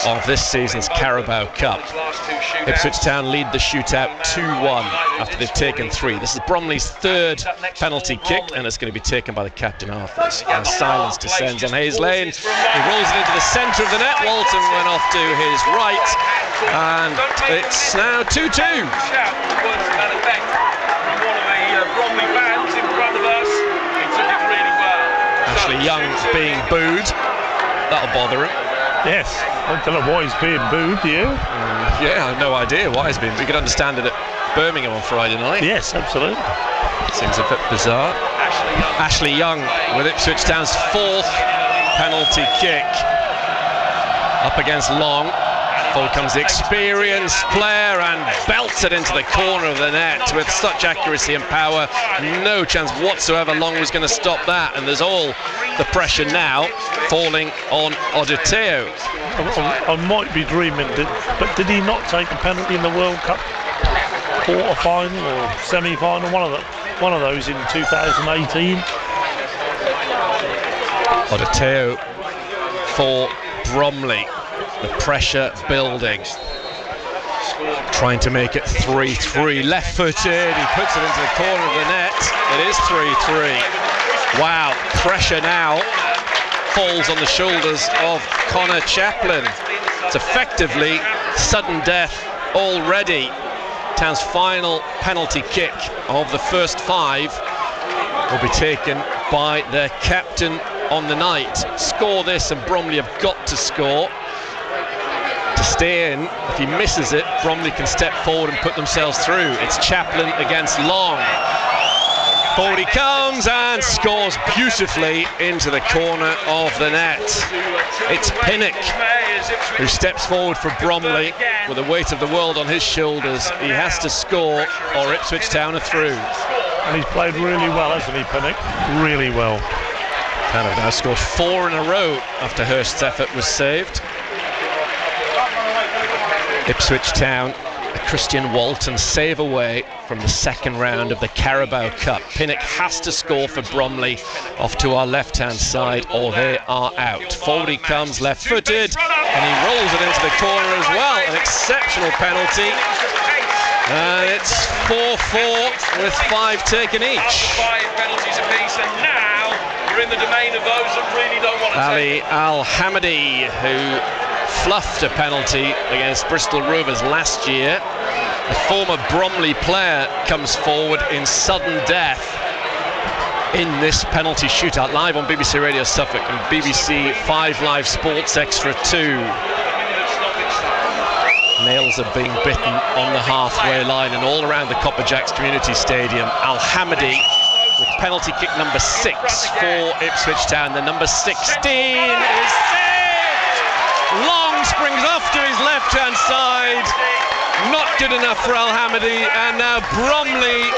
B: of this season's Carabao Cup. Ipswich Town lead the shootout 2-1 after they've taken 3. This is Bromley's third penalty kick, and it's going to be taken by the captain Arthurs. As silence descends on Hayes Lane, he rolls it into the centre of the net. Walton went off to his right, and it's now 2-2. Ashley Young being booed. That'll bother him.
C: Yes, I don't know why he's being booed, do you?
B: Yeah, I have no idea why he's being. We could understand it at Birmingham on Friday night.
C: Yes, absolutely.
B: Seems a bit bizarre. Ashley Young with Ipswich Town's 4th penalty kick. Up against Long. Forward comes the experienced player and belts it into the corner of the net with such accuracy and power. No chance whatsoever Long was going to stop that, and there's all the pressure now falling on Odeteo.
C: I might be dreaming, but did he not take a penalty in the World Cup quarter-final or semi-final? One of those in 2018.
B: Odeteo for Bromley. The pressure building. Trying to make it 3-3. Left-footed. He puts it into the corner of the net. It is 3-3. Wow. Pressure now falls on the shoulders of Connor Chaplin. It's effectively sudden death already. Town's final penalty kick of the first 5 will be taken by their captain on the night. Score this and Bromley have got to score to stay in. If he misses it, Bromley can step forward and put themselves through. It's Chaplin against Long. Forward he comes and scores beautifully into the corner of the net. It's Pinnock who steps forward for Bromley with the weight of the world on his shoulders. He has to score or Ipswich Town are through.
C: And he's played really well, hasn't he, Pinnock? Really well.
B: Town have now scored 4 in a row after Hurst's effort was saved. Ipswich Town Christian Walton save away from the second round of the Carabao Cup. Pinnock has to score for Bromley off to our left-hand side, or they are out. Forward he comes, left-footed, and he rolls it into the corner as well. An exceptional penalty. And it's 4-4 with 5 taken each.
D: 5 penalties apiece, and now we're in the domain of those that really don't want to
B: Ali Al-Hamadi, who fluffed a penalty against Bristol Rovers last year. The former Bromley player comes forward in sudden death in this penalty shootout, live on BBC Radio Suffolk and BBC 5 Live Sports Extra 2. Nails are being bitten on the halfway line and all around the Copperjacks Community Stadium. Al-Hamadi with penalty kick number 6 for Ipswich Town. The number 16 is saved! Long springs off to his left-hand side. Not good enough for Al-Hamadi, and now Bromley,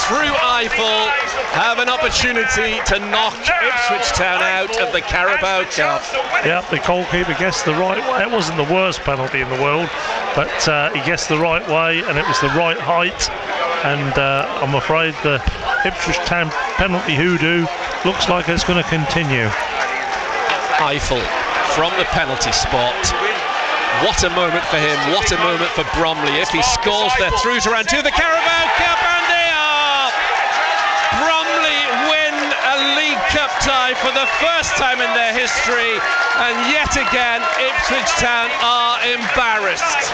B: through Eiffel, have an opportunity to knock Ipswich Town out of the Carabao Cup.
C: Yeah, the goalkeeper guessed the right way. It wasn't the worst penalty in the world, but he guessed the right way, and it was the right height. And I'm afraid the Ipswich Town penalty hoodoo looks like it's going to continue.
B: Eiffel from the penalty spot. What a moment for him, what a moment for Bromley. If he scores, they're through to round 2 of the Carabao Cup, and they are! Bromley win a League Cup tie for the first time in their history, and yet again Ipswich Town are embarrassed.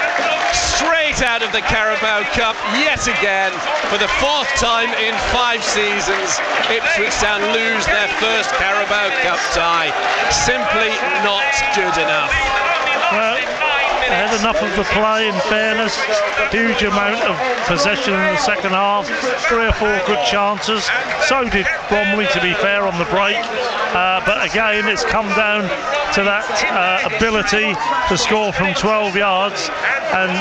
B: Straight out of the Carabao Cup, yet again, for the 4th time in 5 seasons, Ipswich Town lose their first Carabao Cup tie. Simply not good enough.
C: Well, they had enough of the play, in fairness. Huge amount of possession in the second half. 3 or 4 good chances. So did Bromley, to be fair, on the break. But again, it's come down to that ability to score from 12 yards. And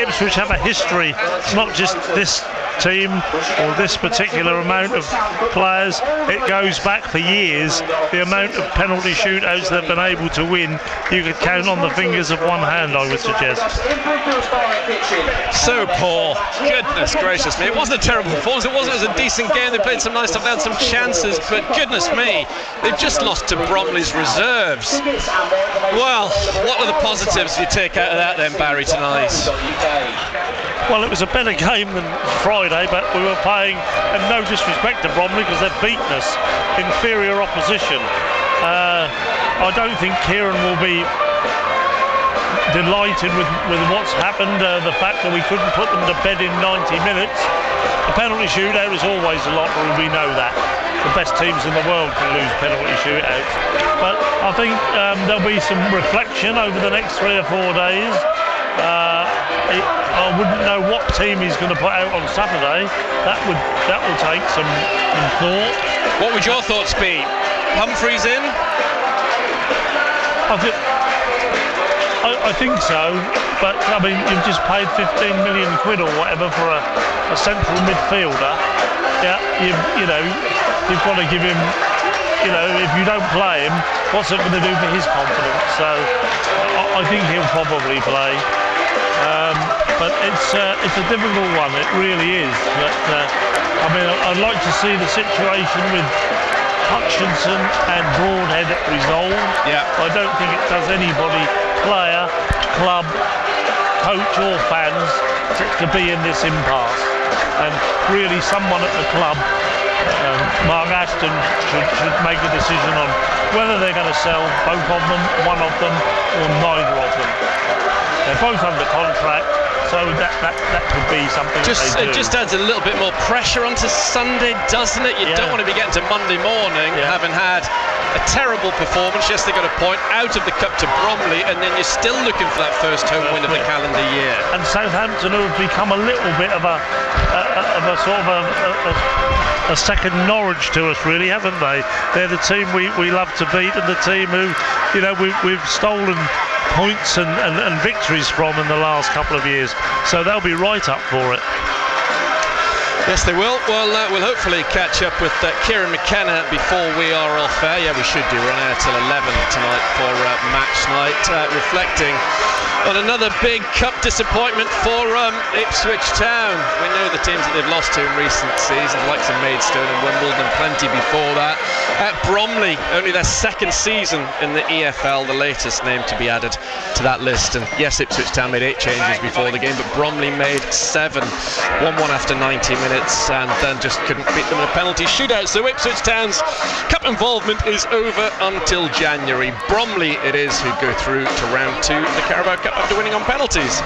C: Ipswich have a history. It's not just this team or this particular amount of players. It goes back for years. The amount of penalty shootouts they've been able to win, you could count on the fingers of one hand, I would suggest.
B: So poor. Goodness gracious me. It wasn't a terrible performance. It was a decent game. They played some nice stuff. They had some chances, but goodness me, they've just lost to Bromley's reserves. Well, what are the positives you take out of that then, Barry, tonight?
C: Well, it was a better game than Friday, but we were playing, and no disrespect to Bromley because they've beaten us, inferior opposition. I don't think Kieran will be delighted with what's happened, the fact that we couldn't put them to bed in 90 minutes. A penalty shootout is always a lottery, we know that. The best teams in the world can lose penalty shootouts. But I think there'll be some reflection over the next 3 or 4 days. I wouldn't know what team he's going to put out on Saturday. That will take some thought.
B: What would your thoughts be? Humphreys in?
C: I think so, but I mean, you've just paid 15 million quid or whatever for a central midfielder. Yeah, you know, you've got to give him. You know, if you don't play him, what's it going to do for his confidence? So I think he'll probably play. But it's a difficult one, it really is. But I mean, I'd like to see the situation with Hutchinson and Broadhead resolved.
B: Yeah.
C: I don't think it does anybody, player, club, coach or fans, to be in this impasse. And really someone at the club, Mark Aston, should make a decision on whether they're going to sell both of them, one of them, or neither of them. They're both under contract, so that could be something they do.
B: It just adds a little bit more pressure onto Sunday, doesn't it? You don't want to be getting to Monday morning having had a terrible performance. Yes, they got a point out of the Cup to Bromley, and then you're still looking for that first home win of the calendar year.
C: And Southampton have become a little bit of a sort of a second Norwich to us, really, haven't they? They're the team we love to beat, and the team who, you know, we've stolen points and victories from in the last couple of years, so they'll be right up for it.
B: Yes, they will. Well, we'll hopefully catch up with Kieran McKenna before we are off air. Yeah, we should do. We're on air till 11 tonight for match night, reflecting on another big cup disappointment for Ipswich Town. We know the teams that they've lost to in recent seasons, like some Maidstone and Wimbledon, plenty before that. At Bromley, only their second season in the EFL, the latest name to be added to that list. And yes, Ipswich Town made 8 changes before the game, but Bromley made 7. 1-1 after 90 minutes, and then just couldn't beat them in a penalty shootout. So Ipswich Town's cup involvement is over until January. Bromley it is who go through to round 2 of the Carabao Cup after winning on penalties.